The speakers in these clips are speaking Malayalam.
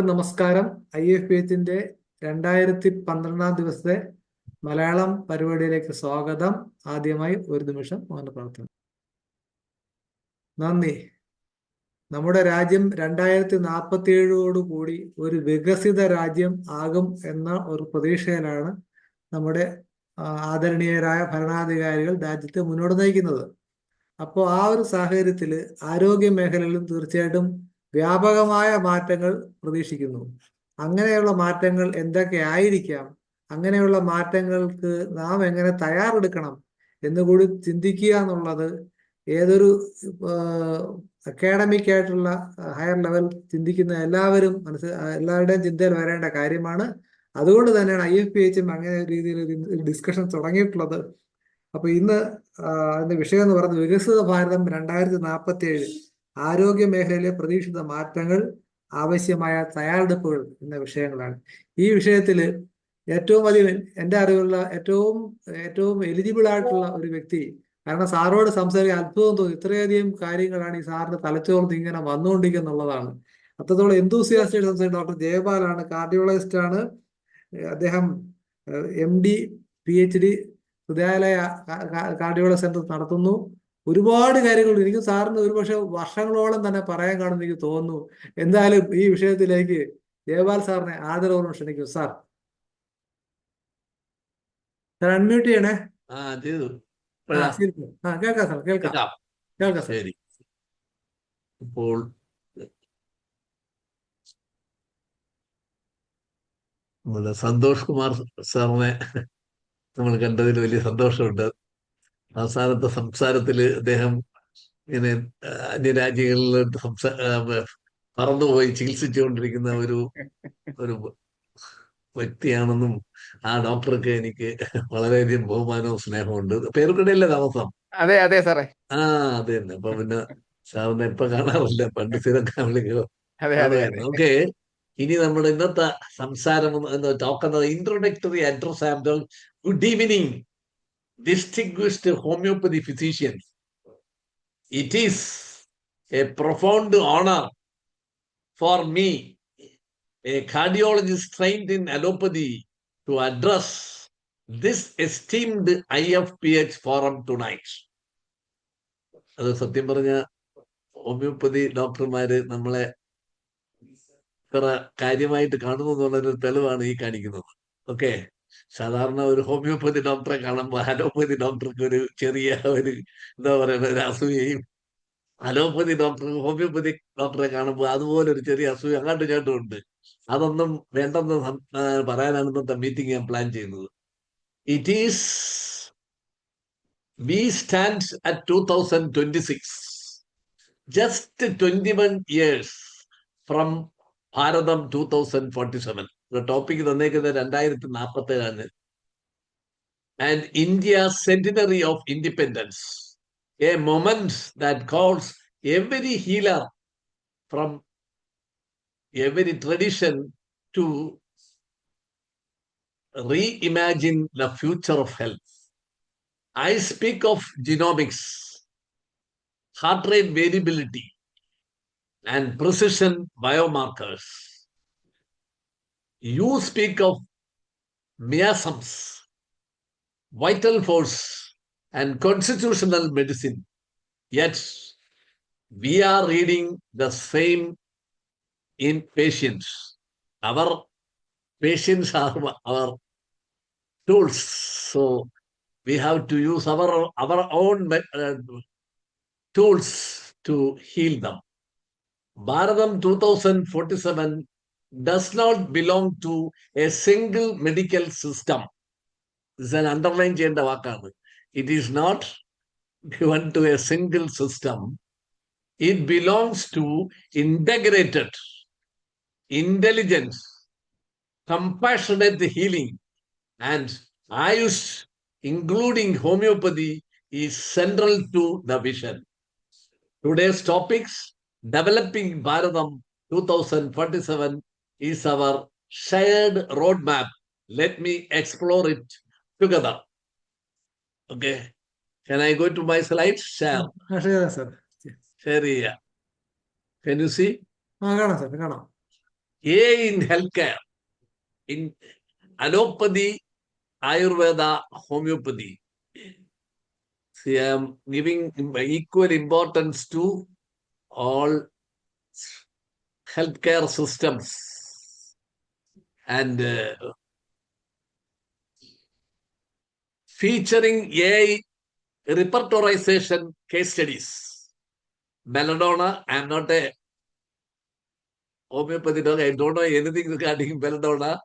നമസ്കാരം. IFPHന്റെ 2012 ദിവസത്തെ മലയാളം പരിപാടിയിലേക്ക് സ്വാഗതം. ആദ്യമായി ഒരു നിമിഷം മൗന പ്രാർത്ഥന. നന്ദി. നമ്മുടെ രാജ്യം 2047 കൂടി ഒരു വികസിത രാജ്യം ആകും എന്ന ഒരു പ്രതീക്ഷയിലാണ് നമ്മുടെ ആദരണീയരായ ഭരണാധികാരികൾ രാജ്യത്തെ മുന്നോട്ട് നയിക്കുന്നത്. അപ്പോൾ ആ ഒരു സാഹചര്യത്തിൽ ആരോഗ്യ മേഖലയിലും തീർച്ചയായിട്ടും വ്യാപകമായ മാറ്റങ്ങൾ പ്രതീക്ഷിക്കുന്നു. അങ്ങനെയുള്ള മാറ്റങ്ങൾ എന്തൊക്കെ ആയിരിക്കാം, അങ്ങനെയുള്ള മാറ്റങ്ങൾക്ക് നാം എങ്ങനെ തയ്യാറെടുക്കണം എന്നുകൂടി ചിന്തിക്കുക എന്നുള്ളത് ഏതൊരു അക്കാഡമിക് ആയിട്ടുള്ള ഹയർ ലെവൽ ചിന്തിക്കുന്ന എല്ലാവരുടെയും ചിന്തയിൽ വരേണ്ട കാര്യമാണ്. അതുകൊണ്ട് തന്നെയാണ് IFPHും അങ്ങനെ ഒരു രീതിയിൽ ഡിസ്കഷൻ തുടങ്ങിയിട്ടുള്ളത്. അപ്പൊ ഇന്ന് അതിന്റെ വിഷയം എന്ന് പറയുന്നത് വികസിത ഭാരതം 2047 ആരോഗ്യ മേഖലയിലെ പ്രതീക്ഷിത മാറ്റങ്ങൾ, ആവശ്യമായ തയ്യാറെടുപ്പുകൾ എന്ന വിഷയങ്ങളാണ്. ഈ വിഷയത്തിൽ ഏറ്റവും അധികം എൻ്റെ അറിവുള്ള ഏറ്റവും എലിജിബിൾ ആയിട്ടുള്ള ഒരു വ്യക്തി, കാരണം സാറോട് സംസാരിക്കാൻ അത്ഭുതം തോന്നി, ഇത്രയധികം കാര്യങ്ങളാണ് ഈ സാറിന്റെ തലച്ചോർന്ന് ഇങ്ങനെ വന്നുകൊണ്ടിരിക്കുന്നുള്ളതാണ്. അത്രത്തോളം എന്തൂസിയാസ്റ്റായിട്ട് സംസാരിച്ച ഡോക്ടർ ജയപാലാണ്. കാർഡിയോളജിസ്റ്റ് ആണ് അദ്ദേഹം. MD PhD Hrudayalaya cardiology centre നടത്തുന്നു. ഒരുപാട് കാര്യങ്ങൾ എനിക്ക് സാറിന് ഒരുപക്ഷെ വർഷങ്ങളോളം തന്നെ പറയാൻ കാണുമെന്ന് എനിക്ക് തോന്നുന്നു. എന്തായാലും ഈ വിഷയത്തിലേക്ക് ജയപാൽ സാറിനെ ആദരവോടെ ക്ഷണിക്കും. സാർ അൺമ്യൂട്ട് ചെയ്യണേ. കേൾക്കാം സാർ, കേൾക്കാം. ശരി. ഇപ്പോൾ സന്തോഷ് കുമാർ സാറിനെ നമ്മൾ കണ്ടതിൽ വലിയ സന്തോഷമുണ്ട്. അവസാനത്തെ സംസാരത്തിൽ അദ്ദേഹം ഇങ്ങനെ അന്യരാജ്യങ്ങളിൽ പറന്നുപോയി ചികിത്സിച്ചുകൊണ്ടിരിക്കുന്ന ഒരു വ്യക്തിയാണെന്നും ആ ഡോക്ടർക്ക് എനിക്ക് വളരെയധികം ബഹുമാനവും സ്നേഹമുണ്ട്. പേർക്കിടയില്ലേ താമസം? അതെ അതെ സാറേ. അത് തന്നെ. അപ്പൊ പിന്നെ സാറിനെ ഇപ്പൊ കാണാറില്ല, പണ്ട് സ്ഥിരം വിളിക്കുക. ഓക്കെ, ഇനി നമ്മുടെ ഇന്നത്തെ സംസാരം ടോക്കുന്നത് introductory address and good evening distinguished homeopathy physicians. It is a profound honor for me, a cardiologist trained in allopathy, to address this esteemed IFPH forum tonight. അത് സത്യം പറഞ്ഞ ഹോമിയോപ്പതി ഡോക്ടർമാര് നമ്മളെ ഇത്ര കാര്യമായിട്ട് കാണുന്നു എന്നുള്ളൊരു തെളിവാണ് ഈ കാണിക്കുന്നത്. ഓക്കെ, സാധാരണ ഒരു ഹോമിയോപ്പതി ഡോക്ടറെ കാണുമ്പോൾ അലോപ്പതി ഡോക്ടർക്ക് ഒരു ചെറിയ എന്താ പറയുക, ഒരു അസൂയയും, അലോപ്പതി ഹോമിയോപ്പതി ഡോക്ടറെ കാണുമ്പോൾ അതുപോലെ ഒരു ചെറിയ അസൂയ അങ്ങോട്ടും ഇങ്ങോട്ടും ഉണ്ട്. അതൊന്നും വേണ്ടെന്ന് പറയാനാണ് ഇന്നത്തെ മീറ്റിംഗ് ഞാൻ പ്ലാൻ ചെയ്യുന്നത്. It is we stand at 2026, just 21 years from Bharatam 2047. Topic തന്നേക്കുന്നത് 2047 and India's centenary of independence, a moment that calls every healer from every tradition to reimagine the future of health. I speak of genomics, heart rate variability, and precision biomarkers. You speak of miasms, vital force, and constitutional medicine. Yet, we are reading the same in patients. Our patients are our tools. So, we have to use our own tools to heal them. Bharadam 2047 does not belong to a single medical system. This is an underline cheyenda vaakanu. It is not given to a single system. It belongs to integrated, intelligent, compassionate healing, and Ayush, including homeopathy, is central to the vision. Today's topics, developing Bharadam 2047, is our shared roadmap. Let me explore it together. Okay. Can I go to my slides? Share. Sir. Share. Can you see? കാണാം സാർ, കാണാം. AI in healthcare, in allopathy, Ayurveda, homeopathy. See, I am giving equal importance to all healthcare systems and featuring AI repertorization case studies. Belladonna, I am not a homeopathy dog, I don't know anything regarding belladonna,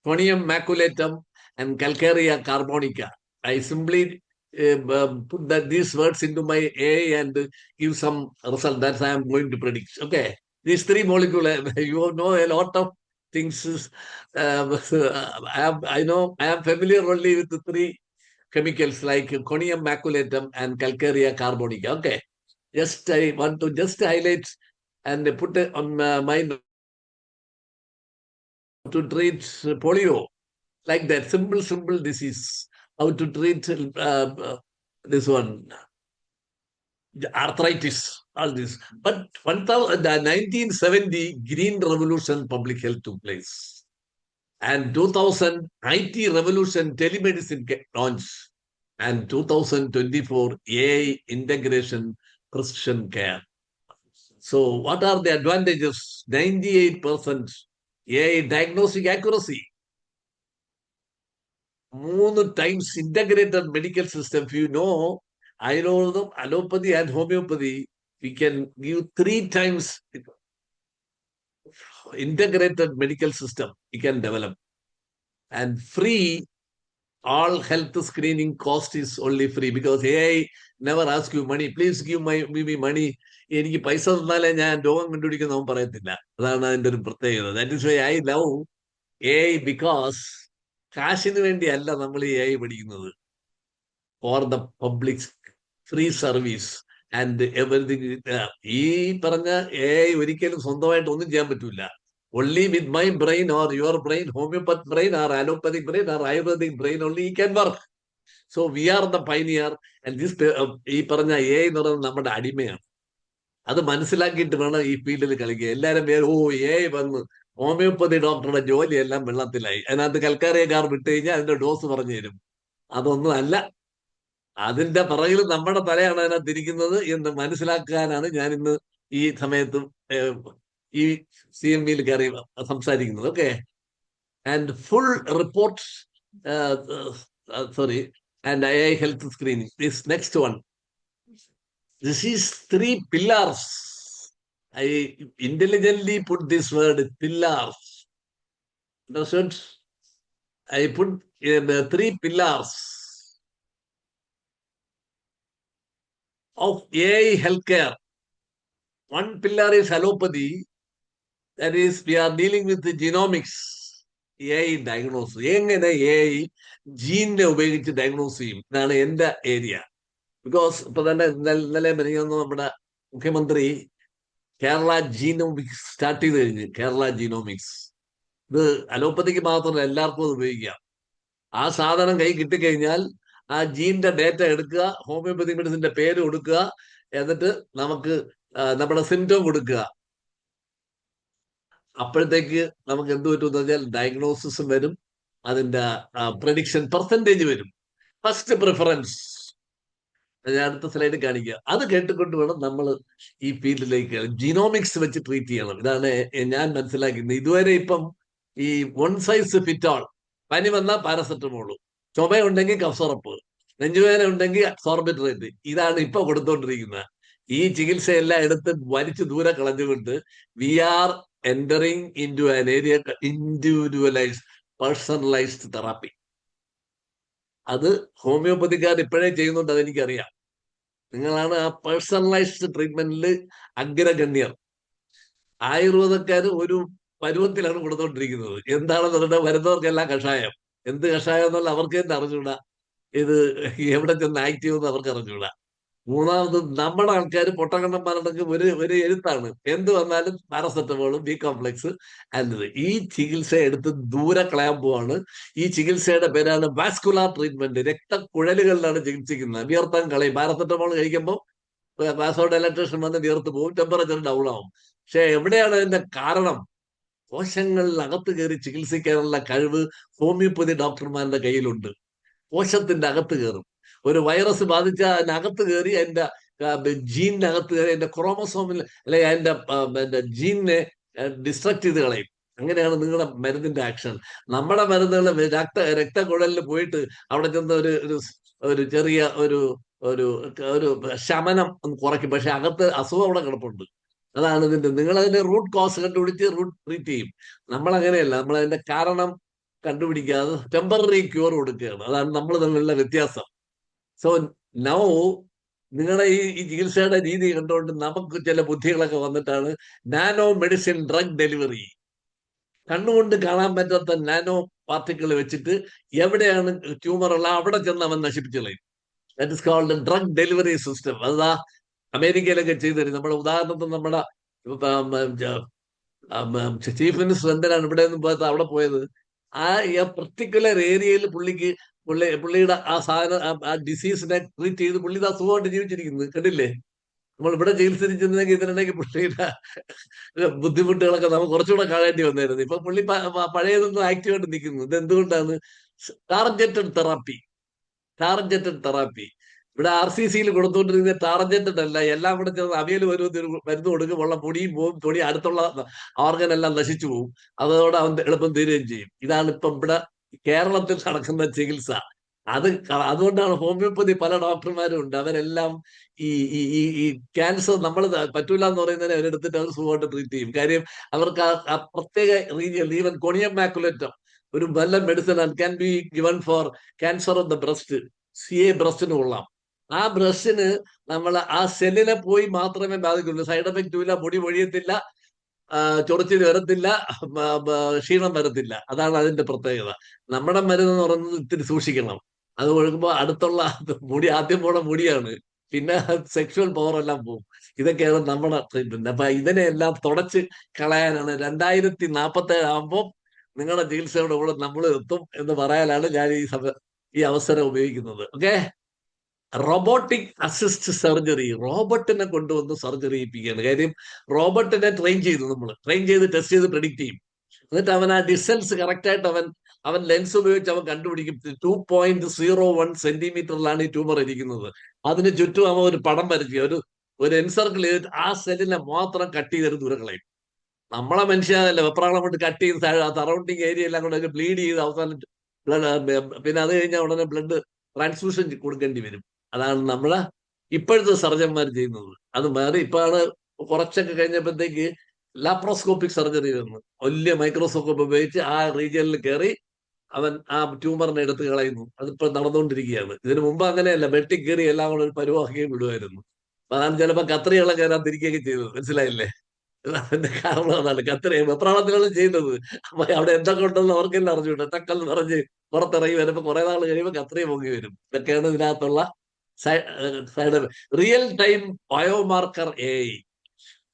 conium maculatum, and calcarea carbonica. I simply put these words into my AI and give some result. That's I am going to predict. Okay, these three molecules, you know a lot of things. I know I am familiar only with the three chemicals like conium maculatum and calcarea carbonica. Okay, just I want to just highlight and put it on my mind to treat polio, like that simple disease. How to treat this one, arthritis, all this. But 1970 Green Revolution public health took place. And 2000 IT revolution telemedicine launched. And 2024 AI integration precision care. So what are the advantages? 98% AI diagnostic accuracy. 3 times integrated medical system. If you know Ayurveda, allopathy and homeopathy, we can give 3 times integrated medical system we can develop. And free, all health screening cost is only free because AI never ask you money. Please give me money. എനിക്ക് പൈസ തന്നാലേ ഞാൻ രോഗം കണ്ടുപിടിക്കുന്നവൻ പറയത്തില്ല. അതാണ് അതിന്റെ ഒരു പ്രത്യേകത. That is why I love AI because കാശിന് വേണ്ടിയല്ല നമ്മൾ ഈ AI പഠിക്കുന്നത്. For the public free service and everything. ഈ പറഞ്ഞ AI ഒരിക്കലും സ്വന്തമായിട്ട് ഒന്നും ചെയ്യാൻ പറ്റൂല. Only with my brain or your brain, homeopathic brain or allopathic brain or Ayurvedic brain only he can work. So we are the pioneer and this ഈ പറഞ്ഞ AI എന്ന് പറയുന്നത് നമ്മുടെ അടിമയാണ്. അത് മനസ്സിലാക്കിയിട്ട് വേണം ഈ ഫീൽഡിൽ കളിക്കുക. എല്ലാവരും പേര് AI വന്ന് ഹോമിയോപ്പതി ഡോക്ടറുടെ ജോലിയെല്ലാം വെള്ളത്തിലായി. അതിനകത്ത് കൽക്കാരക്കാർ വിട്ട് കഴിഞ്ഞാൽ അതിന്റെ ഡോസ് പറഞ്ഞു തരും. അതൊന്നും അല്ല. അതിന്റെ പിറകിൽ നമ്മുടെ തലയാണ് അതിനകത്ത് ഇരിക്കുന്നത് എന്ന് മനസ്സിലാക്കാനാണ് ഞാൻ ഇന്ന് ഈ സമയത്ത് ഈ CMVയിൽ കയറി സംസാരിക്കുന്നത്. Okay, and full report sorry, and AI health screening. This next one. This is 3 pillars. I intelligently put this word pillars. Understood? I put 3 pillars of AI healthcare. One pillar is allopathy. That is, we are dealing with the genomics. AI diagnosis. എങ്ങനെ AI ജീനിനെ ഉപയോഗിച്ച് ഡയഗ്നോസ് ചെയ്യും? ഇതാണ് എന്റെ ഏരിയ. ബിക്കോസ് ഇപ്പൊ തന്നെ ഇന്നലെ പറയുന്ന നമ്മുടെ മുഖ്യമന്ത്രി കേരള ജീനോമിക്സ് സ്റ്റാർട്ട് ചെയ്ത് കഴിഞ്ഞ്. കേരള ജീനോമിക്സ് ഇത് അലോപ്പതിക്ക് മാത്രമല്ല, എല്ലാവർക്കും അത് ഉപയോഗിക്കാം. ആ സാധനം കൈ കിട്ടിക്കഴിഞ്ഞാൽ ആ ജീനിന്റെ ഡേറ്റ എടുക്കുക, ഹോമിയോപ്പതി മെഡിസിന്റെ പേര് കൊടുക്കുക, എന്നിട്ട് നമുക്ക് നമ്മുടെ സിംറ്റം കൊടുക്കുക. അപ്പോഴത്തേക്ക് നമുക്ക് എന്ത് പറ്റുമെന്ന് വെച്ചാൽ ഡയഗ്നോസിസും വരും, അതിന്റെ പ്രഡിക്ഷൻ പെർസെൻറ്റേജ് വരും. ഫസ്റ്റ് പ്രിഫറൻസ് ഞാൻ അടുത്ത സ്ലൈഡിൽ കാണിക്കുക. അത് കേട്ടുകൊണ്ട് വേണം നമ്മൾ ഈ ഫീൽഡിലേക്ക് ജീനോമിക്സ് വെച്ച് ട്രീറ്റ് ചെയ്യണം. ഇതാണ് ഞാൻ മനസ്സിലാക്കുന്നത്. ഇതുവരെ ഇപ്പം ഈ വൺ സൈസ് ഫിറ്റ് ഓൾ, പനി വന്നാൽ പാരസെറ്റമോള്, ചുമയുണ്ടെങ്കിൽ കഫ്സിറപ്പ്, നെഞ്ചുവേദന ഉണ്ടെങ്കിൽ സോർബിട്രേറ്റ്, ഇതാണ് ഇപ്പൊ കൊടുത്തോണ്ടിരിക്കുന്നത്. ഈ ചികിത്സയെല്ലാം എടുത്ത് വലിച്ചു ദൂരെ കളഞ്ഞുകൊണ്ട് we are entering into an area individualized, personalized therapy. അത് ഹോമിയോപ്പതിക്കാർ ഇപ്പോഴേ ചെയ്യുന്നുണ്ട്, അതെനിക്കറിയാം. നിങ്ങളാണ് ആ പേഴ്സണലൈസ്ഡ് ട്രീറ്റ്മെന്റിൽ അഗ്രഗണ്യർ. ആയുർവേദക്കാർ ഒരു പരുവത്തിലാണ് കൊടുത്തോണ്ടിരിക്കുന്നത്. എന്താണെന്ന് പറഞ്ഞാൽ വരുന്നവർക്കെല്ലാം കഷായം. എന്ത് കഷായം എന്നുള്ള അവർക്ക് തന്നെ അറിഞ്ഞൂടാ. ഇത് എവിടെ ചെന്ന് ആക്ട് ചെയ്യുമെന്ന് അവർക്ക് അറിഞ്ഞൂടാ. മൂന്നാമത് നമ്മുടെ ആൾക്കാർ പൊട്ടക്കണ്ണന്മാരുടെ ഒരു എഴുത്താണ്. എന്ത് വന്നാലും പാരസെറ്റമോളും ബി കോംപ്ലക്സ് ആൻഡ് ഈ ചികിത്സ എടുത്ത് ദൂരെ കളയാൻ പോവാണ്. ഈ ചികിത്സയുടെ പേരാണ് വാസ്കുലാർ ട്രീറ്റ്മെന്റ്. രക്തക്കുഴലുകളിലാണ് ചികിത്സിക്കുന്നത്. വിയർത്താൻ കളയും. പാരസെറ്റമോൾ കഴിക്കുമ്പോൾ വാസോ ഡയലറ്റേഷൻ വന്ന് വിയർത്ത് പോകും, ടെമ്പറേച്ചർ ഡൗൺ ആവും. പക്ഷെ എവിടെയാണ് അതിന്റെ കാരണം? കോശങ്ങളിൽ അകത്ത് കയറി ചികിത്സിക്കാനുള്ള കഴിവ് ഹോമിയോപ്പതി ഡോക്ടർമാരുടെ കയ്യിലുണ്ട്. കോശത്തിന്റെ അകത്ത് കയറും. ഒരു വൈറസ് ബാധിച്ചാൽ അതിനകത്ത് കയറി അതിന്റെ ജീനിനകത്ത് കയറി അതിന്റെ ക്രോമസോമിൽ അല്ലെങ്കിൽ അതിന്റെ ജീനിനെ ഡിസ്ട്രക്ട് ചെയ്ത് കളയും. അങ്ങനെയാണ് നിങ്ങളുടെ മരുന്നിന്റെ ആക്ഷൻ. നമ്മുടെ മരുന്നുകൾ രക്തക്കുഴലിൽ പോയിട്ട് അവിടെ ചെന്ന് ഒരു ചെറിയ ഒരു ഒരു ഒരു ശമനം ഒന്ന് കുറയ്ക്കും. പക്ഷെ അകത്ത് അസുഖം അവിടെ കിടപ്പുണ്ട്. അതാണ് ഇതിന്റെ. നിങ്ങൾ അതിന്റെ റൂട്ട് കോസ് കണ്ടുപിടിച്ച് റൂട്ട് ട്രീറ്റ് ചെയ്യും. നമ്മൾ അങ്ങനെയല്ല. നമ്മൾ അതിന്റെ കാരണം കണ്ടുപിടിക്കാതെ ടെമ്പററി ക്യൂർ കൊടുക്കുകയാണ്. അതാണ് നമ്മൾ തമ്മിലുള്ള വ്യത്യാസം. സോ നൗ നിങ്ങളുടെ ഈ ചികിത്സയുടെ രീതി കണ്ടുകൊണ്ട് നമുക്ക് ചില ബുദ്ധികളൊക്കെ വന്നിട്ടാണ് നാനോ മെഡിസിൻ ഡ്രഗ് ഡെലിവറി. കണ്ണുകൊണ്ട് കാണാൻ പറ്റാത്ത നാനോ പാർട്ടിക്കിൾ വെച്ചിട്ട് എവിടെയാണ് ട്യൂമർ ഉള്ള അവിടെ ചെന്ന് അവൻ നശിപ്പിച്ചു കളയും. That is called drug delivery system. അതാ അമേരിക്കയിലൊക്കെ ചെയ്തു തരും. നമ്മുടെ ഉദാഹരണത്തിന് നമ്മുടെ ചീഫ് മിനിസ്റ്റർ എന്തിനാണ് ഇവിടെ നിന്ന് പോയത്, അവിടെ പോയത്? ആ പർട്ടിക്കുലർ ഏരിയയിൽ പുള്ളിയുടെ ആ സാധനം ആ ഡിസീസിനെ ട്രീറ്റ് ചെയ്ത് പുള്ളി ഇത് അസുഖമായിട്ട് ജീവിച്ചിരിക്കുന്നത് കണ്ടില്ലേ? നമ്മൾ ഇവിടെ ചികിത്സിച്ചിരുന്നെങ്കിൽ ഇതിനിടയ്ക്ക് പുള്ളിയുടെ ബുദ്ധിമുട്ടുകളൊക്കെ നമുക്ക് കുറച്ചുകൂടെ കാണേണ്ടി വന്നായിരുന്നു. ഇപ്പൊ പുള്ളി പഴയതൊന്നും ആക്റ്റീവായിട്ട് നിൽക്കുന്നു. ഇത് എന്തുകൊണ്ടാണ്? Targeted therapy. Targeted therapy. ഇവിടെ RCCയിൽ കൊടുത്തുകൊണ്ടിരുന്ന ടാർഗറ്റഡ് അല്ല. എല്ലാം കൂടെ ചേർന്ന് അവിയൽ മരുന്ന് കൊടുക്കും. വെള്ളം പൊടിയും പോവും, പൊടി അടുത്തുള്ള ഓർഗൻ എല്ലാം നശിച്ചു പോവും. അതോടെ അവൻ എളുപ്പം തീരുകയും ചെയ്യും. ഇതാണ് ഇപ്പം ഇവിടെ കേരളത്തിൽ നടക്കുന്ന ചികിത്സ. അതുകൊണ്ടാണ് ഹോമിയോപ്പതി പല ഡോക്ടർമാരും ഉണ്ട്. അവരെല്ലാം ഈ ഈ ഈ ഈ ക്യാൻസർ നമ്മൾ പറ്റൂല എന്ന് പറയുന്നതിനെ അവരെടുത്തിട്ട് അവർ സുഖമായിട്ട് ട്രീറ്റ് ചെയ്യും. കാര്യം അവർക്ക് ആ പ്രത്യേക റീജിയൻ, ഈവൻ കൊണിയം മാക്കുലേറ്റം ഒരു നല്ല medicine can be given for cancer of the breast. CA ബ്രസ്റ്റിന് കൊള്ളാം. ആ ബ്രസ്റ്റിന് നമ്മൾ ആ സെല്ലിനെ പോയി മാത്രമേ ബാധിക്കുള്ളൂ. സൈഡ് എഫക്റ്റും ഇല്ല, മുടി പൊഴിയത്തില്ല, ചൊറിച്ചിൽ വരത്തില്ല, ക്ഷീണം വരത്തില്ല. അതാണ് അതിന്റെ പ്രത്യേകത. നമ്മുടെ മരുന്ന് എന്ന് പറയുന്നത് ഇത്തിരി സൂക്ഷിക്കണം. അത് ഒഴുകുമ്പോൾ അടുത്തുള്ള ആദ്യം പോണ മുടിയാണ്, പിന്നെ സെക്ഷുവൽ പവർ എല്ലാം പോകും. ഇതൊക്കെയാണ് നമ്മുടെ ട്രീറ്റ്മെന്റ്. അപ്പൊ ഇതിനെല്ലാം തുടച്ച് കളയാനാണ് 2047 ആകുമ്പോൾ നിങ്ങളുടെ ചികിത്സയുടെ കൂടെ നമ്മൾ എത്തും എന്ന് പറയാനാണ് ഞാൻ ഈ അവസരം ഉപയോഗിക്കുന്നത്. ഓക്കെ. Robotic assist surgery. റോബോട്ടിനെ കൊണ്ടുവന്ന് സർജറി ചെയ്യിപ്പിക്കുകയാണ്. കാര്യം റോബോട്ടിനെ ട്രെയിൻ ചെയ്ത് ടെസ്റ്റ് ചെയ്ത് പ്രെഡിക്റ്റ് ചെയ്യും. എന്നിട്ട് അവൻ ആ ഡിസ്റ്റൻസ് കറക്റ്റ് ആയിട്ട് അവൻ ലെൻസ് ഉപയോഗിച്ച് അവൻ കണ്ടുപിടിക്കും. 2.01 സെന്റിമീറ്ററിലാണ് ഈ ട്യൂമർ ഇരിക്കുന്നത്. അതിന് ചുറ്റും അവൻ ഒരു പടം വരയ്ക്കുക, ഒരു എൻസർക്കിൾ ചെയ്തിട്ട് ആ സെല്ലിനെ മാത്രം കട്ട് ചെയ്തൊരു ദൂരങ്ങളയും. നമ്മളെ മനുഷ്യനല്ല, വെപ്രാളം കൊണ്ട് കട്ട് ചെയ്ത് സറൗണ്ടിങ് ഏരിയ എല്ലാം കൂടെ ബ്ലീഡ് ചെയ്ത് അവസാനം പിന്നെ അത് കഴിഞ്ഞാൽ ഉടനെ ബ്ലഡ് ട്രാൻസ്ഫ്യൂഷൻ കൊടുക്കേണ്ടി വരും. അതാണ് നമ്മളെ ഇപ്പോഴത്തെ സർജന്മാർ ചെയ്യുന്നത്. അത് മാറി ഇപ്പാണ് കുറച്ചൊക്കെ കഴിഞ്ഞപ്പോഴത്തേക്ക് ലാപ്രോസ്കോപ്പിക് സർജറി വന്നു. വലിയ മൈക്രോസ്കോപ്പ് ഉപയോഗിച്ച് ആ റീജിയനിൽ കയറി അവൻ ആ ട്യൂമറിനെ എടുത്ത് കളയുന്നു. അതിപ്പോ നടന്നുകൊണ്ടിരിക്കുകയാണ്. ഇതിനു മുമ്പ് അങ്ങനെയല്ല, വെട്ടി കയറി എല്ലാം കൂടെ ഒരു പരുവാക്കുകയും വിടുമായിരുന്നു. അതാണ് ചിലപ്പോൾ കത്രികളെ കയറാൻ തിരിക്കുകയൊക്കെ ചെയ്തത്. മനസ്സിലായില്ലേ? അതിന്റെ കാരണം അതാണ്. വെപ്രാളത്തിലാണ് ചെയ്യുന്നത്. അപ്പൊ അവിടെ എന്തൊക്കെ ഉണ്ടെന്ന് അവർക്കെല്ലാം അറിഞ്ഞുണ്ട്. തക്കൽ നിറഞ്ഞ് പുറത്തിറങ്ങി വരുമ്പോ കുറെ നാൾ കഴിയുമ്പോൾ കത്രിയ പൊങ്ങി വരും. ഇതൊക്കെയാണ് ഇതിനകത്തുള്ള side. Real time biomarker AI.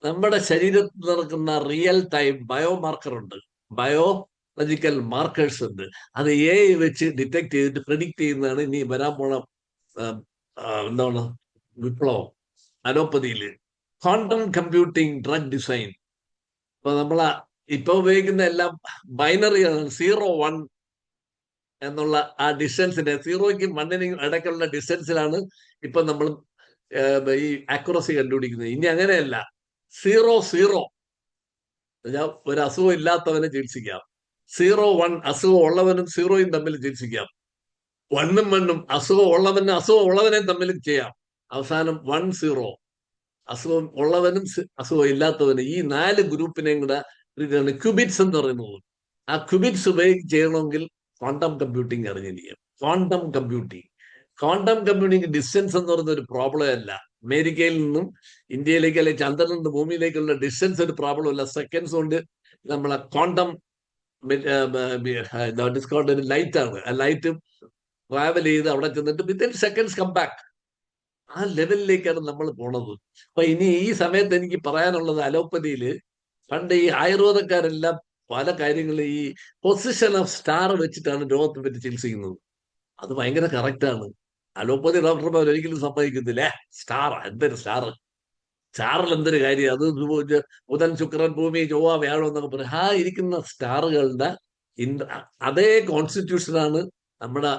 നമ്മുടെ ശരീരത്തിൽ നടക്കുന്ന റിയൽ ടൈം ബയോമാർക്കർ ഉണ്ട്, ബയോളജിക്കൽ മാർക്കേഴ്സ് ഉണ്ട്. അത് AI വെച്ച് ഡിറ്റക്ട് ചെയ്തിട്ട് പ്രെഡിക്ട് ചെയ്യുന്നതാണ് ഇനി വരാൻ പോണ എന്താണ് വിപ്ലവം അലോപ്പതിയില്. Quantum computing drug design. ഇപ്പൊ ഇപ്പൊ ഉപയോഗിക്കുന്ന എല്ലാം ബൈനറിയാണ്. 0-1 എന്നുള്ള ആ ഡിസ്റ്റൻസിന്റെ, 0ക്കും 1നും ഇടയ്ക്കുള്ള ഡിസ്റ്റൻസിലാണ് ഇപ്പൊ നമ്മൾ ഈ ആക്യുറസി കണ്ടുപിടിക്കുന്നത്. ഇനി അങ്ങനെയല്ല, 0-0 ഒരു അസുഖം ഇല്ലാത്തവനെ ചികിത്സിക്കാം. 0-1 അസുഖം ഉള്ളവനും 0യും തമ്മിൽ ചികിത്സിക്കാം. 1ഉം 1ഉം അസുഖം ഉള്ളവനെയും തമ്മിൽ ചെയ്യാം. അവസാനം 1-0 അസുഖം ഉള്ളവനും അസുഖം ഇല്ലാത്തവനും, ഈ 4 ഗ്രൂപ്പിനെയും കൂടെ ക്യൂബിറ്റ്സ് എന്ന് പറയുന്നത്. ആ ക്യൂബിറ്റ്സ് ഉപയോഗിച്ച് ചെയ്യണമെങ്കിൽ ക്വാണ്ടം കമ്പ്യൂട്ടിംഗ് അറിഞ്ഞിരിക്കും. ക്വാണ്ടം കമ്പ്യൂട്ടിംഗ് ഡിസ്റ്റൻസ് എന്ന് പറയുന്ന ഒരു പ്രോബ്ലം അല്ല. അമേരിക്കയിൽ നിന്നും ഇന്ത്യയിലേക്ക് അല്ലെങ്കിൽ ചന്ദ്രനിൽ നിന്ന് ഭൂമിയിലേക്കുള്ള ഡിസ്റ്റൻസ് ഒരു പ്രോബ്ലം അല്ല. സെക്കൻഡ്സ് കൊണ്ട് നമ്മളെ ക്വാണ്ടം ഒരു ലൈറ്റ് ആണ്. ആ ലൈറ്റ് ട്രാവൽ ചെയ്ത് അവിടെ ചെന്നിട്ട് വിത്തിൻ സെക്കൻഡ്സ് കം ബാക്ക്. ആ ലെവലിലേക്കാണ് നമ്മൾ പോണത്. അപ്പൊ ഇനി ഈ സമയത്ത് എനിക്ക് പറയാനുള്ളത്, അലോപ്പതിയില് പണ്ട് ഈ ആയുർവേദക്കാരെല്ലാം പല കാര്യങ്ങളും ഈ പൊസിഷൻ ഓഫ് സ്റ്റാർ വെച്ചിട്ടാണ് രോഗത്തെ പറ്റി ചികിത്സിക്കുന്നത്. അത് ഭയങ്കര കറക്റ്റാണ്. അലോപ്പതി ഡോക്ടർമാർ ഒരിക്കലും സമ്മതിക്കുന്നില്ല. സ്റ്റാർ, എന്തൊരു സ്റ്റാർ, സ്റ്റാറിൽ എന്തൊരു കാര്യം, അത് ബുധൻ, ശുക്രൻ, ഭൂമി, ചൊവ്വ, വ്യാഴം എന്നൊക്കെ പറയും. ആ ഇരിക്കുന്ന സ്റ്റാറുകളുടെ അതേ കോൺസ്റ്റിറ്റ്യൂഷനാണ് നമ്മുടെ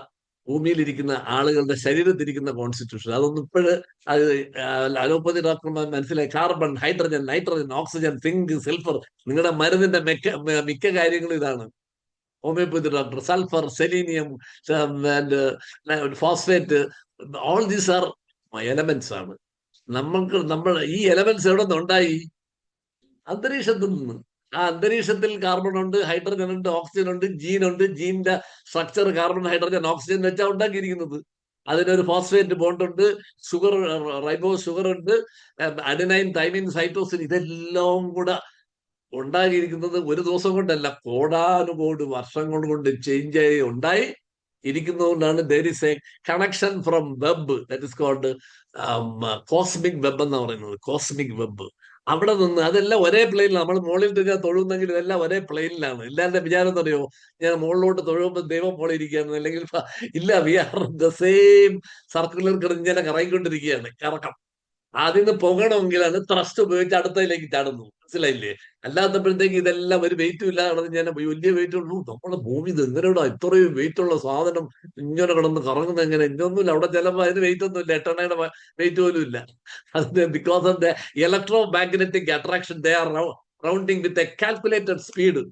ഭൂമിയിലിരിക്കുന്ന ആളുകളുടെ ശരീരത്തിരിക്കുന്ന കോൺസ്റ്റിറ്റ്യൂഷൻ. അതൊന്നും ഇപ്പോഴ് അത് അലോപ്പതി ഡോക്ടർമാർ മനസ്സിലായി. Carbon, hydrogen, nitrogen, oxygen, zinc, sulphur, നിങ്ങളുടെ മരുന്നിന്റെ മിക്ക കാര്യങ്ങളും ഇതാണ്. Homeopathy doctor sulphur, selenium, phosphate, all these are elements ആണ്. നമ്മൾ ഈ എലമെന്റ്സ് എവിടെ നിന്നുണ്ടായി? അന്തരീക്ഷത്തിൽ നിന്ന്. ആ അന്തരീക്ഷത്തിൽ കാർബൺ ഉണ്ട്, ഹൈഡ്രജൻ ഉണ്ട്, ഓക്സിജൻ ഉണ്ട്, ജീൻ ഉണ്ട്. ജീനിന്റെ സ്ട്രക്ചർ കാർബൺ, ഹൈഡ്രജൻ, ഓക്സിജൻ വെച്ചാൽ ഉണ്ടാക്കിയിരിക്കുന്നത്. അതിനൊരു ഫോസ്ഫേറ്റ് ബോണ്ട് ഉണ്ട്, ഷുഗർ, റൈബോ ഷുഗർ ഉണ്ട്, അഡനൈൻ, തൈമിൻ, സൈറ്റോസിൻ, ഇതെല്ലാം കൂടെ ഉണ്ടാക്കിയിരിക്കുന്നത് ഒരു ദിവസം കൊണ്ടല്ല, കോടാനുകോടി വർഷങ്ങൾ കൊണ്ട് ചേഞ്ച് ആയി ഉണ്ടായി ഇരിക്കുന്നതുകൊണ്ടാണ് there is a connection from web that is called cosmic web എന്ന് പറയുന്നത്. കോസ്മിക് വെബ് അവിടെ നിന്ന് അതെല്ലാം ഒരേ പ്ലെയിനിൽ. നമ്മൾ മുകളിൽ ഞാൻ തൊഴുന്നെങ്കിൽ ഇതെല്ലാം ഒരേ പ്ലെയിനിലാണ്. എല്ലാവരുടെ വിചാരം അറിയോ, ഞാൻ മുകളിലോട്ട് തൊഴുമ്പോൾ ദൈവം പോലെ ഇരിക്കുകയാണ്, അല്ലെങ്കിൽ ഇല്ല, we are the same circular ഇങ്ങനെ കറങ്ങിക്കൊണ്ടിരിക്കുകയാണ്. കറക്കം അതിന്ന് പൊങ്ങണമെങ്കിലാണ് ത്രസ്റ്റ് ഉപയോഗിച്ച് അടുത്തതിലേക്ക് ചാടുന്നു. മനസ്സിലായില്ലേ? അല്ലാത്തപ്പോഴത്തേക്ക് ഇതെല്ലാം ഒരു വെയിറ്റും ഇല്ലാതെ ഞാൻ വലിയ വെയിറ്റ് ഉള്ളൂ. നമ്മുടെ ഭൂമി ഇത് എങ്ങനെയാണോ ഇത്രയും വെയിറ്റ് ഉള്ള സാധനം ഇങ്ങനെ കിടന്ന് കറങ്ങുന്നത് എങ്ങനെ? ഇതൊന്നുമില്ല. അവിടെ ചിലപ്പോൾ അതിന് വെയിറ്റ് ഒന്നുമില്ല, എട്ടെണ്ണയുടെ വെയിറ്റ് പോലും ഇല്ല. അതിന് because of the electro magnetic attraction they are rounding with a calculated speed.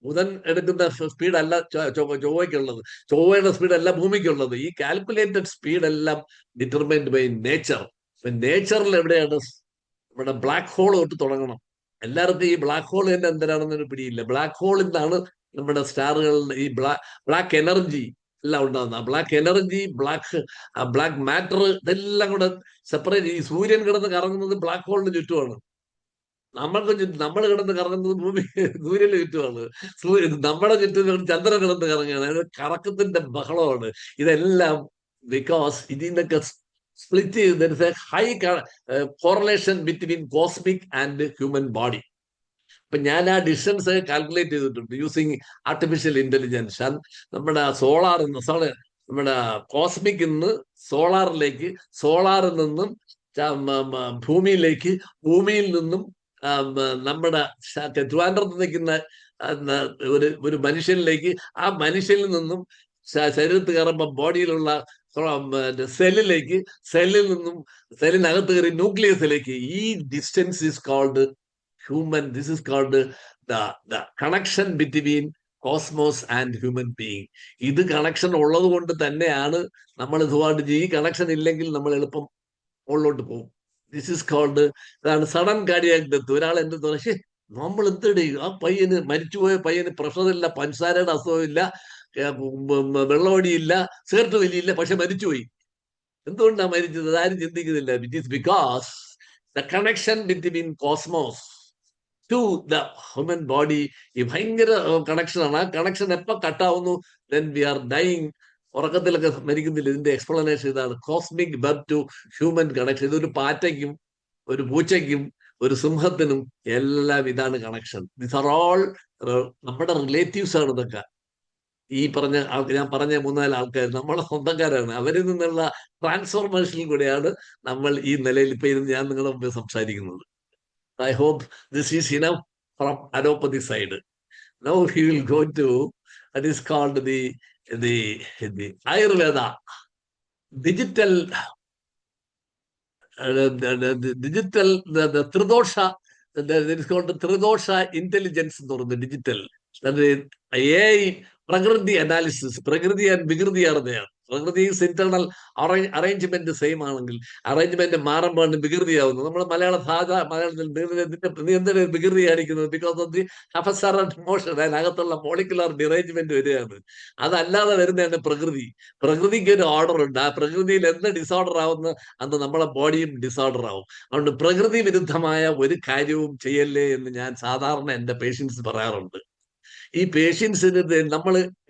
ബുധൻ എടുക്കുന്ന സ്പീഡ് അല്ല ചൊവ്വയ്ക്കുള്ളത്, ചൊവ്വയുടെ സ്പീഡ് അല്ല ഭൂമിക്കുള്ളത്. ഈ കാൽക്കുലേറ്റഡ് സ്പീഡ് എല്ലാം ഡിറ്റർമൈൻഡ് ബൈ നേച്ചർ. നേച്ചറിൽ എവിടെയാണ്? നമ്മുടെ ബ്ലാക്ക് ഹോൾ തൊട്ട് തുടങ്ങണം. എല്ലാവർക്കും ഈ ബ്ലാക്ക് ഹോൾ തന്നെ എന്തിനാണെന്നൊരു പിടിയില്ല. ബ്ലാക്ക് ഹോളിൽ നിന്നാണ് നമ്മുടെ സ്റ്റാറുകളുടെ ഈ ബ്ലാക്ക് എനർജി എല്ലാം ഉണ്ടാകുന്നത്. ബ്ലാക്ക് എനർജി, ബ്ലാക്ക് മാറ്റർ, ഇതെല്ലാം കൂടെ സെപ്പറേറ്റ്. ഈ സൂര്യൻ കിടന്ന് കറങ്ങുന്നത് ബ്ലാക്ക് ഹോളിന് ചുറ്റുമാണ്. നമ്മൾക്ക് ചുറ്റും നമ്മൾ കിടന്ന് കറങ്ങുന്നത് സൂര്യന് ചുറ്റുമാണ്. നമ്മുടെ ചുറ്റും ചന്ദ്രൻ കിടന്ന് കറങ്ങുകയാണ്. അത് കറക്കത്തിന്റെ ബഹളമാണ്. ഇതെല്ലാം ബിക്കോസ് ഇതിന്നൊക്കെ സ്പ്ലിറ്റ് ചെയ്ത് there is a high correlation between cosmic and human body. ഇപ്പൊ ഞാൻ ആ ഡിസ്റ്റൻസ് കാൽക്കുലേറ്റ് ചെയ്തിട്ടുണ്ട് യൂസിങ് ആർട്ടിഫിഷ്യൽ ഇന്റലിജൻസ്. നമ്മുടെ നമ്മുടെ കോസ്മിക് നിന്ന് സോളാറിലേക്ക്, സോളാറിൽ നിന്നും ഭൂമിയിലേക്ക്, ഭൂമിയിൽ നിന്നും നമ്മുടെ ട്രിവാൻഡ്രത്ത് നിൽക്കുന്ന ഒരു മനുഷ്യനിലേക്ക്, ആ മനുഷ്യനിൽ നിന്നും ശരീരത്ത് കയറുമ്പോൾ ബോഡിയിലുള്ള സെല്ലിലേക്ക്, സെല്ലിൽ നിന്നും സെല്ലിനകത്ത് കയറി ന്യൂക്ലിയസിലേക്ക്. ഈ distance is called human. This is called the connection between cosmos and human being. ഇത് കണക്ഷൻ ഉള്ളത് കൊണ്ട് തന്നെയാണ് നമ്മൾ ഇതുമായിട്ട്. ഈ കണക്ഷൻ ഇല്ലെങ്കിൽ നമ്മൾ എളുപ്പം മുകളിലോട്ട് പോകും. ദിസ് ഈസ് കോൾഡ്, ഇതാണ് സഡൻ കാർഡിയാക് ഡെത്ത്. ഒരാൾ എന്റെ തോന്നി, നമ്മൾ എന്തിടെ ആ പയ്യന്, മരിച്ചുപോയ പയ്യന് പ്രഷറില്ല, പഞ്ചസാരയുടെ അസുഖമില്ല, വെള്ളമടിയില്ല, സിഗരറ്റ് വലിയില്ല, പക്ഷെ മരിച്ചുപോയി. എന്തുകൊണ്ടാണ് മരിച്ചത്? ആരും ചിന്തിക്കുന്നില്ല. It is because the connection between cosmos to the human body ഈ ഭയങ്കര കണക്ഷനാണ്. ആ കണക്ഷൻ എപ്പോ കട്ടാവുന്നു, ദെൻ വി ആർ ഡൈയിങ്. ഉറക്കത്തിലൊക്കെ മരിക്കുന്നില്ല. ഇതിന്റെ എക്സ്പ്ലനേഷൻ ഇതാണ്, cosmic web to human connection. ഇതൊരു പാറ്റയ്ക്കും ഒരു പൂച്ചയ്ക്കും ഒരു സിംഹത്തിനും എല്ലാം ഇതാണ് കണക്ഷൻ. ദിസ് ആർ ഓൾ നമ്മുടെ റിലേറ്റീവ്സ് ആണ് ഇതൊക്കെ. ഈ ഞാൻ പറഞ്ഞ 3-4 ആൾക്കാർ നമ്മളെ സ്വന്തക്കാരാണ്. അവരിൽ നിന്നുള്ള ട്രാൻസ്ഫോർമേഷനിൽ കൂടെയാണ് നമ്മൾ ഈ നിലയിൽ ഇപ്പൊ ഇരുന്ന് ഞാൻ നിങ്ങളുടെ മുമ്പിൽ സംസാരിക്കുന്നത്. I hope this is enough from allopathy side. Now he will go to that is called the Ayurveda digital tridosha. Tridosha intelligence എന്ന് പറയുന്നത് digital. AI prakriti analysis. Prakriti and vikriti അറിഞ്ഞാണ്. പ്രകൃതി ഇന്റർണൽ അറേഞ്ച്മെന്റ് സെയിം ആണെങ്കിൽ അറേഞ്ച്മെന്റ് മാറുമ്പോഴാണ് വികൃതിയാവുന്നത്. നമ്മൾ മലയാളത്തിൽ നീ എന്തിനാ വികൃതി കാണിക്കുന്നത്? Because of the apparent motion. അതിനകത്തുള്ള മോളിക്കുലർ ഡിറേഞ്ച്മെന്റ് വരികയാണ്. അതല്ലാതെ വരുന്നതാണ് പ്രകൃതി. പ്രകൃതിക്ക് ഒരു ഓർഡർ ഉണ്ട്. ആ പ്രകൃതിയിൽ എന്ത് ഡിസോർഡർ ആവുന്ന അന്ന് നമ്മളെ ബോഡിയും ഡിസോർഡർ ആവും. അതുകൊണ്ട് പ്രകൃതി വിരുദ്ധമായ ഒരു കാര്യവും ചെയ്യല്ലേ എന്ന് ഞാൻ സാധാരണ എന്റെ പേഷ്യൻസ് പറയാറുണ്ട്. ഈ പേഷ്യൻസിന്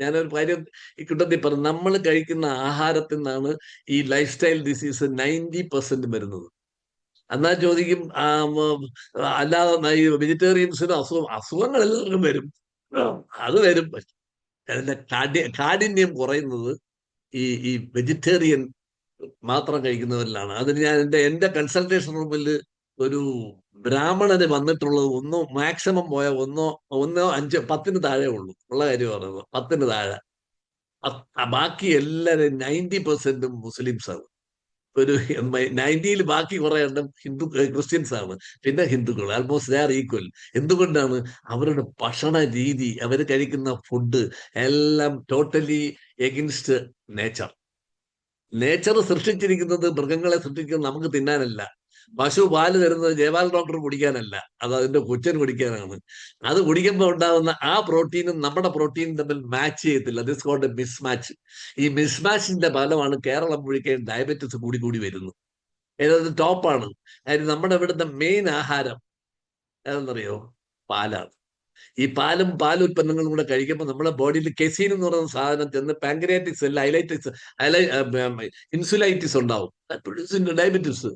ഞാനൊരു കാര്യം ഈ കൂട്ടത്തിൽ പറഞ്ഞു, നമ്മൾ കഴിക്കുന്ന ആഹാരത്തിൽ നിന്നാണ് ഈ ലൈഫ് സ്റ്റൈൽ ഡിസീസ് 90% വരുന്നത്. എന്നാ ചോദിക്കും, അല്ലാതെ ഈ വെജിറ്റേറിയൻസിന് അസുഖങ്ങൾ എല്ലാവർക്കും വരും. അത് വരും. അതിന്റെ കാഠിന്യം കുറയുന്നത് ഈ വെജിറ്റേറിയൻ മാത്രം കഴിക്കുന്നവരിലാണ്. അതിന് ഞാൻ എന്റെ കൺസൾട്ടേഷൻ റൂമിൽ ഒരു ബ്രാഹ്മണന് വന്നിട്ടുള്ളത് ഒന്നോ മാക്സിമം പോയ ഒന്നോ 5-10 താഴെ ഉള്ളൂ, ഉള്ള കാര്യം പറയുന്നത്. 10 താഴെ. ബാക്കി എല്ലാവരും 90% മുസ്ലിംസ് ആണ്. ഒരു 90-ൽ ബാക്കി കുറെ എണ്ണം ക്രിസ്ത്യൻസ് ആണ്, പിന്നെ ഹിന്ദുക്കൾ. Almost they are equal. എന്തുകൊണ്ടാണ്? അവരുടെ ഭക്ഷണ രീതി, അവർ കഴിക്കുന്ന ഫുഡ് എല്ലാം ടോട്ടലി എഗൻസ്റ്റ് നേച്ചർ. നേച്ചർ സൃഷ്ടിച്ചിരിക്കുന്നത്, മൃഗങ്ങളെ സൃഷ്ടിക്കുന്നത് നമുക്ക് തിന്നാനല്ല. പശു പാല് തരുന്നത് ജയപാൽ ഡോക്ടർ കുടിക്കാനല്ല, അത് അതിന്റെ കൊച്ചൻ കുടിക്കാനാണ്. അത് കുടിക്കുമ്പോൾ ഉണ്ടാകുന്ന ആ പ്രോട്ടീനും നമ്മുടെ പ്രോട്ടീനും തമ്മിൽ മാച്ച് ചെയ്യത്തില്ല. This called a mismatch. ഈ മിസ്മാച്ചിന്റെ ഫലമാണ് കേരളം മുഴുവൻ ഡയബറ്റിസ് കൂടി കൂടി വരുന്നത്. ഏത് ടോപ്പാണ്. അതായത് നമ്മുടെ ഇവിടുത്തെ മെയിൻ ആഹാരം ഏതെന്നറിയോ? പാലാണ്. ഈ പാലുൽപ്പന്നങ്ങളും കൂടെ കഴിക്കുമ്പോൾ നമ്മുടെ ബോഡിയിൽ കെസീൻ എന്ന് പറയുന്ന സാധനം ചെന്ന് പാങ്ക്രിയാറ്റിക്സ് ഇൻസുലൈറ്റിസ് ഉണ്ടാവും, ഡയബറ്റിസ്.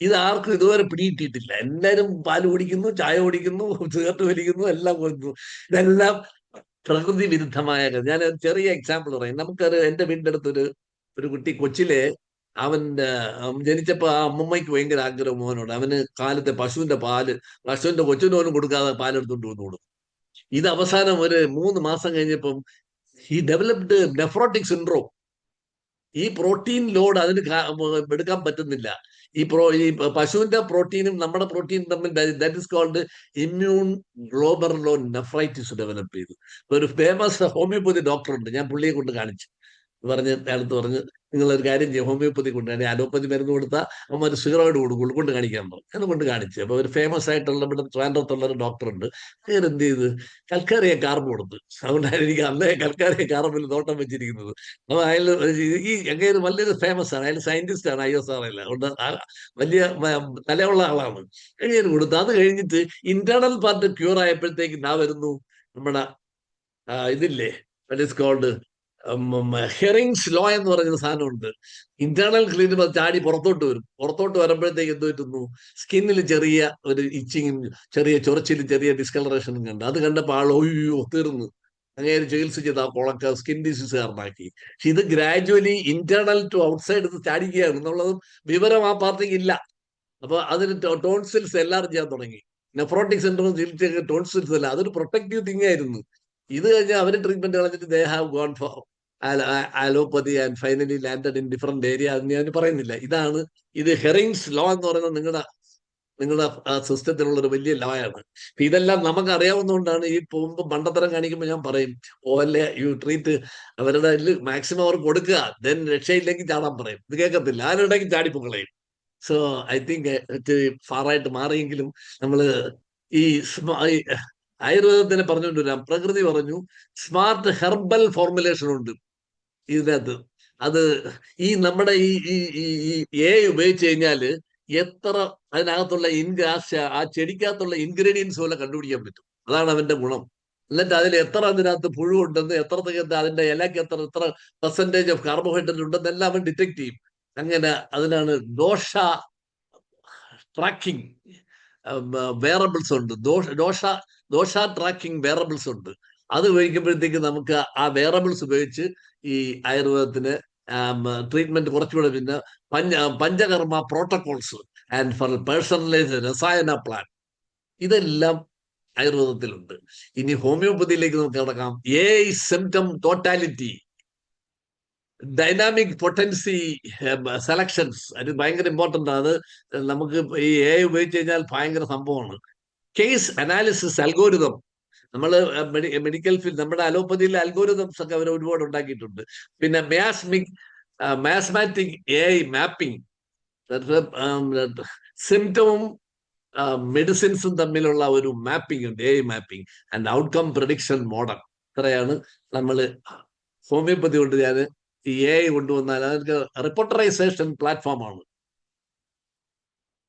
ഇത് ആർക്കും ഇതുവരെ പിടികിട്ടിയിട്ടില്ല. എല്ലാവരും പാല് കുടിക്കുന്നു, ചായ കുടിക്കുന്നു, സിഗരറ്റ് വലിക്കുന്നു, എല്ലാം കൊടുക്കുന്നു. ഇതെല്ലാം പ്രകൃതി വിരുദ്ധമായ. ഞാൻ ചെറിയ എക്സാമ്പിൾ പറയും. നമുക്കത് എന്റെ വീടിന്റെ അടുത്തൊരു കുട്ടി കൊച്ചിലെ ജനിച്ചപ്പോ ആ അമ്മമ്മയ്ക്ക് ഭയങ്കര ആഗ്രഹം മോനോട്. അവന് കാലത്തെ പശുവിന്റെ കൊച്ചിന് പോലും കൊടുക്കാതെ പാലെടുത്തോണ്ട് വന്നു കൊടുക്കും. ഇത് അവസാനം ഒരു 3 മാസം കഴിഞ്ഞപ്പം ഹി ഡെവലപ്ഡ് നെഫ്രോട്ടിക് സിൻഡ്രോം. ഈ പ്രോട്ടീൻ ലോഡ് അതിന് എടുക്കാൻ പറ്റുന്നില്ല. ഈ പശുവിന്റെ പ്രോട്ടീനും നമ്മുടെ പ്രോട്ടീനും തമ്മിൽ that is called immune glomerulonephritis develop ചെയ്തു. ഒരു ഫേമസ് ഹോമിയോപ്പതി ഡോക്ടർ ഉണ്ട്, ഞാൻ പുള്ളിയെ കൊണ്ട് കാണിച്ചു. അടുത്ത് പറഞ്ഞ് നിങ്ങളൊരു കാര്യം ചെയ്യും, ഹോമിയോപ്പതി കൊണ്ട് അലോപ്പതി മരുന്ന് കൊടുത്താൽ അവന്മാർ സ്റ്റിറോയിഡ് കൊടുക്കുള്ളൂ, കൊണ്ട് കാണിക്കാൻ പറഞ്ഞു. എന്നെ കൊണ്ട് കാണിച്ചു. അപ്പൊ ഒരു ഫേമസ് ആയിട്ടുള്ള ഇവിടെ ട്രിവാൻഡ്രത്തുള്ള ഒരു ഡോക്ടർ ഉണ്ട്. അങ്ങനെ എന്ത് ചെയ്ത് കൽക്കാരിയെ കാർബ് കൊടുത്ത്. അതുകൊണ്ടാണ് എനിക്ക് അന്നേ കൽക്കാരിയെ കാർബിൽ നോട്ടം വെച്ചിരിക്കുന്നത്. അപ്പൊ അയാൾ ഈ അങ്ങനെ വലിയൊരു ഫേമസ് ആണ്. അയാൾ സയന്റിസ്റ്റ് ആണ്, ISR അല്ല, അതുകൊണ്ട് വലിയ തലയുള്ള ആളാണ്. അങ്ങനെ കൊടുത്ത് അത് കഴിഞ്ഞിട്ട് ഇന്റേണൽ പാർട്ട് ക്യൂർ ആയപ്പോഴത്തേക്ക് ഞാൻ വരുന്നു നമ്മുടെ ഇതില്ലേ, ദാറ്റ് ഈസ് കോൾഡ് ഹെറിങ്സ് ലോ എന്ന് പറയുന്ന സാധനമുണ്ട്. ഇന്റേണൽ ക്ലീൻ ചാടി പുറത്തോട്ട് വരും. പുറത്തോട്ട് വരുമ്പോഴത്തേക്ക് എന്ത് പറ്റുന്നു? സ്കിന്നിൽ ചെറിയ ഒരു ഇച്ചിങ്ങും ചെറിയ ചൊറച്ചിലും ചെറിയ ഡിസ്കളറേഷനും കണ്ട്. അത് കണ്ടപ്പോൾ ആൾ ഒയ്യോ തീർന്നു. അങ്ങനെ ചികിത്സിച്ചത് ആ പൊളക്ക സ്കിൻ ഡിസീസ് കാരണമാക്കി. പക്ഷെ ഇത് ഗ്രാജുവലി ഇന്റേണൽ ടു ഔട്ട്സൈഡ് ചാടിക്കുകയാണ് എന്നുള്ളതും വിവരം ആ പാർട്ടിക്ക് ഇല്ല. അപ്പൊ അതിന് ടോൺസിൽസ് എല്ലാവരും ചെയ്യാൻ തുടങ്ങി. നെഫ്രോട്ടിക് സിൻഡ്രോം ചികിത്സ ടോൺസിൽസ് അല്ല, അതൊരു പ്രൊട്ടക്റ്റീവ് തിങ് ആയിരുന്നു. ഇത് കഴിഞ്ഞാൽ അവര് ട്രീറ്റ്മെന്റ് കളഞ്ഞിട്ട് they have gone for allopathy and finally landed in different area. എന്ന് ഞാൻ പറയുന്നില്ല. ഇത് ഹെറിങ്സ് ലോ എന്ന് പറയുന്നത് നിങ്ങളുടെ സിസ്റ്റത്തിലുള്ള ഒരു വലിയ ലോ ആണ്. ഇതെല്ലാം നമുക്ക് അറിയാവുന്നതുകൊണ്ടാണ് ഈ പോകുമ്പോൾ മണ്ടത്തരം കാണിക്കുമ്പോൾ ഞാൻ പറയും, അല്ലേ യു ട്രീറ്റ് അവരുടെ മാക്സിമം അവർ കൊടുക്കുക, ദെൻ രക്ഷയില്ലെങ്കിൽ ചാടാൻ പറയും. ഇത് കേൾക്കത്തില്ല, ആരുടെയും ചാടിപ്പൊക്കളയും. സോ ഐ തിങ്ക് ഫാറായിട്ട് മാറിയെങ്കിലും നമ്മള് ഈ ആയുർവേദത്തിനെ പറഞ്ഞുകൊണ്ടുവരാം. പ്രകൃതി പറഞ്ഞു സ്മാർട്ട് ഹെർബൽ ഫോർമുലേഷൻ ഉണ്ട് ഇതിനകത്ത്. അത് ഈ നമ്മുടെ ഈ ഉപയോഗിച്ച് കഴിഞ്ഞാല് എത്ര അതിനകത്തുള്ള ആ ചെടിക്കകത്തുള്ള ഇൻഗ്രീഡിയൻസ് പോലെ കണ്ടുപിടിക്കാൻ പറ്റും. അതാണ് അവന്റെ ഗുണം. എന്നിട്ട് അതിൽ എത്ര അതിനകത്ത് പുഴു ഉണ്ടെന്ന്, അതിന്റെ ഇലക്ക് എത്ര പെർസെന്റേജ് ഓഫ് കാർബോഹൈഡ്രേറ്റ് ഉണ്ടെന്നെല്ലാം അവൻ ഡിറ്റക്ട് ചെയ്യും. അങ്ങനെ അതിനാണ് ദോഷ ട്രാക്കിംഗ് വേറബിൾസ് ഉണ്ട്. ദോഷ ട്രാക്കിംഗ് വേറബിൾസ് ഉണ്ട്. അത് ഉപയോഗിക്കുമ്പോഴത്തേക്ക് നമുക്ക് ആ വേറബിൾസ് ഉപയോഗിച്ച് ഈ ആയുർവേദത്തിന് ട്രീറ്റ്മെന്റ് കുറച്ചുകൂടെ. പിന്നെ panchakarma protocols and for personalised rasayana plan, ഇതെല്ലാം ആയുർവേദത്തിലുണ്ട്. ഇനി ഹോമിയോപ്പതിയിലേക്ക് നമുക്ക് കിടക്കാം. Symptom totality, dynamic potency selections, അത് ഭയങ്കര ഇമ്പോർട്ടൻ്റ് ആണ്. അത് നമുക്ക് ഈ ഉപയോഗിച്ച് കഴിഞ്ഞാൽ ഭയങ്കര സംഭവമാണ്. കേസ് അനാലിസിസ് അൽഗോരിതം, നമ്മൾ മെഡിക്കൽ ഫീൽഡ്, നമ്മുടെ അലോപ്പതിയിലെ അൽഗോരിതംസ് ഒക്കെ അവർ ഒരുപാട് ഉണ്ടാക്കിയിട്ടുണ്ട്. പിന്നെ മാസ്മാറ്റിക് AI മാപ്പിംഗ്, സിംറ്റവും മെഡിസിൻസും തമ്മിലുള്ള ഒരു മാപ്പിംഗ് ഉണ്ട്, AI mapping and outcome prediction model. ഇത്രയാണ് നമ്മൾ ഹോമിയോപ്പതി കൊണ്ട് ഞാൻ ഈ AI കൊണ്ടുവന്നാൽ അതൊക്കെ റിപ്പോർട്ടറൈസേഷൻ പ്ലാറ്റ്ഫോമാണ്.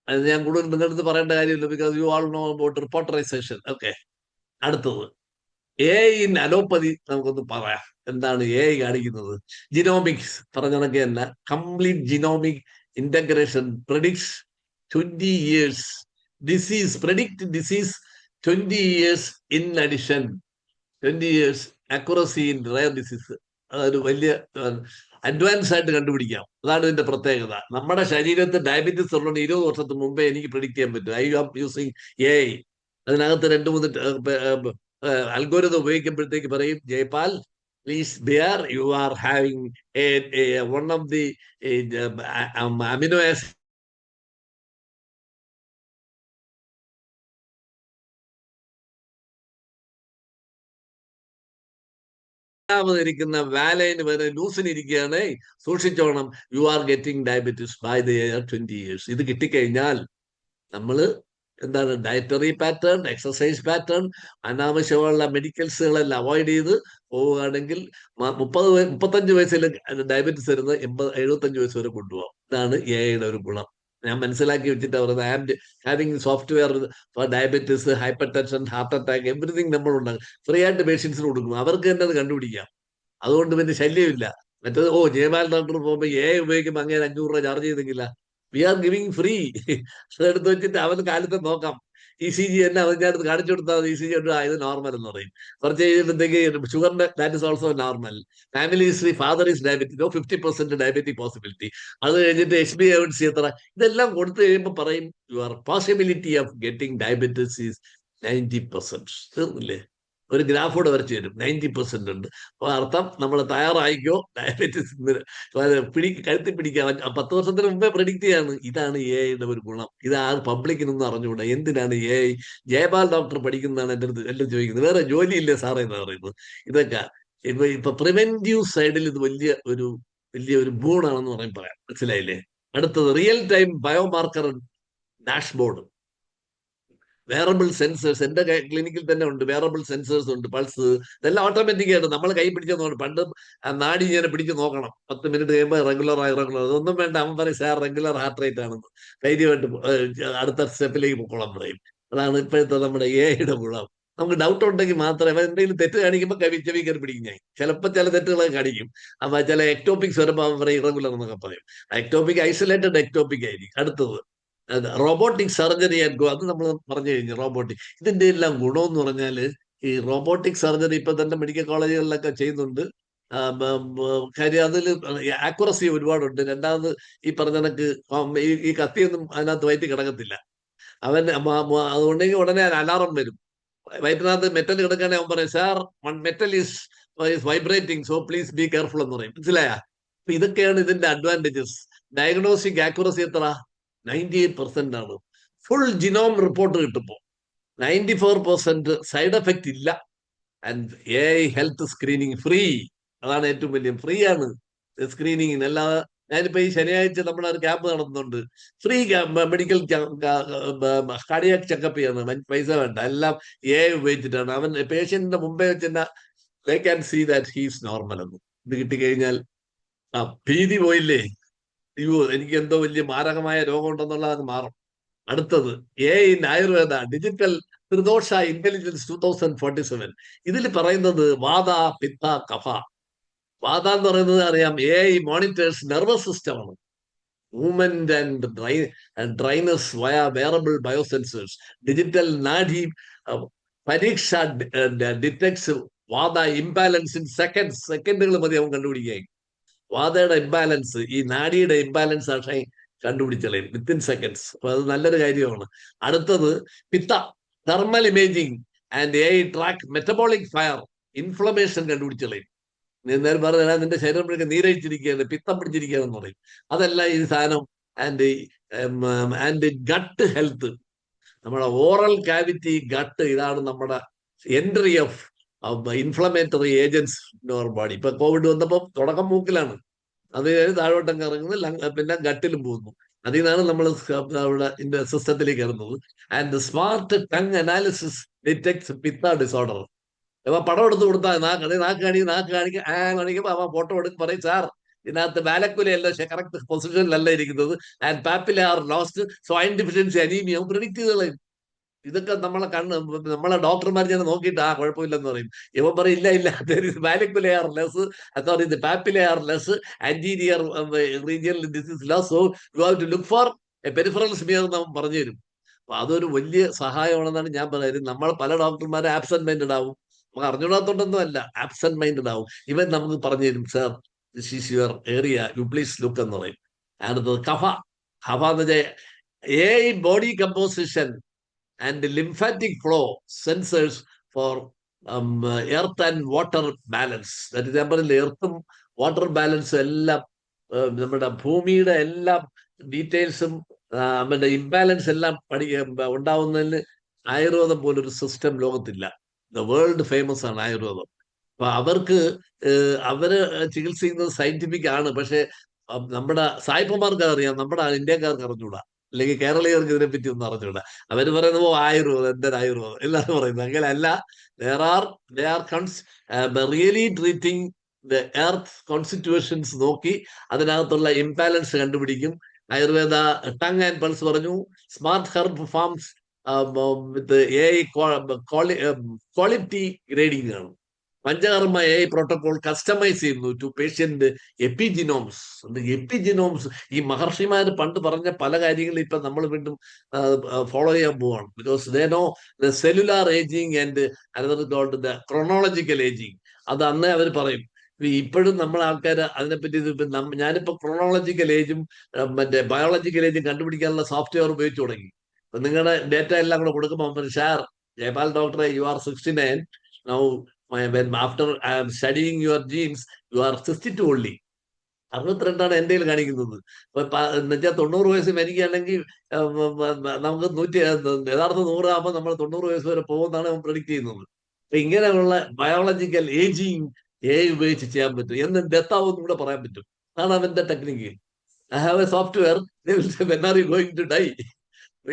അത് ഞാൻ കൂടുതൽ നിങ്ങളുടെ അടുത്ത് പറയേണ്ട കാര്യമില്ല, because you all know about repertorisation. Okay, അടുത്തത് AI ഇൻ അലോപ്പതി. നമുക്കൊന്ന് പറയാം എന്താണ് AI കാണിക്കുന്നത്. ജിനോമിക്സ് പറഞ്ഞ കണക്ക് തന്നെ complete genomic integration predicts 20 years disease, predict disease 20 years in addition, 20 years accuracy in rare disease. ഒരു വലിയ അഡ്വാൻസ് ആയിട്ട് കണ്ടുപിടിക്കാം. അതാണ് ഇതിന്റെ പ്രത്യേകത. നമ്മുടെ ശരീരത്തിൽ ഡയബറ്റീസ് ഉള്ളത് 20 വർഷത്തിന് മുമ്പേ എനിക്ക് പ്രിഡിക്ട് ചെയ്യാൻ പറ്റും. I am using AI. അതിനകത്ത് 2-3 അൽഗോരിതം ഉപയോഗിക്കുമ്പോഴത്തേക്ക് പറയും, Jaipal please beware, you are having one of the amino acid ിരിക്കുന്ന വാലൈന് വരെ ലൂസിനിരിക്കുകയാണ്, സൂക്ഷിച്ചോണം, you are getting diabetes by the 20 years. ഇത് കിട്ടിക്കഴിഞ്ഞാൽ നമ്മള് എന്താണ്, ഡയറ്ററി പാറ്റേൺ, എക്സസൈസ് പാറ്റേൺ, അനാവശ്യമുള്ള മെഡിക്കൽസുകളെല്ലാം അവോയ്ഡ് ചെയ്ത് പോവുകയാണെങ്കിൽ 35 വയസ്സിൽ ഡയബറ്റീസ് വരുന്നത് 75 വയസ്സ് വരെ കൊണ്ടുപോകാം. ഇതാണ് AI ഒരു ഗുണം. ഞാൻ മനസ്സിലാക്കി വെച്ചിട്ട് പറയുന്നത്, I am having software for diabetes, hypertension, heart attack, everything നമ്മൾ ഉണ്ടാകും. ഫ്രീ ആയിട്ട് പേഷ്യൻസിന് കൊടുക്കും. അവർക്ക് തന്നെ അത് കണ്ടുപിടിക്കാം. അതുകൊണ്ട് പിന്നെ ശല്യമില്ല. മറ്റേത് ജയപാൽ ഡോക്ടർ പോകുമ്പോൾ AI ഉപയോഗിക്കുമ്പോൾ അങ്ങനെ 500 രൂപ ചാർജ് ചെയ്തെങ്കില. We are giving free. അതെടുത്ത് വെച്ചിട്ട് അവന് കാലത്ത് നോക്കാം. ECG തന്നെ അവൻ ഞാനത് കാണിച്ചു കൊടുത്താൽ ECG ഉണ്ട്, ഇത് നോർമൽ എന്ന് പറയും. കുറച്ച് കഴിയുമ്പോഴത്തേക്ക് ഷുഗറിന്റെ that is also normal. Family history, father is diabetic, 50% diabetic possibility. അത് കഴിഞ്ഞിട്ട് HbA1c എത്ര, ഇതെല്ലാം കൊടുത്തു കഴിയുമ്പോൾ പറയും your possibility of getting diabetes is 90%. തീർന്നില്ലേ? ഒരു ഗ്രാഫോടെ വരച്ചു തരും. 90% ഉണ്ട്. അപ്പൊ അർത്ഥം നമ്മൾ തയ്യാറായിക്കോ, ഡയബറ്റീസ് കഴുത്തി പിടിക്കാൻ 10 വർഷത്തിന് മുമ്പേ പ്രെഡിക്റ്റ് ചെയ്യാണ്. ഇതാണ് AI ഒരു ഗുണം. ഇതാണ് പബ്ലിക്കിനൊന്നും അറിഞ്ഞുകൂടാ. എന്തിനാണ് AI? ജയപാൽ ഡോക്ടർ പഠിക്കുന്നതാണ് എൻ്റെ അടുത്ത് എല്ലാം ചോദിക്കുന്നത്. വേറെ ജോലിയില്ലേ സാറേ എന്ന് പറയുന്നത്. ഇതൊക്കെ ഇപ്പൊ പ്രിവെന്റീവ് സൈഡിൽ ഇത് വലിയൊരു ബൂണാണെന്ന് പറയാം. മനസ്സിലായില്ലേ? അടുത്തത് real time biomarker dashboard. Wearable sensors എന്റെ ക്ലിനിക്കിൽ തന്നെ ഉണ്ട്. വേറബിൾ സെൻസേഴ്സ് ഉണ്ട്, പൾസ്, ഇതെല്ലാം ഓട്ടോമാറ്റിക് ആയിട്ട് നമ്മൾ കൈ പിടിച്ച് നോക്കണം. പണ്ട് നാടി ഇങ്ങനെ പിടിച്ച് നോക്കണം, 10 മിനിറ്റ് കഴിയുമ്പോൾ റെഗുലർ. അതൊന്നും വേണ്ട. അവൻ പറയും സാർ റെഗുലർ ഹാർട്ട് റേറ്റ് ആണെന്ന്. ധൈര്യമായിട്ട് അടുത്ത സ്റ്റെപ്പിലേക്ക് പൊക്കോളം പറയും. അതാണ് ഇപ്പോഴത്തെ നമ്മുടെ AI ഗുണം. നമുക്ക് ഡൗട്ട് ഉണ്ടെങ്കിൽ മാത്രമേ, എന്തെങ്കിലും തെറ്റ് കാണിക്കുമ്പോൾ ചെവി കയറി പിടിക്കും. ഞാൻ ചിലപ്പോൾ ചില തെറ്റുകളൊക്കെ കാണിക്കും. അപ്പൊ ചില എക്ടോപിക്സ് വരുമ്പോൾ അവൻ പറയും ഇറഗുലർ എന്നൊക്കെ പറയും. എക്ടോപിക് ഐസൊലേറ്റഡ് എക്ടോപിക് ആയിരിക്കും. അടുത്തത് റോബോട്ടിക് സർജറി ആൻഡ് അത് നമ്മൾ പറഞ്ഞു കഴിഞ്ഞു. റോബോട്ടിക് ഇതിന്റെ എല്ലാം ഗുണമെന്ന് പറഞ്ഞാല്, ഈ റോബോട്ടിക് സർജറി ഇപ്പൊ തന്നെ മെഡിക്കൽ കോളേജുകളിലൊക്കെ ചെയ്യുന്നുണ്ട്. കാര്യം അതിൽ ആക്യുറസി ഒരുപാടുണ്ട്. രണ്ടാമത് ഈ പറഞ്ഞ കണക്ക് ഈ കത്തിയൊന്നും അതിനകത്ത് വയറ്റി കിടക്കത്തില്ല. അവൻ അതുകൊണ്ടെങ്കിൽ ഉടനെ അലാറം വരും. വയറ്റിനകത്ത് മെറ്റൽ കിടക്കാനേ അവൻ പറയും sir metal is vibrating, so please be careful എന്ന് പറയും. മനസ്സിലായ? അപ്പൊ ഇതൊക്കെയാണ് ഇതിന്റെ അഡ്വാൻറ്റേജസ്. ഡയഗ്നോസ്റ്റിക് ആക്യുറസി എത്ര? 98% ആണ്. ഫുൾ ജിനോം റിപ്പോർട്ട് കിട്ടുമ്പോ 94% സൈഡ് എഫക്റ്റ് ഇല്ല. And AI health screening free. അതാണ് ഏറ്റവും വലിയ. ഫ്രീ ആണ് സ്ക്രീനിങ്ങിന്. അല്ലാതെ ഞാനിപ്പോ ഈ ശനിയാഴ്ച നമ്മുടെ ഒരു ക്യാമ്പ് നടത്തുന്നുണ്ട്. ഫ്രീ മെഡിക്കൽ കാർഡിയാക് ചെക്കപ്പ് ചെയ്യുന്നത്. പൈസ വേണ്ട. എല്ലാം AI ഉപയോഗിച്ചിട്ടാണ്. അവൻ പേഷ്യന്റിന്റെ മുമ്പേ വെച്ച് തന്നെ they can see that he's normal എന്ന്. ഇത് കിട്ടിക്കഴിഞ്ഞാൽ ഭീതി പോയില്ലേ? അയ്യോ എനിക്ക് എന്തോ വലിയ മാരകമായ രോഗം ഉണ്ടെന്നുള്ളത് മാറും. അടുത്തത് AI in Ayurveda digital tridosha intelligence 2047. ഇതിൽ പറയുന്നത് വാത, പിത്ത, കഫ. വാത എന്ന് പറയുന്നത് അറിയാം, AI മോണിറ്റേഴ്സ് നെർവസ് സിസ്റ്റം ആണ്. മൂവ്മെന്റ് ആൻഡ് ഡ്രൈനസ് വയ വേറബിൾ ബയോസെൻസേഴ്സ്. ഡിജിറ്റൽ നാഡി പരീക്ഷ ഡിറ്റക്ട്സ് വാത ഇംബാലൻസ് ഇൻ സെക്കൻഡുകൾ മതി അവൻ കണ്ടുപിടിക്കാൻ. വാതയുടെ ഇംബാലൻസ്, ഈ നാഡിയുടെ ഇംബാലൻസ് ആഷേ കണ്ടുപിടിച്ചളയും വിത്തിൻ സെക്കൻഡ്സ്. അപ്പൊ അത് നല്ലൊരു കാര്യമാണ്. അടുത്തത് pitta, thermal imaging and AI track metabolic fire, inflammation കണ്ടുപിടിച്ചളയും. നേരം പറഞ്ഞാൽ നിന്റെ ശരീരം പിടിക്കുക നീരഴിച്ചിരിക്കുകയാണ്, പിത്തം പിടിച്ചിരിക്കുകയെന്ന് പറയും. അതല്ല ഈ സാധനം. ആൻഡ് ഗട്ട് ഹെൽത്ത്, നമ്മുടെ ഓറൽ കാവിറ്റി, ഗട്ട്, ഇതാണ് നമ്മുടെ entry of inflammatory agents in our body. ഇപ്പൊ കോവിഡ് വന്നപ്പോ തുടക്കം മൂക്കിലാണ്, അത് താഴോട്ടങ്ങ് ഇറങ്ങുന്നത്, പിന്നെ ഗട്ടിലും പോകുന്നു. അതിൽ നിന്നാണ് നമ്മൾ അവിടെ സിസ്റ്റത്തിലേക്ക് ഇറങ്ങുന്നത്. And smart tongue analysis detects pitta disorder. അപ്പൊ പടം എടുത്ത് കൊടുത്താൽ നാക്ക് കാണിക്കുമ്പോൾ അവൻ ഫോട്ടോ എടുത്ത് പറയും സാർ ഇതിനകത്ത് വാലക്കുലയല്ല കറക്റ്റ് പൊസിഷനിലല്ല ഇരിക്കുന്നത്, and papilla are lost, so iron deficiency, anaemia predict ചെയ്തോളയും. ഇതൊക്കെ നമ്മളെ ഡോക്ടർമാർ ഞാൻ നോക്കിയിട്ട് കുഴപ്പമില്ലെന്ന് പറയും. ഇവൻ പറയും ഇല്ല vallecular less, sorry papillary less, anterior regional disease less, so you have to look for a peripheral smear എന്ന് അവൻ പറഞ്ഞു തരും. അപ്പൊ അതൊരു വലിയ സഹായമാണെന്നാണ് ഞാൻ പറയുന്നത്. നമ്മൾ പല ഡോക്ടർമാരെ ആബ്സെന്റ് മൈൻഡഡ് ആവും, നമുക്ക് അറിഞ്ഞൂടാത്തോണ്ടൊന്നും അല്ല, ആബ്സെന്റ് മൈൻഡഡ് ആവും. ഇവൻ നമുക്ക് പറഞ്ഞു തരും, sir this is your area, you please look എന്ന് പറയും. അടുത്തത് കഫ. കഫ എന്ന് വെച്ചാൽ body composition and lymphatic flow sensors for earth and water balance. That is, ഞാൻ പറഞ്ഞില്ല, എർത്തും വാട്ടർ ബാലൻസും എല്ലാം നമ്മുടെ ഭൂമിയുടെ എല്ലാ ഡീറ്റെയിൽസും നമ്മുടെ ഇംബാലൻസ് എല്ലാം ഉണ്ടാവുന്നതിന് ആയുർവേദം പോലൊരു സിസ്റ്റം ലോകത്തില്ല. ദ വേൾഡ് ഫേമസ് ആണ് ആയുർവേദം. അപ്പൊ അവർക്ക് അവര് ചികിത്സിക്കുന്നത് സയന്റിഫിക് ആണ്. പക്ഷെ നമ്മുടെ സായിപ്പന്മാർക്ക് അറിയാം, നമ്മുടെ ഇന്ത്യക്കാർക്ക് അറിഞ്ഞൂടാ, അല്ലെങ്കിൽ കേരളീയർക്ക് ഇതിനെപ്പറ്റി ഒന്നും അറിഞ്ഞൂടാ. അവര് പറയുന്നത് ആയുർവേദം, എന്തൊരു ആയുർവേദം എല്ലാവരും പറയുന്നത്. അങ്ങനെയല്ല. they are really treating the earth constitutions നോക്കി അതിനകത്തുള്ള ഇംബാലൻസ് കണ്ടുപിടിക്കും. ആയുർവേദ ടങ് ആൻഡ് പൾസ് പറഞ്ഞു. സ്മാർട്ട് ഹെർബ് ഫാംസ് വിത്ത് AI ക്വാളിറ്റി ഗ്രേഡിംഗ് ആണ്. പഞ്ചകർമ്മ AI പ്രോട്ടോകോൾ കസ്റ്റമൈസ് ചെയ്യുന്നു ടു പേഷ്യന്റ് എപ്പിജിനോംസ്. ഈ മഹർഷിമാര് പണ്ട് പറഞ്ഞ പല കാര്യങ്ങളും ഇപ്പൊ നമ്മൾ വീണ്ടും ഫോളോ ചെയ്യാൻ പോവാണ്. Because they know the cellular ageing and another called the chronological ageing. അത് അന്നേ അവർ പറയും. ഇപ്പോഴും നമ്മളെ ആൾക്കാർ അതിനെപ്പറ്റി ഞാനിപ്പോ ക്രോണോളജിക്കൽ ഏജും മറ്റേ ബയോളജിക്കൽ ഏജും കണ്ടുപിടിക്കാനുള്ള സോഫ്റ്റ്വെയർ ഉപയോഗിച്ചു തുടങ്ങി. നിങ്ങളുടെ ഡേറ്റ എല്ലാം കൂടെ കൊടുക്കുമ്പോൾ ഷാർ ജയപാൽ ഡോക്ടറെ, you are 69 now. After studying your genes, you are 62 only. 62 എൻ്റെ കാണിക്കുന്നത്. എന്നുവെച്ചാൽ 90 വയസ്സ് മരിക്കുകയാണെങ്കിൽ നമുക്ക് യഥാർത്ഥ 100 ആകുമ്പോൾ നമ്മൾ 90 വയസ്സ് വരെ പോകുന്നതാണ് പ്രഡിക്ട് ചെയ്യുന്നത്. അപ്പൊ ഇങ്ങനെയുള്ള ബയോളജിക്കൽ ഏജിങ് AI ഉപയോഗിച്ച് ചെയ്യാൻ പറ്റും. എന്ന് ഡെത്ത് ആവുമെന്നും കൂടെ പറയാൻ പറ്റും. അതാണ് അവന്റെ technique. I have A software, when are you going to die?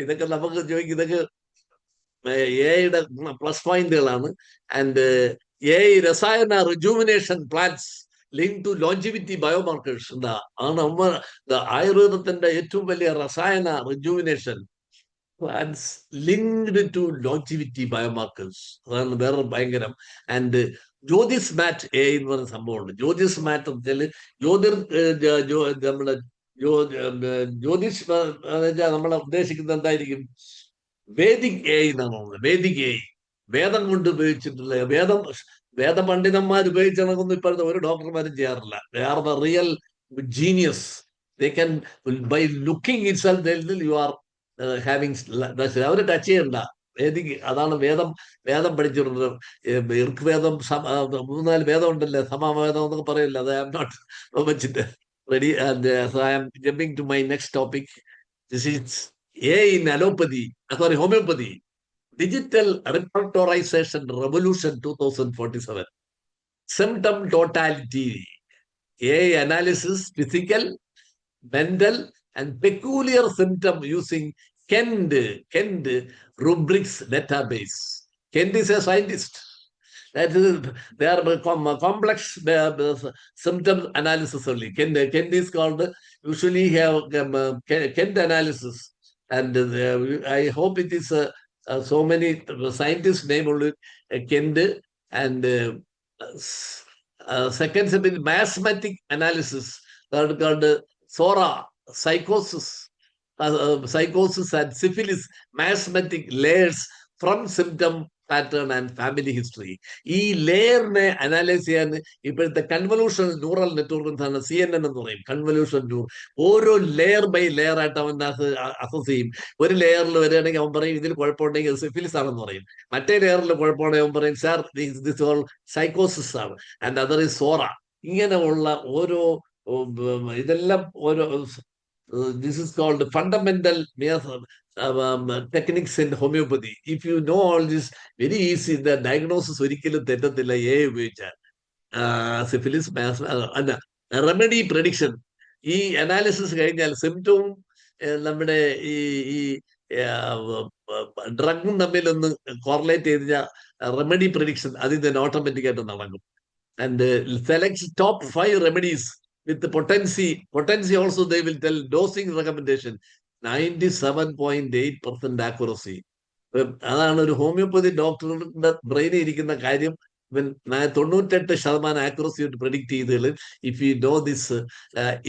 ഇതൊക്കെ നമുക്ക് ചോദിക്കും. ഇതൊക്കെ AI-യുടെ പ്ലസ് പോയിന്റുകളാണ്. And AI rasayana rejuvenation plants link to longevity biomarkers. ആണ് ആയുർവേദത്തിന്റെ ഏറ്റവും വലിയ rasayana rejuvenation plants linked to longevity biomarkers. അതാണ് വേറെ ഭയങ്കരം. ആൻഡ് ജ്യോതിസ് മാറ്റ് AI എന്ന് പറയുന്ന സംഭവമുണ്ട്. ജ്യോതിസ് മാറ്റ് എന്ന് വെച്ചാൽ നമ്മുടെ ജ്യോതിഷ് നമ്മൾ ഉദ്ദേശിക്കുന്നത് എന്തായിരിക്കും? വേദിക് AI എന്നാണ് പറയുന്നത്. വേദിക് AI, വേദം കൊണ്ട് ഉപയോഗിച്ചിട്ടുള്ള വേദ പണ്ഡിതന്മാർ ഉപയോഗിച്ചതൊന്നും ഇപ്പോഴത്തെ ഒരു ഡോക്ടർമാരും ചെയ്യാറില്ല. They are the real genius. They can, by looking itself, you are having, അവര് ടച്ച് ചെയ്യണ്ട. വേദിക് അതാണ് വേദം പഠിച്ചിട്ടുണ്ട്. ഋഗ്വേദം 3-4 വേദം ഉണ്ടല്ലേ, സമവേദം എന്നൊക്കെ പറയില്ല. അത് ഐ ആം നോട്ട് വെച്ചിട്ട് ready. And so I am jumping to my next topic. This is AI in allopathy, homeopathy. Digital repertorization revolution 2047. Symptom totality. AI analysis, physical, mental, and peculiar symptom using Kend rubrics database. Kend is a scientist. That is, they are complex symptom analysis only. Kend is called, usually have Kend analysis. And I hope it is so many scientists name only Kend. And second step is mathematic analysis. That called SORA, psychosis and syphilis, mathematic layers from symptom pattern and family history. ഈ ലെയറിനെ അനലൈസ് ചെയ്യാൻ ഇപ്പോഴത്തെ കൺവല്യൂഷൻ ന്യൂറൽ നെറ്റ്വർക്ക് ആണ് CNN എന്ന് പറയും. കൺവല്യൂഷൻ ഓരോ ലെയർ ബൈ ലെയർ ആയിട്ട് അവൻ അസസ് ചെയ്യും. ഒരു ലെയറിൽ വരികയാണെങ്കിൽ അവൻ പറയും ഇതിൽ കുഴപ്പമുണ്ടെങ്കിൽ സിഫിലിസ് ആണെന്ന് പറയും. മറ്റേ ലെയറിൽ കുഴപ്പമുണ്ടെങ്കിൽ അവൻ പറയും സാർ ദിസ് ഓൾ സൈക്കോസിസ് ആണ്. And other is psora. ഇങ്ങനെയുള്ള ഓരോ ഇതെല്ലാം ഓരോ this is called fundamental techniques in homeopathy. If you know all this, very easy. The diagnosis ഒരിക്കലും തെറ്റത്തില്ല AI ഉപയോഗിച്ചാൽ. Syphilis, remedy prediction. ഈ അനാലിസിസ് കഴിഞ്ഞാൽ സിംറ്റവും നമ്മുടെ ഈ ഡ്രഗും തമ്മിലൊന്ന് കോറിലേറ്റ് ചെയ്ത് കഴിഞ്ഞാൽ റെമഡി പ്രഡിക്ഷൻ അതിൽ തന്നെ ഓട്ടോമാറ്റിക് ആയിട്ട് നടക്കും. And select top 5 remedies with the potency also they will tell dosing recommendation. 97.8% accuracy. അതാണ് ഒരു ഹോമിയോപ്പതി ഡോക്ടറുടെ ബ്രെയിനിൽ ഇരിക്കുന്ന കാര്യം. 98% accuracy predict ചെയ്തത് if you know this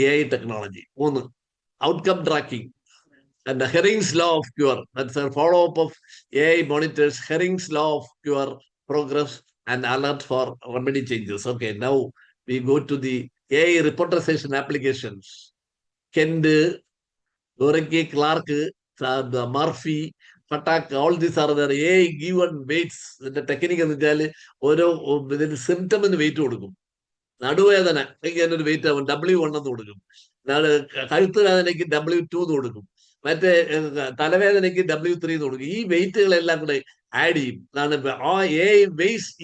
AI technology. 3 outcome tracking and the Hering's law of cure. That's a follow-up of AI monitors Hering's law of cure progress and alert for remedy changes. Okay, now we go to the AI reporterization applications. Kend, Goreki, Clark, Murphy, Patak, all these are there. AI given weights. The technique എന്ന് വെച്ചാൽ ഓരോ ഇതിന് സിംറ്റമിന് വെയിറ്റ് കൊടുക്കും. നടുവേദന ഒരു വെയിറ്റ് ആവും, W1 എന്ന് കൊടുക്കും. കഴുത്ത് വേദനയ്ക്ക് W2 എന്ന് കൊടുക്കും. മറ്റേ തലവേദനയ്ക്ക് W3 എന്ന് കൊടുക്കും. ഈ വെയിറ്റുകളെല്ലാം കൂടെ ആഡ് ചെയ്യും.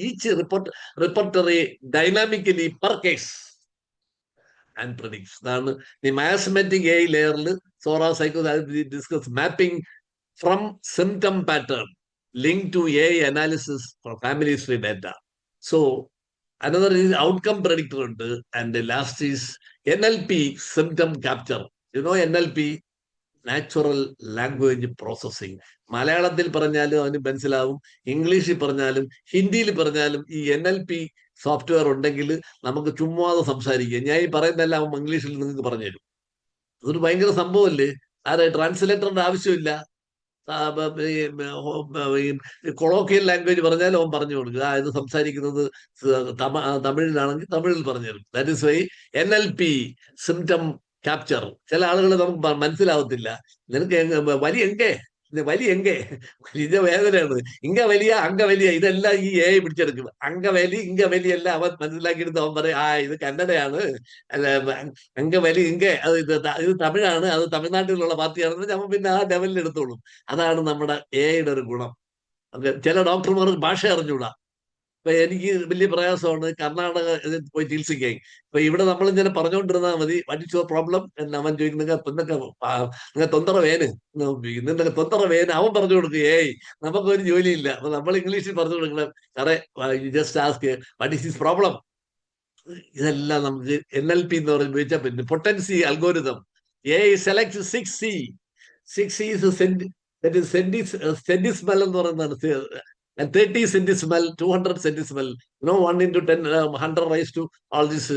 Each repertory dynamically per case and predicts. അതാണ് ഈ മാത്തമാറ്റിക് AI ലെയറിൽ psora psycho discuss mapping from symptom pattern link to AI analysis for family history data. So another is outcome predictor ഉണ്ട്. And the last is NLP, symptom capture. You know NLP, natural language processing. മലയാളത്തിൽ പറഞ്ഞാലും അവന് മനസ്സിലാവും, ഇംഗ്ലീഷിൽ പറഞ്ഞാലും ഹിന്ദിയിൽ പറഞ്ഞാലും ഈ NLP സോഫ്റ്റ്വെയർ ഉണ്ടെങ്കിൽ നമുക്ക് ചുമ്മാതെ സംസാരിക്കുക. ഞാൻ ഈ പറയുന്നതെല്ലാം അവൻ ഇംഗ്ലീഷിൽ നിങ്ങൾക്ക് പറഞ്ഞു തരും. അതൊരു ഭയങ്കര സംഭവമല്ലേ. ട്രാൻസ്ലേറ്ററിന്റെ ആവശ്യമില്ല. കൊളോക്കിയൽ ലാംഗ്വേജ് പറഞ്ഞാൽ അവൻ പറഞ്ഞു കൊടുക്കുക. ഇത് സംസാരിക്കുന്നത് തമിഴിലാണെങ്കിൽ തമിഴിൽ പറഞ്ഞു തരും. That is why NLP, symptom capture. ചില ആളുകൾ നമുക്ക് മനസ്സിലാവത്തില്ല. നിനക്ക് വലിയ ഇത് വേദനയാണ്, അങ്ക വലിയ ഇതെല്ലാം ഈ AI പിടിച്ചെടുക്കും. ഇങ്ക വലി എല്ലാം അവൻ മനസ്സിലാക്കിയെടുത്ത് അവൻ പറയും, ഇത് കന്നഡയാണ്, അത് ഇത് തമിഴാണ്, അത് തമിഴ്നാട്ടിലുള്ള പാർട്ടിയാണെന്ന് അവൻ പിന്നെ ആ ലെവലിൽ എടുത്തോളും. അതാണ് നമ്മുടെ AI ഒരു ഗുണം. ചില ഡോക്ടർമാർക്ക് ഭാഷ അറിഞ്ഞൂടാ. ഇപ്പൊ എനിക്ക് വലിയ പ്രയാസമാണ് കർണാടക പോയി ചികിത്സിക്കാൻ. ഇപ്പൊ ഇവിടെ നമ്മൾ ഇങ്ങനെ പറഞ്ഞുകൊണ്ടിരുന്നാൽ മതി, വാട്ട് ഇസ് യുവർ പ്രോബ്ലം എന്ന് അവൻ ചോദിക്കുന്നത്. നിങ്ങൾ തൊന്തറ വേന്, നിന്റെ തൊന്തറ വേന് അവൻ പറഞ്ഞു കൊടുക്കുക. നമുക്കൊരു ജോലിയില്ല. അപ്പൊ നമ്മൾ ഇംഗ്ലീഷിൽ പറഞ്ഞു കൊടുക്കണം, സാറേ just ask what is his problem. ഇതെല്ലാം നമുക്ക് NLP എന്ന് പറഞ്ഞ് ഉപയോഗിച്ചാൽ പിന്നെ potency algorithm. AI select 6C സെന്റിസ്മൽ എന്ന് പറയുന്നതാണ്. And 30 centesimal, 200 centesimal, 1 into 10, 100 raised to all this,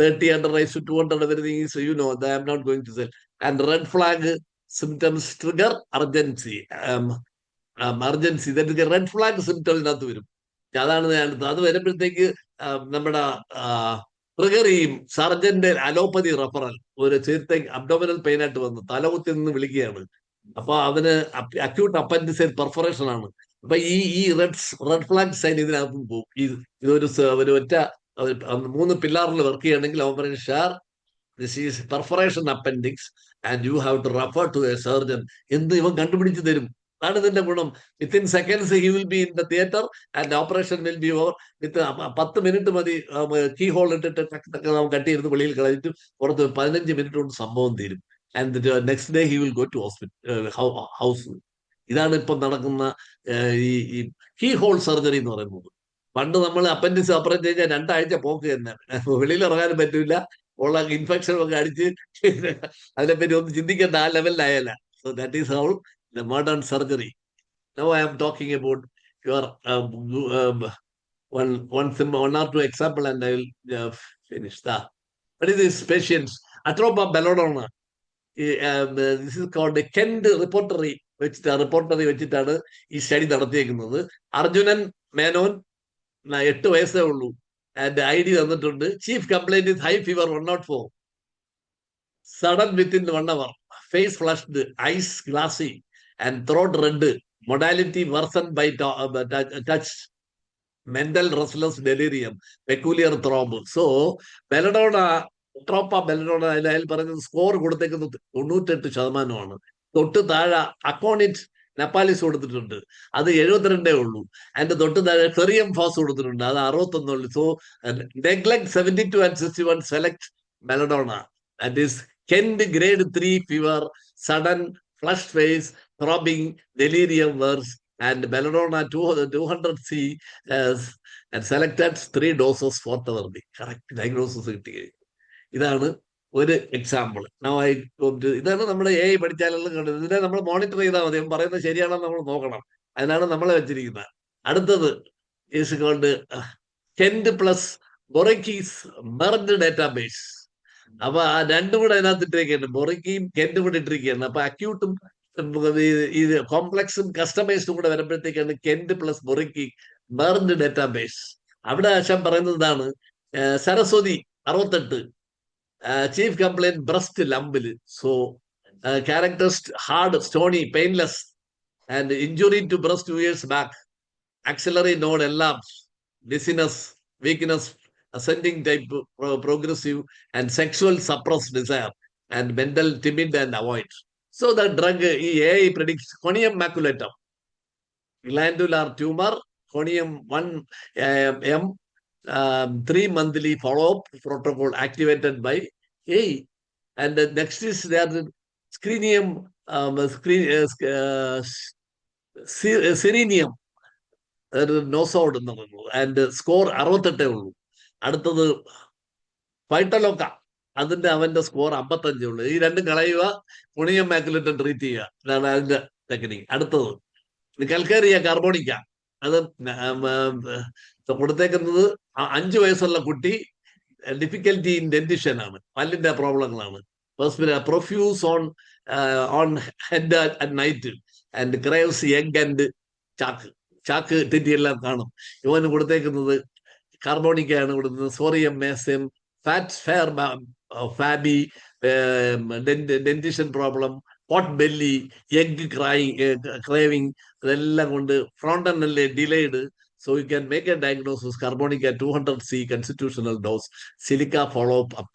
30 100 raised to 200, everything is, I am not going to say. And red flag symptoms trigger urgency. Urgency, that is a red flag symptom ഇതിനകത്ത് വരും. അതാണ് അത് വരുമ്പോഴത്തേക്ക് നമ്മുടെ ട്രിഗർ ചെയ്യും. സർജന്റെ അലോപ്പതി റെഫറൽ, ഒരു ചേർത്ത അബ്ഡോമിനൽ പെയിൻ ആയിട്ട് വന്നു തലകുത്തി നിന്ന് വിളിക്കുകയാണ്. അപ്പൊ അവന് അക്യൂട്ട് അപ്പൻഡിസൈഡ് പെർഫറേഷൻ ആണ്. അപ്പൊ ഈ റെഡ് ഫ്ലാഗ് സൈൻ ഇതിനകത്തും പോകും. ഇതൊരു ഒറ്റ 3 പില്ലാറിൽ വർക്ക് ചെയ്യണമെങ്കിൽ അവൻ പറയും, ഷാർ this is perforation appendix and you have to refer to a surgeon എന്ന് ഇവൻ കണ്ടുപിടിച്ച് തരും. അതാണ് ഇതിന്റെ ഗുണം. Within seconds he will be in the theatre and operation will be over. 10 minute മതി. കീ ഹോൾ ഇട്ടിട്ട് നമുക്ക് കട്ട് ചെയ്ത് വെളിയിൽ കളഞ്ഞിട്ട് പുറത്ത് 15 മിനിറ്റ് കൊണ്ട് സംഭവം തീരും. And next day he will go to house. ഇതാണ് ഇപ്പം നടക്കുന്ന ഈ കീ ഹോൾ സർജറി എന്ന് പറയുന്നത്. പണ്ട് നമ്മൾ അപ്പൻഡിക്സ് ഓപ്പറേറ്റ് ചെയ്താൽ 2 ആഴ്ച പോക്ക് തന്നെ, വെളിയിൽ ഇറങ്ങാനും പറ്റില്ല, ഉള്ള ഇൻഫെക്ഷൻ ഒക്കെ അടിച്ച് അതിനെപ്പറ്റി ഒന്നും ചിന്തിക്കേണ്ട ആ ലെവലിലായല്ല. So that is how the modern surgery. Now I am talking about your one or two example and I will finish that. What is this patient's Atropa belladonna? This is called a Kend reportory. Repertory വെച്ചിട്ടാണ് ഈ സ്റ്റഡി നടത്തിയേക്കുന്നത്. അർജുനൻ മേനോൻ 8 വയസ്സേ ഉള്ളൂ. ആൻഡ് ID തന്നിട്ടുണ്ട്. Chief complaint is high fever 104, sudden within 1 hour, face flushed, eyes glassy and throat red, modality worsen by touch, mental restless delirium, peculiar throb. So atropa belladonna അതിൽ പറയുന്നത് സ്കോർ കൊടുത്തേക്കുന്നത് 98%. തൊട്ട് താഴെ അക്കോണിറ്റ് നെപ്പാലിസ് കൊടുത്തിട്ടുണ്ട്, അത് 72 ഉള്ളൂ. അതിന്റെ തൊട്ട് താഴെ ഫെറിയം ഫോസ് കൊടുത്തിട്ടുണ്ട്, അത് 61 ഉള്ളൂ. So neglect 72 and 61, select belladonna. That is kind grade 3 fever, sudden flush face, throbbing, delirium worse and belladonna 200C and selected 3 doses for therapy. Correct diagnosis കിട്ടി. ഇതാണ് ഒരു എക്സാമ്പിൾ. ഇതാണ് നമ്മുടെ AI പഠിച്ചാലുള്ള കണ്ടത്. ഇതിനെ നമ്മൾ മോണിറ്റർ ചെയ്താൽ മതി, പറയുന്നത് ശരിയാണെന്ന് നമ്മൾ നോക്കണം. അതിനാണ് നമ്മളെ വെച്ചിരിക്കുന്നത്. അടുത്തത് is called Kent plus Boericke's merge database. അപ്പൊ ആ രണ്ടും കൂടെ അതിനകത്ത് ഇട്ടിരിക്കുകയാണ്, ബൊറക്കിയും കെൻഡും കൂടെ ഇട്ടിരിക്കുകയാണ്. അപ്പൊ അക്യൂട്ടും ഇത് കോംപ്ലക്സും കസ്റ്റമൈസ്ഡും കൂടെ വരുമ്പോഴത്തേക്കാണ് Kent plus Boericke merge database. അവിടെ ആശാൻ പറയുന്നത് ഇതാണ്. സരസ്വതി 68, ചീഫ് കംപ്ലൈന്റ് ബ്രസ്റ്റ് ലംബില്. So characters hard, stony, painless and injury to breast 2 years back. Axillary node എല്ലാം dizziness, weakness, ascending type, progressive and sexual suppressed desire and mental timid and avoid. So the drug AI predicts conium maculatum, glandular tumor, conium 1 m, 3-monthly follow-up protocol activated by AI. And the next is there screnium, serenium, നോസോഡ് എന്ന് പറയുന്നത്. ആൻഡ് സ്കോർ 68 ഉള്ളൂ. അടുത്തത് ഫൈറ്റലോക്ക, അവന്റെ സ്കോർ 55 ഉള്ളൂ. ഈ രണ്ടും കളയുക, കൊണിയം മാക്കുലറ്റം ട്രീറ്റ് ചെയ്യുക. ഇതാണ് അതിന്റെ ടെക്നിക്ക്. അടുത്തത് കൽക്കേറിയ കാർബോണിക്ക, അത് കൊടുത്തേക്കുന്നത് 5 വയസ്സുള്ള കുട്ടി, ഡിഫിക്കൽറ്റി ഇൻ ഡെന്റിഷൻ ആണ്, പല്ലിന്റെ പ്രോബ്ലങ്ങളാണ്. Profuse on head at night and craves egg and chalk തെറ്റിയെല്ലാം കാണും. ഇവന് കൊടുത്തേക്കുന്നത് കാർബോണിക്കയാണ് കൊടുക്കുന്നത്. സോറിയം, മേസം, ഫാറ്റ് ഫെയർ, ഫാബി, dentition problem, pot belly, egg craving, ഇതെല്ലാം കൊണ്ട് ഫ്രോണ്ടനല്ലേ delayed. So you can make a diagnosis. Carbonica 200 C constitutional dose. Silica follow-up up.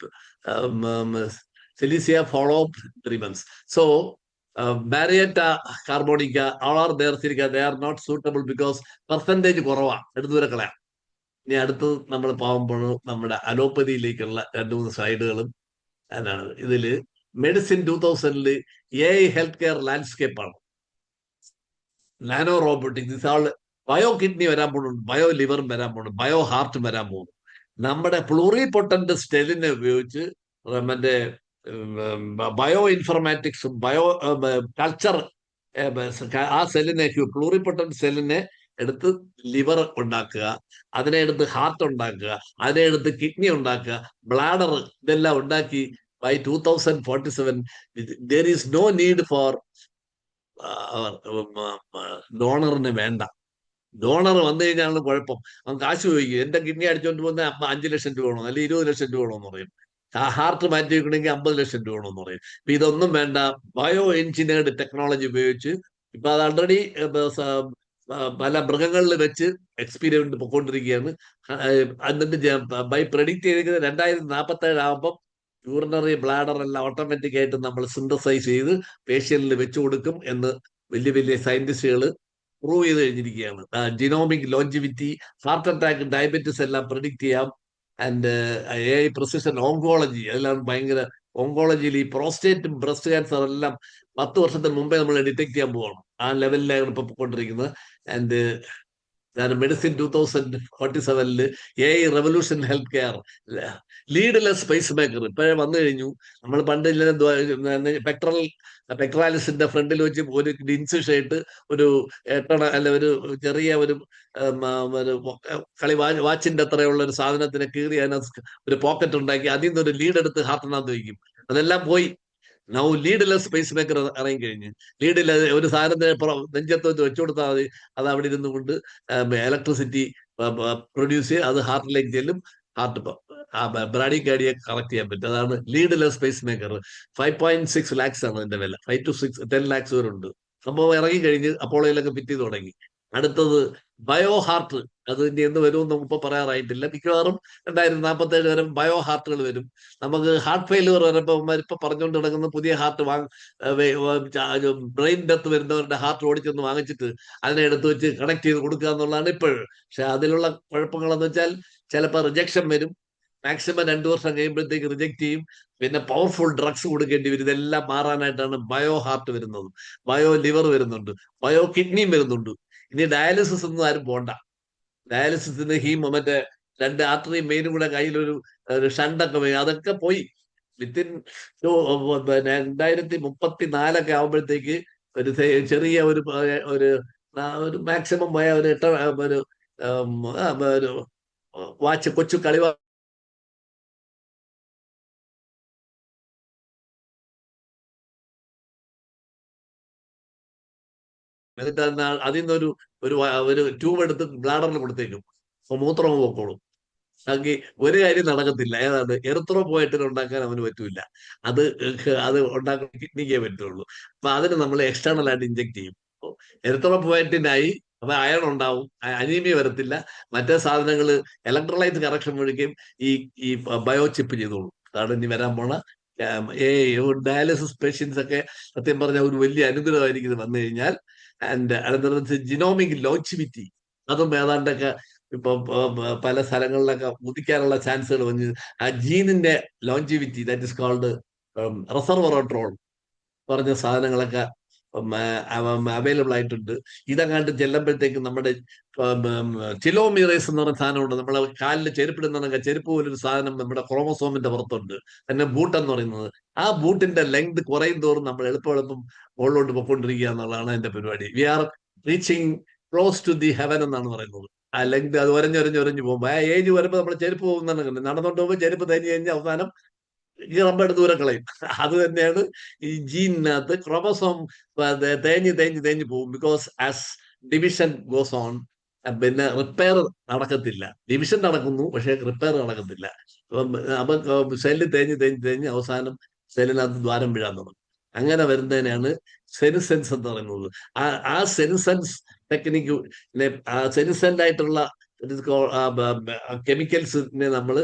Silicea follow-up 3 months. So Marietta carbonica, all are there. Silica, they are not suitable because percentage കുറവാ. എടുത്തുവരെ കളയാം. ഇനി അടുത്ത് നമ്മൾ പോകുമ്പോൾ നമ്മുടെ അലോപ്പതിയിലേക്കുള്ള 2-3 സ്ലൈഡുകളും അതാണ്. ഇതില് medicine 2000 AI health care landscape ആണ്. Nano robotic, this all bio kidney വരാൻ പോകുന്നുണ്ട്, ബയോ ലിവറും വരാൻ പോകുന്നു, ബയോ ഹാർട്ടും വരാൻ പോകുന്നു. നമ്മുടെ പ്ലൂറിപൊട്ടന്റ് സ്റ്റെലിനെ ഉപയോഗിച്ച് മറ്റേ ബയോ ഇൻഫർമാറ്റിക്സും ബയോ കൾച്ചർ, ആ സെല്ലിനെ, പ്ലൂറിപൊട്ടന്റ് സെല്ലിനെ എടുത്ത് ലിവർ ഉണ്ടാക്കുക, അതിനെ എടുത്ത് ഹാർട്ട് ഉണ്ടാക്കുക, അതിനെ എടുത്ത് കിഡ്നി ഉണ്ടാക്കുക, ബ്ലാഡർ, ഇതെല്ലാം ഉണ്ടാക്കി by 2047 there is no need for ഡോണറിന് വേണ്ട. ഡോണർ വന്നു കഴിഞ്ഞാണ് കുഴപ്പം. അവൻ കാശ് ചോദിക്കും. എന്റെ കിഡ്നി അടിച്ചോണ്ട് പോകുന്ന 5 ലക്ഷം രൂപ വേണോ, അല്ലെങ്കിൽ 20 ലക്ഷം രൂപ വേണോന്ന് പറയും. ഹാർട്ട് മാറ്റി വെക്കണമെങ്കിൽ 50 ലക്ഷം രൂപ വേണോന്ന് പറയും. ഇപ്പൊ ഇതൊന്നും വേണ്ട. ബയോ എഞ്ചിനീയർഡ് ടെക്നോളജി ഉപയോഗിച്ച് ഇപ്പൊ അത് ആൾറെഡി പല മൃഗങ്ങളിൽ വെച്ച് എക്സ്പീരിമെന്റ് പൊക്കോണ്ടിരിക്കുകയാണ്. എന്നിട്ട് ബൈ പ്രഡിക്റ്റ് ചെയ്തിരിക്കുന്നത് 2047 ആകുമ്പോൾ യൂറിനറി ബ്ലാഡർ എല്ലാം ഓട്ടോമാറ്റിക് ആയിട്ട് നമ്മൾ സിന്തസൈസ് ചെയ്ത് പേഷ്യന്റിൽ വെച്ചു കൊടുക്കും എന്ന് വലിയ വലിയ സയന്റിസ്റ്റുകൾ പ്രൂവ് ചെയ്ത് കഴിഞ്ഞിരിക്കുകയാണ്. Genomic longevity, heart attack, diabetes എല്ലാം പ്രിഡിക്റ്റ് ചെയ്യാം. ആൻഡ് AI പ്രിസിഷൻ ഓങ്കോളജി, അതെല്ലാം ഭയങ്കര. ഓങ്കോളജിയിൽ ഈ പ്രോസ്റ്റേറ്റും ബ്രസ്റ്റ് ക്യാൻസർ എല്ലാം 10 വർഷത്തിന് മുമ്പേ നമ്മൾ ഡിറ്റക്ട് ചെയ്യാൻ പോകണം. ആ ലെവലിലാണ് ഇപ്പൊ പോയിക്കൊണ്ടിരിക്കുന്നത്. And medicine 2047 AI revolution health care, leadless space maker ഇപ്പോഴേ വന്നു കഴിഞ്ഞു. നമ്മൾ പണ്ട് പെക്ട്രാലിസിന്റെ ഫ്രണ്ടിൽ വെച്ച് ഒരു ഇൻസിഷൻ ഇട്ട് ഒരു അല്ല ഒരു ചെറിയ ഒരു വാച്ചിന്റെ അത്രയുള്ള ഒരു സാധനത്തിനെ കീറി അതിനകത്ത് ഒരു പോക്കറ്റ് ഉണ്ടാക്കി അതിൽ നിന്ന് ഒരു ലീഡ് എടുത്ത് ഹാർട്ടിനകത്ത് വയ്ക്കും. അതെല്ലാം പോയി. നൗ ലീഡ്ലെസ് സ്പേസ് മേക്കർ ഇറങ്ങി കഴിഞ്ഞ്. ലീഡിൽ ഒരു സാധനത്തിന് നെഞ്ചത്ത് വെച്ച് വെച്ചു കൊടുത്താൽ മതി, അത് അവിടെ ഇരുന്നു കൊണ്ട് ഇലക്ട്രിസിറ്റി പ്രൊഡ്യൂസ് ചെയ്ത് അത് ഹാർട്ടിലേക്ക് ചെല്ലും. ഹാർട്ട് ബ്രാഡിക്കാർഡിയെ കറക്റ്റ് ചെയ്യാൻ പറ്റും. അതാണ് ലീഡ്ലെസ് സ്പേസ് മേക്കർ. 5.6 lakhs ആണ് അതിന്റെ വില. 5 to 10 lakhs വരെ ഉണ്ട്. സംഭവം ഇറങ്ങി കഴിഞ്ഞ് അപ്പോളയിലൊക്കെ ഫിറ്റ് ചെയ്ത് തുടങ്ങി. അടുത്തത് ബയോ ഹാർട്ട്. അത് ഇനി എന്ന് വരുമെന്ന് നമുക്ക് പറയാറായിട്ടില്ല. മിക്കവാറും 2047 വരെ ബയോ ഹാർട്ടുകൾ വരും. നമുക്ക് ഹാർട്ട് ഫെയിലുവർ വരുമ്പോൾ ഇപ്പൊ പറഞ്ഞുകൊണ്ട് കിടക്കുന്ന പുതിയ ഹാർട്ട് ബ്രെയിൻ ഡെത്ത് വരുന്നവരുടെ ഹാർട്ട് ഓടിച്ചൊന്ന് വാങ്ങിച്ചിട്ട് അതിനെ എടുത്ത് വെച്ച് കണക്ട് ചെയ്ത് കൊടുക്കുക എന്നുള്ളതാണ് ഇപ്പോഴും. പക്ഷെ അതിലുള്ള കുഴപ്പങ്ങളെന്ന് വെച്ചാൽ ചിലപ്പോൾ റിജക്ഷൻ വരും. മാക്സിമം 2 വർഷം കഴിയുമ്പോഴത്തേക്ക് റിജക്ട് ചെയ്യും. പിന്നെ പവർഫുൾ ഡ്രഗ്സ് കൊടുക്കേണ്ടി വരും. ഇതെല്ലാം മാറാനായിട്ടാണ് ബയോ ഹാർട്ട് വരുന്നത്. ബയോ ലിവർ വരുന്നുണ്ട്, ബയോ കിഡ്നിയും വരുന്നുണ്ട്. ഇനി ഡയാലിസിസ് ഒന്നും ആരും പോണ്ട. ഡയാലിസിന് മറ്റേ 2 ആർട്ടറി മെയിനും കൂടെ കയ്യിലൊരു ഷണ്ടൊക്കെ പോയി, അതൊക്കെ പോയി. വിത്തിൻ 2034 ആവുമ്പോഴത്തേക്ക് ഒരു ചെറിയ ഒരു മാക്സിമം പോയ ഒരു വാച്ച്, കൊച്ചു കളിവാ എന്നിട്ട് അതിൽ നിന്നൊരു ട്യൂബ് എടുത്ത് ബ്ലാഡറിൽ കൊടുത്തേക്കും. മൂത്രം പൊക്കോളും. ബാക്കി ഒരു കാര്യം നടക്കത്തില്ല. ഏതാണ്? എറിത്രോപോയറ്റിൻ ഉണ്ടാക്കാൻ അവന് പറ്റൂല. അത് അത് ഉണ്ടാക്കാൻ കിഡ്നിക്കേ പറ്റുള്ളൂ. അപ്പൊ അതിന് നമ്മൾ എക്സ്റ്റേണൽ ആയിട്ട് ഇഞ്ചെക്ട് ചെയ്യും. എറിത്രോപോയറ്റിനായി അപ്പൊ അയൺ ഉണ്ടാവും, അനീമിയ വരത്തില്ല. മറ്റേ സാധനങ്ങൾ ഇലക്ട്രോലൈറ്റ് കറക്ഷൻ വഴിക്കും ഈ ഈ ബയോ ചിപ്പ് ചെയ്തോളൂ. അതാണ് ഇനി വരാൻ പോണ ഡയാലിസിസ് പേഷ്യൻസ് ഒക്കെ സത്യം പറഞ്ഞ ഒരു വലിയ അനുഗ്രഹമായിരിക്കും ഇത് വന്നു കഴിഞ്ഞാൽ. ആൻഡ് അടുത്തത് ജിനോമിക് ലോഞ്ചിവിറ്റി, അതും ഏതാണ്ടൊക്കെ ഇപ്പൊ പല സ്ഥലങ്ങളിലൊക്കെ ഉദിക്കാനുള്ള ചാൻസുകൾ വന്ന് ആ ജീനിന്റെ ലോഞ്ചിവിറ്റി, ദാറ്റ് ഇസ് കോൾഡ് റിസർവറോട്രോൾ പറഞ്ഞ സാധനങ്ങളൊക്കെ അവൈലബിൾ ആയിട്ടുണ്ട്. ഇതങ്ങാണ്ട് ചെല്ലുമ്പോഴത്തേക്കും നമ്മുടെ ടിലോമിറേസ് എന്ന് പറഞ്ഞ സാധനമുണ്ട്. നമ്മളെ കാലിൽ ചെരുപ്പിടുന്ന ചെരുപ്പ് പോലൊരു സാധനം നമ്മുടെ ക്രോമസോമിന്റെ പുറത്തുണ്ട്, തന്നെ ബൂട്ട് എന്ന് പറയുന്നത്. ആ ബൂട്ടിന്റെ ലെങ്ത് കുറയും തോറും നമ്മൾ എളുപ്പം മുകളിലോട്ട് പൊയ്ക്കൊണ്ടിരിക്കുക എന്നുള്ളതാണ് എന്റെ പരിപാടി. We are reaching close to the heaven എന്നാണ് പറയുന്നത്. ആ ലെങ്ത് അത് ഒരഞ്ഞൊരഞ്ഞൊരഞ്ഞു പോകുമ്പോൾ ആ ഏജ് വരുമ്പോൾ നമ്മൾ ചെരുപ്പ് പോകുന്നതാണ് കണ്ടത്. നടന്നുകൊണ്ട് പോകുമ്പോൾ ചെരുപ്പ് തേഞ്ഞ് കഴിഞ്ഞ് അവസാനം ഈ റബ്ബർ ദൂരെ കളയും. അത് തന്നെയാണ് ഈ ജീനിനകത്ത് ക്രോമസോം തേഞ്ഞ് തേഞ്ഞ് തേഞ്ഞ് പോകും. Because as division goes on, പിന്നെ റിപ്പയർ നടക്കത്തില്ല. ഡിവിഷൻ നടക്കുന്നു, പക്ഷെ റിപ്പയർ നടക്കത്തില്ല. അപ്പൊ സെല്ല് തേഞ്ഞ് തേഞ്ഞ് തേഞ്ഞ് അവസാനം സെല്ലിനകത്ത് ദ്വാരം വീഴാൻ തുടങ്ങും. അങ്ങനെ വരുന്നതിനാണ് സെനിസെൻസ് എന്ന് പറയുന്നത്. ആ സെനിസെൻസ് ടെക്നിക്ക്, സെനിസെന്റ് ആയിട്ടുള്ള കെമിക്കൽസിനെ നമ്മൾ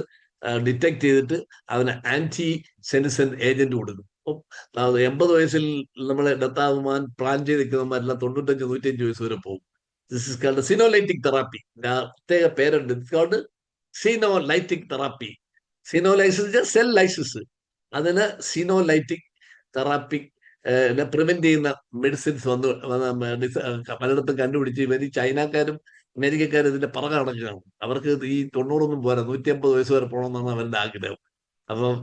ഡിറ്റക്ട് ചെയ്തിട്ട് അവന് ആന്റി സെനിസൻ ഏജന്റ് കൊടുക്കും. അപ്പം 80 വയസ്സിൽ നമ്മൾ ഡെത്ത് ആകുവാൻ പ്ലാൻ ചെയ്ത് നിൽക്കുന്നവരെല്ലാം 95-105 വയസ്സ് വരെ പോകും. This is called senolytic therapy. പ്രത്യേക പേരുണ്ട്. It's called senolytic therapy. Senolysis cell lysis, അതിന് സിനോലൈറ്റിക് തെറാപ്പി പ്രിവെന്റ് ചെയ്യുന്ന മെഡിസിൻസ് പലയിടത്തും കണ്ടുപിടിച്ച് ഇവര് ചൈനക്കാരും അമേരിക്കക്കാരും ഇതിന്റെ പുറകെ നടക്കുകയാണ്. അവർക്ക് ഈ 90 പോരാ, 150 വയസ്സ് വരെ പോകണമെന്നാണ് അവരുടെ ആഗ്രഹം. അപ്പം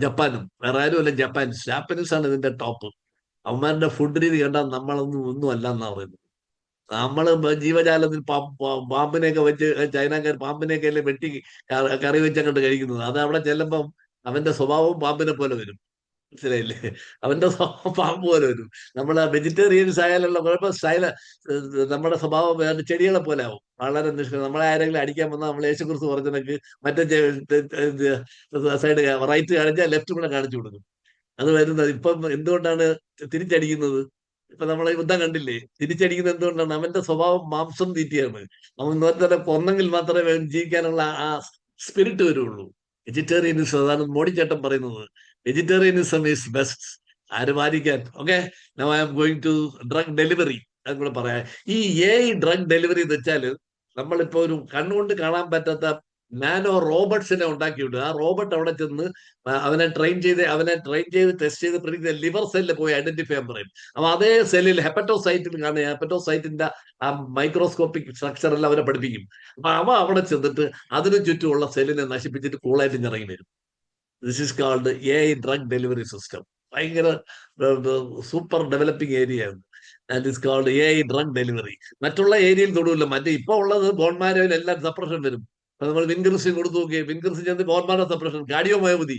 ജപ്പാനും വേറെ ആരും അല്ല, ജാപ്പനീസ് ആണ് ഇതിന്റെ ടോപ്പ്. അവന്മാരുടെ ഫുഡ് രീതി കണ്ടാൽ ഒന്നും അല്ല എന്നാ പറയുന്നത്. നമ്മള് ജീവജാലത്തിൽ പാമ്പിനെയൊക്കെ വെച്ച്, ചൈനക്കാർ പാമ്പിനെയൊക്കെ അല്ലേ വെട്ടി കറി വെച്ചങ്ങോട്ട് കഴിക്കുന്നത്. അത് അവിടെ ചെല്ലുമ്പം അവന്റെ സ്വഭാവം പാമ്പിനെ പോലെ വരും. മനസ്സിലായില്ലേ? അവന്റെ പാമ്പ് പോലെ വരും. നമ്മളെ വെജിറ്റേറിയൻസ് ആയാലുള്ള കുഴപ്പം നമ്മുടെ സ്വഭാവം വേറെ ചെടികളെ പോലെ ആവും. വളരെ നമ്മളെ ആരെങ്കിലും അടിക്കാൻ വന്നാൽ നമ്മൾ യേശുക്രിസ്തു പറഞ്ഞതൊക്കെ മറ്റേ സൈഡ് റൈറ്റ് കാണിച്ചാൽ ലെഫ്റ്റ് കൂടെ കാണിച്ചു കൊടുക്കും. അത് വരുന്നത് ഇപ്പം എന്തുകൊണ്ടാണ് തിരിച്ചടിക്കുന്നത്? ഇപ്പൊ നമ്മളെ യുദ്ധം കണ്ടില്ലേ? തിരിച്ചടിക്കുന്നത് എന്തുകൊണ്ടാണ്? അവന്റെ സ്വഭാവം മാംസം തീറ്റിയാണ്. അവൻ നേരത്തെ കൊന്നെങ്കിൽ മാത്രമേ ജീവിക്കാനുള്ള ആ സ്പിരിറ്റ് വരുള്ളൂ. വെജിറ്റേറിയനിസം, അതാണ് മോഡിച്ചേട്ടൻ പറയുന്നത്. Vegetarianism is best. ആര് മാനിക്കാൻ? Okay, now I am going to drug delivery. അതും കൂടെ പറയാം. ഈ ഡ്രഗ് ഡെലിവറി എന്ന് വെച്ചാൽ നമ്മളിപ്പോ ഒരു കണ്ണുകൊണ്ട് കാണാൻ പറ്റാത്ത നാനോ റോബോട്ട്സിനെ ഉണ്ടാക്കിയിട്ടുണ്ട്. ആ റോബോട്ട് അവിടെ ചെന്ന് അവനെ ട്രെയിൻ ചെയ്ത് ടെസ്റ്റ് ചെയ്ത് പ്രഡിക്റ്റ് ലിവർ സെല്ലിൽ പോയി ഐഡന്റിഫൈ ചെയ്യാൻ പറയും. അപ്പൊ അതേ സെല്ലിൽ ഹെപ്പറ്റോസൈറ്റിൽ കാണുക, ഹെപ്പറ്റോസൈറ്റിന്റെ ആ മൈക്രോസ്കോപ്പിക് സ്ട്രക്ചർ എല്ലാം അവരെ പഠിപ്പിക്കും. അപ്പൊ അവിടെ ചെന്നിട്ട് അതിനു ചുറ്റുമുള്ള സെല്ലിനെ നശിപ്പിച്ചിട്ട് കൂളായിട്ട് ഇറങ്ങി വരും. This is called drug delivery system. ഭയങ്കര സൂപ്പർ ഡെവലപ്പിംഗ് ഏരിയ ആണ്. And it's called drug delivery. മറ്റുള്ള ഏരിയയിൽ തൊടുവില്ല. മറ്റേ ഇപ്പൊ ഉള്ളത് ബോൺമാരോയിൽ എല്ലാം സപ്രഷൻ വരും. നമ്മൾ വിൻക്രിസിൻ കൊടുത്തു നോക്കിയേ, വിൻക്രിസിൻ ചെന്ന് ബോൺമാരോ സപ്രഷൻ, കാർഡിയോമയോപതി,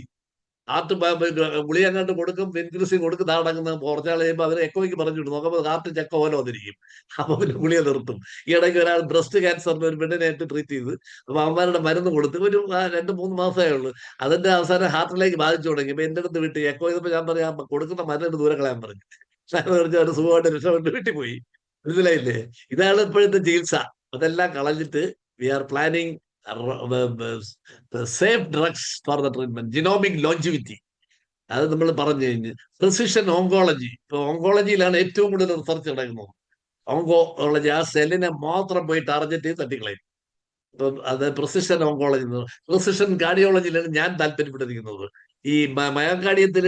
ഗുളി അങ്ങോട്ട് കൊടുക്കും, വിൻക്രിസിൻ കൊടുക്കും, നടക്കുന്ന കുറച്ചാൾ കഴിയുമ്പോൾ അവർ എക്കോയ്ക്ക് പറഞ്ഞു വിടും. നോക്കുമ്പോൾ ഹാർട്ട് ചെക്ക പോലെ വന്നിരിക്കും. അപ്പൊ പിന്നെ ഗുളിയെ നിർത്തും. ഈ ഇടയ്ക്ക് ഒരാൾ ബ്രസ്റ്റ് ക്യാൻസറിന് ഒരു പെണ്ണിനായിട്ട് ട്രീറ്റ് ചെയ്ത്, അപ്പൊ അവന്മാരുടെ മരുന്ന് കൊടുത്ത് ഒരു 2-3 മാസമേ ഉള്ളൂ. അതിന്റെ അവസാനം ഹാർട്ടിലേക്ക് ബാധിച്ചു തുടങ്ങി. അപ്പൊ എന്റെ അടുത്ത് വിട്ട് എക്കോ ചെയ്തപ്പോൾ ഞാൻ പറയാം, കൊടുക്കുന്ന മരുന്നിട്ട് ദൂരെ കളയാൻ പറഞ്ഞു. ഒരു സുഖമായിട്ട് രക്ഷപ്പെട്ട് വീട്ടിൽ പോയി. മനസ്സിലായില്ലേ? ഇതാണ് ഇപ്പോഴത്തെ ചികിത്സ. അതെല്ലാം കളഞ്ഞിട്ട് we are planning safe drugs for the treatment. Genomic longevity, അത് നമ്മൾ പറഞ്ഞു കഴിഞ്ഞ്. പ്രിസിഷൻ ഓങ്കോളജി, ഇപ്പൊ ഓങ്കോളജിയിലാണ് ഏറ്റവും കൂടുതൽ റിസർച്ച് നടക്കുന്നത്. ഓങ്കോളജി, ആ സെല്ലിനെ മാത്രം പോയി ടാർഗറ്റ് ചെയ്ത് തട്ടിക്കളയും. ഇപ്പം അത് പ്രിസിഷൻ ഓങ്കോളജി. പ്രിസിഷൻ കാർഡിയോളജിയിലാണ് ഞാൻ താല്പര്യപ്പെട്ടിരിക്കുന്നത്. ഈ മയോകാർഡിയത്തിൽ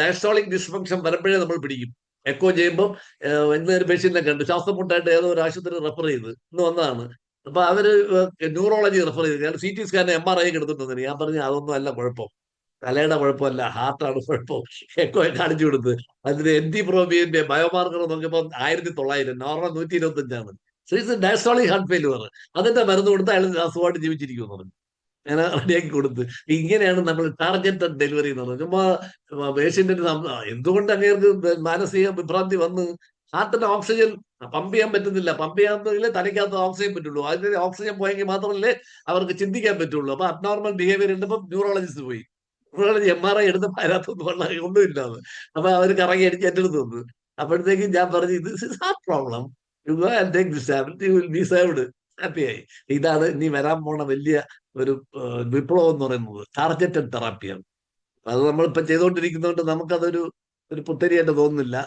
ഡയസ്റ്റോളിക് ഡിസ്ഫങ്ഷൻ വരുമ്പോഴേ നമ്മൾ പിടിക്കും. എക്കോ ചെയ്യുമ്പോൾ ഇന്നൊരു പേഷ്യന്റിനെ കണ്ടു, ശ്വാസം മുട്ടായിട്ട് ഏതോ ഒരു ആശുപത്രി റെഫർ ചെയ്ത് ഇന്ന് വന്നതാണ്. അപ്പൊ അവര് ന്യൂറോളജി റെഫർ ചെയ്ത്, കാരണം CT സ്കാൻ MRI എടുത്തിട്ടുണ്ട്. ഞാൻ പറഞ്ഞു അതൊന്നും അല്ല കുഴപ്പം, തലയുടെ കുഴപ്പമല്ല, ഹാർട്ടാണ് കുഴപ്പം. എക്കോ കാണിച്ചു കൊടുത്ത് അതിന് NT-proBNP ബയോമാർക്കർ നോക്കിയപ്പോൾ 1900, നോർമൽ 125ആണ്. Diastolic heart failure. അതിന്റെ മരുന്ന് കൊടുത്ത് അയാൾ അസുഖമായിട്ട് ജീവിച്ചിരിക്കുമെന്ന് പറഞ്ഞു. ഞാൻ റെഡിയാക്കി കൊടുത്ത്. ഇങ്ങനെയാണ് നമ്മൾ ടാർഗറ്റഡ് ഡെലിവറി എന്ന് പറഞ്ഞത്. ചുമ്മാ പേഷ്യന്റിന് എന്തുകൊണ്ട് അങ്ങേർക്ക് മാനസിക വിഭ്രാന്തി വന്ന് ഹാർട്ടിന് ഓക്സിജൻ പമ്പ് ചെയ്യാൻ പറ്റുന്നില്ല. പമ്പ് ചെയ്യാമെങ്കിൽ തലയ്ക്കകത്ത് ഓക്സിജൻ പറ്റുള്ളൂ. അതിന് ഓക്സിജൻ പോയെങ്കിൽ മാത്രമല്ലേ അവർക്ക് ചിന്തിക്കാൻ പറ്റുള്ളൂ. അപ്പൊ അബ്നോർമൽ ബിഹേവിയർ ഉണ്ടപ്പോൾ ന്യൂറോളജിസ്റ്റ് പോയി. ന്യൂറോളജി MRI എടുത്തപ്പോൾ അതിനകത്തൊന്നും ഒന്നുമില്ലാന്ന്. അപ്പൊ അവർ കറങ്ങി അടിച്ച് എന്റെ അടുത്ത് വന്നു. അപ്പോഴത്തേക്കും ഞാൻ പറഞ്ഞു, this is heart problem, you go and take this tablet, you will be saved. ഹാപ്പിയായി. ഇതാണ് ഇനി വരാൻ പോണ വലിയ ഒരു വിപ്ലവം എന്ന് പറയുന്നത്. ടാർഗറ്റഡ് തെറാപ്പിയാണ്. അത് നമ്മളിപ്പോ ചെയ്തുകൊണ്ടിരിക്കുന്നതുകൊണ്ട് നമുക്കതൊരു പുത്തരിയായിട്ട് തോന്നുന്നില്ല.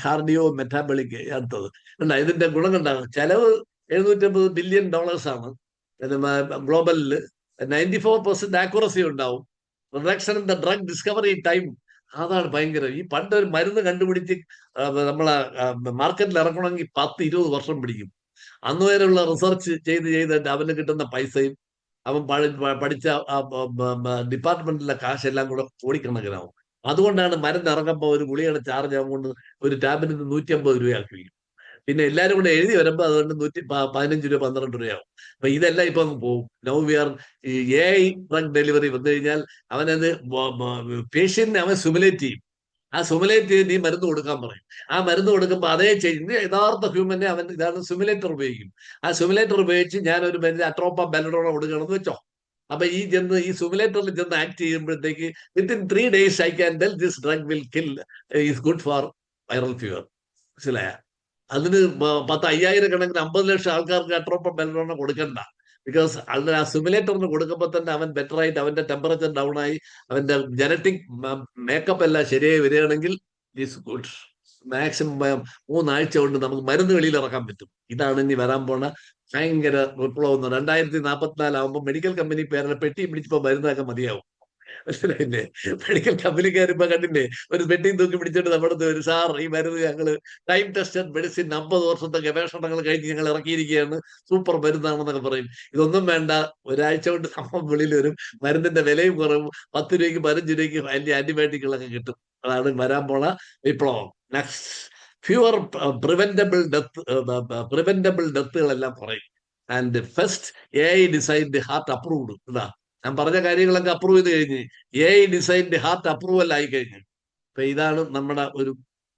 കാർഡിയോ മെറ്റാബോളിക് അടുത്തത് കണ്ട, ഇതിന്റെ ഗുണം കണ്ടാകും. ചെലവ് $750 ബില്യൺ ആണ് ഗ്ലോബലില്. 94% ആക്യുറസി ഉണ്ടാവും. Reduction in the drug discovery time, അതാണ് ഭയങ്കരം. ഈ പണ്ട് ഒരു മരുന്ന് കണ്ടുപിടിച്ച് നമ്മളെ മാർക്കറ്റിൽ ഇറക്കണമെങ്കിൽ 10-20 വർഷം പിടിക്കും. അന്ന് വരെയുള്ള റിസർച്ച് ചെയ്തിട്ട് അവന് കിട്ടുന്ന പൈസയും അവൻ പഠിച്ച ഡിപ്പാർട്ട്മെന്റിലെ കാശെല്ലാം കൂടെ കോടിക്കണക്കിനാവും. അതുകൊണ്ടാണ് മരുന്ന് ഇറങ്ങുമ്പോൾ ഒരു ഗുളികയുടെ ചാർജ് ആവുകൊണ്ട് ഒരു ടാബ്ലറ്റിന് 150 രൂപയാക്കി. പിന്നെ എല്ലാവരും കൂടെ എഴുതി വരുമ്പോൾ അതുകൊണ്ട് 15 രൂപ 12 രൂപയാവും. അപ്പൊ ഇതെല്ലാം ഇപ്പൊ പോകും. Now we are AI drug delivery വന്നു കഴിഞ്ഞാൽ അവനത് പേഷ്യന്റിനെ അവൻ സിമുലേറ്റ് ചെയ്യും. ആ സിമുലേറ്റ് ചെയ്ത് ഈ മരുന്ന് കൊടുക്കാൻ പറയും. ആ മരുന്ന് കൊടുക്കുമ്പോൾ അതേ ചെയ്യുന്ന യഥാർത്ഥ ഹ്യൂമനെ അവൻ ഇതാണ് സിമുലേറ്റർ ഉപയോഗിക്കും. ആ സിമുലേറ്റർ ഉപയോഗിച്ച് ഞാനൊരു മരുന്ന് അട്രോപ്പ ബെലഡോണ കൊടുക്കണമെന്ന് വെച്ചോ. അപ്പൊ ഈ സിമുലേറ്ററിൽ ചെന്ന് ആക്ട് ചെയ്യുമ്പോഴത്തേക്ക് within 3 days I can tell this drug will kill, is good for viral fever. മനസ്സിലായ? അതിന് 10,000 കണക്കിന് 50 ലക്ഷം ആൾക്കാർക്ക് അട്രോപ്പ ബെലഡോണ കൊടുക്കണ്ട. ബിക്കോസ് ആ സിമുലേറ്ററിന് കൊടുക്കുമ്പോൾ തന്നെ അവൻ ബെറ്റർ ആയിട്ട് അവന്റെ ടെമ്പറേച്ചർ ഡൗൺ ആയി അവന്റെ ജനറ്റിക് മേക്കപ്പ് എല്ലാം ശരിയായി വരികയാണെങ്കിൽ ഈസ് ഗുഡ്. മാക്സിമം 3 ആഴ്ച കൊണ്ട് നമുക്ക് മരുന്ന് വെളിയിൽ ഇറക്കാൻ പറ്റും. ഇതാണ് ഇനി വരാൻ പോണ ഭയങ്കര വിപ്ലവം. 2044 ആകുമ്പോൾ മെഡിക്കൽ കമ്പനി പേരുടെ പെട്ടി പിടിച്ചപ്പോ മരുന്നൊക്കെ മതിയാവും. മനസ്സിലായില്ലേ? മെഡിക്കൽ കമ്പനിക്കാർ ഇപ്പൊ കണ്ടില്ലേ, ഒരു പെട്ടി തൂക്കി പിടിച്ചിട്ട് നമ്മുടെ ഒരു സാർ ഈ മരുന്ന് ഞങ്ങള് ടൈം ടെസ്റ്റഡ് മെഡിസിൻ 50 വർഷത്തെ ഗവേഷണങ്ങൾ കഴിഞ്ഞ് ഞങ്ങൾ ഇറക്കിയിരിക്കുകയാണ്, സൂപ്പർ മരുന്നാണെന്നൊക്കെ പറയും. ഇതൊന്നും വേണ്ട, ഒരാഴ്ച കൊണ്ട് സംഭവം വെളിയിൽ വരും. മരുന്നിന്റെ വിലയും കുറവും. 10 രൂപയ്ക്ക് 15 രൂപയ്ക്ക് വലിയ ആന്റിബയോട്ടിക്കുകളൊക്കെ കിട്ടും. അതാണ് വരാൻ പോണ വിപ്ലവം. നെക്സ്റ്റ്, ഫ്യൂവർ പ്രിവെന്റബിൾ ഡെത്തുകളെല്ലാം പറയും. And first AI designed heart approved. ഇതാ ഞാൻ പറഞ്ഞ കാര്യങ്ങളൊക്കെ അപ്രൂവ് ചെയ്ത് കഴിഞ്ഞ് AI ഡിസൈൻഡ് ഹാർട്ട് അപ്രൂവൽ ആയി കഴിഞ്ഞു. അപ്പൊ ഇതാണ് നമ്മുടെ ഒരു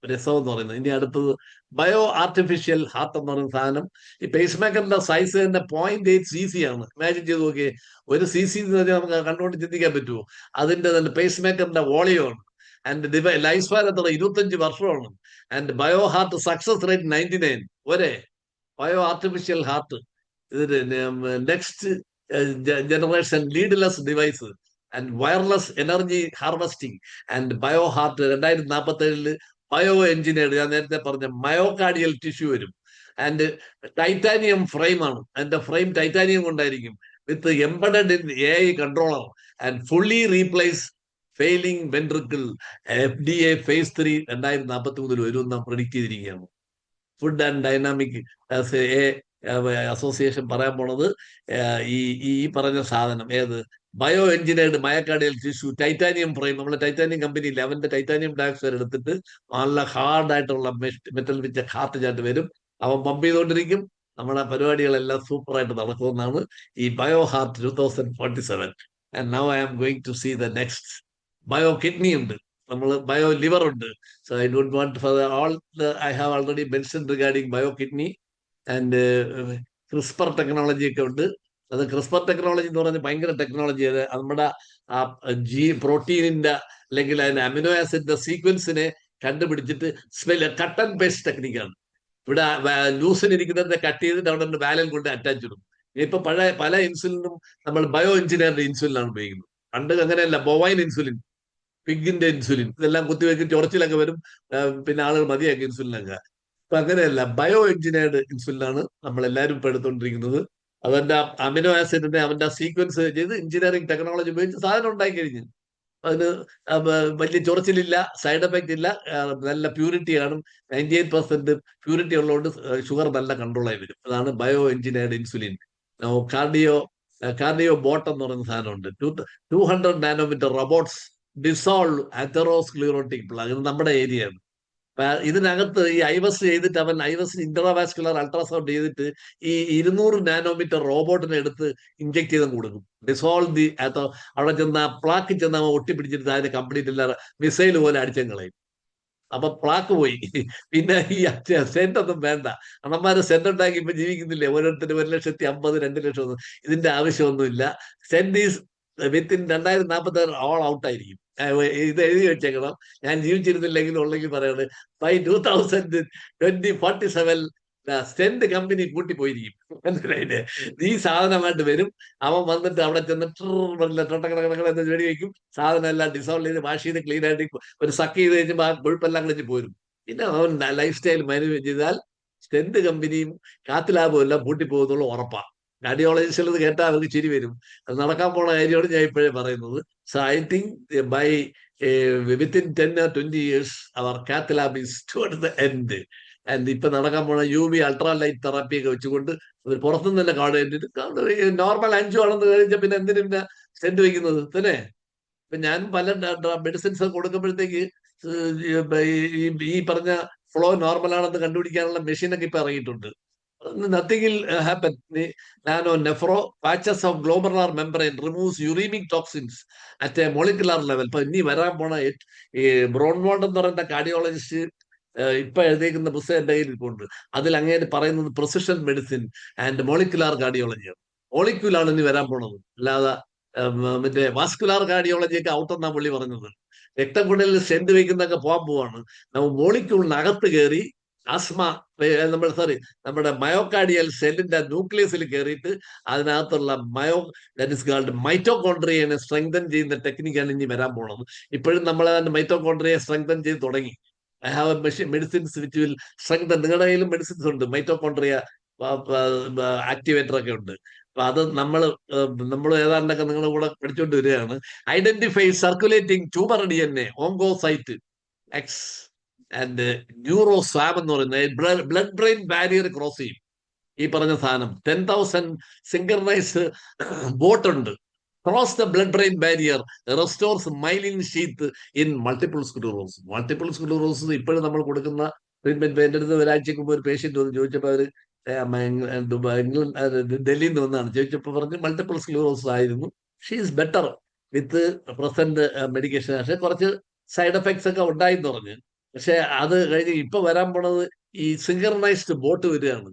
രസം എന്ന് പറയുന്നത്. ഇനി അടുത്തത് ബയോ ആർട്ടിഫിഷ്യൽ ഹാർട്ട് എന്ന് പറയുന്ന സാധനം. ഈ പേസ് മേക്കറിന്റെ സൈസ് തന്നെ 0.8 cc ആണ്. ഇമാജിൻ ചെയ്ത് നോക്കിയേ, ഒരു CC എന്ന് പറഞ്ഞാൽ നമുക്ക് കണ്ടുകൊണ്ട് ചിന്തിക്കാൻ പറ്റുമോ? അതിന്റെ തന്നെ പേസ് മേക്കറിന്റെ വോളിയമാണ്. ആൻഡ് ലൈഫ് സ്പാൻ എത്ര? 25 വർഷമാണ്. And bio heart success rate 99. ഒരേ ബയോ ആർട്ടിഫിഷ്യൽ ഹാർട്ട്. ഇത് next generation leadless device and wireless energy harvesting and bio heart 2047 bioengineered. ഞാൻ നേരത്തെ പറഞ്ഞ മയോകാർഡിയൽ ടിഷ്യൂ വരും. ആൻഡ് ടൈറ്റാനിയം ഫ്രെയിം ആണ്. അതിന്റെ ഫ്രെയിം ടൈറ്റാനിയം കൊണ്ടായിരിക്കും, with embedded in AI controller and fully replace failing ventricle. FDA phase 3 2043 വരുമെന്ന് പ്രെഡിക്ട് ചെയ്തിരിക്കുകയാണ്. ഫുഡ് ആൻഡ് ഡൈനാമിക് അസോസിയേഷൻ പറയാൻ പോണത് ഈ പറഞ്ഞ സാധനം ഏത് bio engineered myocardial tissue titanium frame. നമ്മളെ ടൈറ്റാനിയം കമ്പനിയില്ല, അവന്റെ ടൈറ്റാനിയം ഡയോക്സൈഡ് എടുത്തിട്ട് നല്ല ഹാർഡായിട്ടുള്ള മെറ്റൽ വെച്ച ഹാർട്ട് ചാറ്റ് വരും. അവൻ പമ്പ് ചെയ്തുകൊണ്ടിരിക്കും. നമ്മുടെ പരിപാടികളെല്ലാം സൂപ്പറായിട്ട് നടക്കുമെന്നാണ് ഈ bio heart 2047. And now I am going to see the next. Bio kidney ഉണ്ട്, നമ്മൾ ബയോ ലിവർ ഉണ്ട്. So I don't want for all I have already mention regarding bio kidney. And CRISPR technology ഒക്കെ ഉണ്ട്. അത് ക്രിസ്പർ ടെക്നോളജി എന്ന് പറഞ്ഞാൽ ഭയങ്കര ടെക്നോളജി. അത് നമ്മുടെ ആ പ്രോട്ടീനിന്റെ അല്ലെങ്കിൽ അതിന്റെ അമിനോ ആസിഡിന്റെ സീക്വൻസിനെ കണ്ടുപിടിച്ചിട്ട് കട്ട് ആൻഡ് പേസ്റ്റ് ടെക്നിക്കാണ്. ഇവിടെ ലൂസിനിരിക്കുന്നതിനെ കട്ട് ചെയ്തിട്ട് അവിടെ വാലൻ കൊണ്ട് അറ്റാച്ച് ഇടും. ഇപ്പൊ പല ഇൻസുലിനും നമ്മൾ ബയോ എഞ്ചിനീയറിന്റെ ഇൻസുലിനാണ് ഉപയോഗിക്കുന്നത്. പണ്ട് അങ്ങനെയല്ല, ബൊവൈൻ ഇൻസുലിൻ, പിഗിന്റെ ഇൻസുലിൻ, ഇതെല്ലാം കുത്തിവെക്കും, ചൊറച്ചിലൊക്കെ വരും, പിന്നെ ആളുകൾ മതിയാക്കി ഇൻസുലിനൊക്കെ. അപ്പൊ അങ്ങനെയല്ല, ബയോ എഞ്ചിനീയർഡ് ഇൻസുലിനാണ് നമ്മൾ എല്ലാവരും ഇപ്പൊ എടുത്തുകൊണ്ടിരിക്കുന്നത്. അവന്റെ അമിനോ ആസിഡിനെ അവന്റെ സീക്വൻസ് ചെയ്ത് എഞ്ചിനീയറിംഗ് ടെക്നോളജി ഉപയോഗിച്ച് സാധനം ഉണ്ടാക്കി കഴിഞ്ഞു. അതിന് വലിയ ചൊറച്ചിലില്ല, സൈഡ് എഫക്റ്റ് ഇല്ല, നല്ല പ്യൂരിറ്റി കാണും. 98% പ്യൂരിറ്റി ഉള്ളതുകൊണ്ട് ഷുഗർ നല്ല കൺട്രോൾ ആയി വരും. അതാണ് bio engineered insulin. Cardio boat എന്ന് പറയുന്ന സാധനമുണ്ട്. 200 നാനോമീറ്റർ റോബോട്ട്സ് ഡിസോൾവ് അതെറോസ്ക്ലിറോട്ടിക് പ്ലാഗ്. ഇത് നമ്മുടെ ഏരിയയാണ്. ഇതിനകത്ത് ഈ ഐവസ് ചെയ്തിട്ട് അവൻ ഐവസിന് ഇന്റർവാസ്കുലർ അൾട്രാസൗണ്ട് ചെയ്തിട്ട് ഈ 200 നാനോമീറ്റർ റോബോട്ടിനെ എടുത്ത് ഇഞ്ചെക്ട് ചെയ്ത് കൊടുക്കും. ഡിസോൾവ് ദി അവിടെ ചെന്ന പ്ലാക്കിൽ ചെന്ന് അവൻ ഒട്ടിപ്പിടിച്ചിട്ട് അതിന് കംപ്ലീറ്റ് ഇല്ല മിസൈൽ പോലെ അടിച്ചും കളയും. അപ്പൊ പ്ലാക്ക് പോയി. പിന്നെ ഈ സെന്റ് ഒന്നും വേണ്ട. അണ്ണന്മാര് സെന്റ് ഉണ്ടാക്കി ഇപ്പൊ ജീവിക്കുന്നില്ലേ, ഓരോരുത്തർ 1,50,000 2 ലക്ഷം ഒന്നും ഇതിന്റെ ആവശ്യമൊന്നുമില്ല. Saint is within 2046 all out ആയിരിക്കും. ഇത് എഴുതി വെച്ചേക്കണം. ഞാൻ ജീവിച്ചിരുന്നില്ലെങ്കിൽ ഉള്ളെങ്കിൽ പറയാണ്, ബൈ 2047 സെന്റ് കമ്പനി പൂട്ടിപ്പോയിരിക്കും. മനസ്സിലായില്ലേ? ഈ സാധനമായിട്ട് വരും. അവൻ വന്നിട്ട് അവിടെ ചെന്നിട്ട് എന്ന് വെടി വയ്ക്കും. സാധനം എല്ലാം ഡിസോൾവ് ചെയ്ത് വാഷ് ചെയ്ത് ക്ലീൻ ആയിട്ട് ഒരു സക്ക് ചെയ്ത് കഴിഞ്ഞാൽ ആ കൊഴുപ്പെല്ലാം കളിച്ച് പോരും. പിന്നെ അവൻ ലൈഫ് സ്റ്റൈൽ മാനേജ് ചെയ്താൽ സെന്റ് കമ്പനിയും കാത്ത് ലാഭവും എല്ലാം പൂട്ടിപ്പോകുന്നുള്ള ഉറപ്പാണ്. കാർഡിയോളജിസ്റ്റിൽ ഇത് കേട്ടാൽ അവർക്ക് ചിരി വരും. അത് നടക്കാൻ പോണ കാര്യമാണ് ഞാൻ ഇപ്പോഴേ പറയുന്നത്. So I think by within 10 or 20 years our cath lab is toward the end. And ഇപ്പൊ നടക്കാൻ പോണ UV അൾട്രാ ലൈറ്റ് തെറാപ്പി ഒക്കെ വെച്ചുകൊണ്ട് പുറത്തുനിന്ന് തന്നെ കാർഡ് കഴിഞ്ഞിട്ട് നോർമൽ 5 ആണെന്ന് കഴിഞ്ഞാൽ പിന്നെ എന്തിനും പിന്നെ സ്റ്റെന്റ് വയ്ക്കുന്നത് തന്നെ. ഇപ്പൊ ഞാൻ പല മെഡിസിൻസ് കൊടുക്കുമ്പോഴത്തേക്ക് ഈ പറഞ്ഞ ഫ്ലോ നോർമൽ ആണെന്ന് കണ്ടുപിടിക്കാനുള്ള മെഷീനൊക്കെ ഇപ്പൊ ഇറങ്ങിയിട്ടുണ്ട്. Nothing will happen. Nano nephro patches of glomerular membrane removes uraemic toxins at a molecular level. ഇപ്പൊ ഇനി വരാൻ പോണ ഈ ബ്രോൺമോണ്ട് എന്ന് പറയുന്ന കാർഡിയോളജിസ്റ്റ് ഇപ്പൊ എഴുതിയിരിക്കുന്ന പുസ്തകം എന്റെ കയ്യിൽ ഇരിപ്പുണ്ട്. അതിൽ അങ്ങേര് പറയുന്നത് പ്രിസിഷൻ മെഡിസിൻ ആൻഡ് മോളിക്കുലാർ കാർഡിയോളജിയാണ്. മോളിക്യൂലാണ് ഇനി വരാൻ പോണത്, അല്ലാതെ മറ്റേ വാസ്കുലാർ കാർഡിയോളജിയൊക്കെ ഔട്ടെന്നാ പുള്ളി പറഞ്ഞത്. രക്തം കൂടുതൽ സ്റ്റെന്റ് വയ്ക്കുന്നൊക്കെ പോകാൻ പോവാണ്. നമ്മൾ മോളിക്യൂളിനകത്ത് കയറി ആസ്മ നമ്മുടെ മയോകാർഡിയൽ സെല്ലിന്റെ ന്യൂക്ലിയസിൽ കയറിയിട്ട് അതിനകത്തുള്ള ദാറ്റ് ഇസ് കാൾഡ് മൈറ്റോകോൺട്രിയനെ സ്ട്രെങ്തൻ ചെയ്യുന്ന ടെക്നിക്കാണ് ഇനി വരാൻ പോണത്. ഇപ്പോഴും നമ്മൾ മൈറ്റോകോൺട്രിയെ സ്ട്രെങ്തൻ ചെയ്ത് തുടങ്ങി. I have medicines which will strengthen. നിങ്ങളുടെ കയ്യിലും മെഡിസിൻസ് ഉണ്ട്, മൈറ്റോകോൺട്രിയ ആക്ടിവേറ്റർ ഒക്കെ ഉണ്ട്. അപ്പൊ അത് നമ്മൾ ഏതാണ്ടൊക്കെ നിങ്ങളുടെ കൂടെ പഠിച്ചുകൊണ്ട് വരികയാണ്. Identify circulating tumour DNA, oncocyte X and neuro swab എന്ന് പറയുന്നത് ബ്ലഡ് ബ്രെയിൻ ബാരിയർ ക്രോസ് ചെയ്യും. ഈ പറഞ്ഞ സാധനം 10,000 സിങ്കർണൈസ്ഡ് ബോട്ട് ഉണ്ട്. Cross the blood brain barrier, restores myelin sheath in multiple sclerosis. Multiple sclerosis ഇപ്പോഴും നമ്മൾ കൊടുക്കുന്ന ട്രീറ്റ്മെന്റ്. എന്റെ അടുത്ത് ഒരാഴ്ചക്ക് മുമ്പ് ഒരു പേഷ്യന്റ് വന്ന് ചോദിച്ചപ്പോൾ അവര് ഡൽഹിയിൽ നിന്ന് വന്നാണ്. ചോദിച്ചപ്പോൾ പറഞ്ഞ് മൾട്ടിപ്പിൾ സ്ക്ലീറോസിസ് ആയിരുന്നു. She is better with present medication. പക്ഷെ കുറച്ച് സൈഡ് എഫക്ട്സ് ഒക്കെ ഉണ്ടായിന്ന് പറഞ്ഞ്. പക്ഷെ അത് കഴിഞ്ഞ് ഇപ്പൊ വരാൻ പോണത് ഈ സിങ്കർണൈസ്ഡ് ബോട്ട് വരികയാണ്.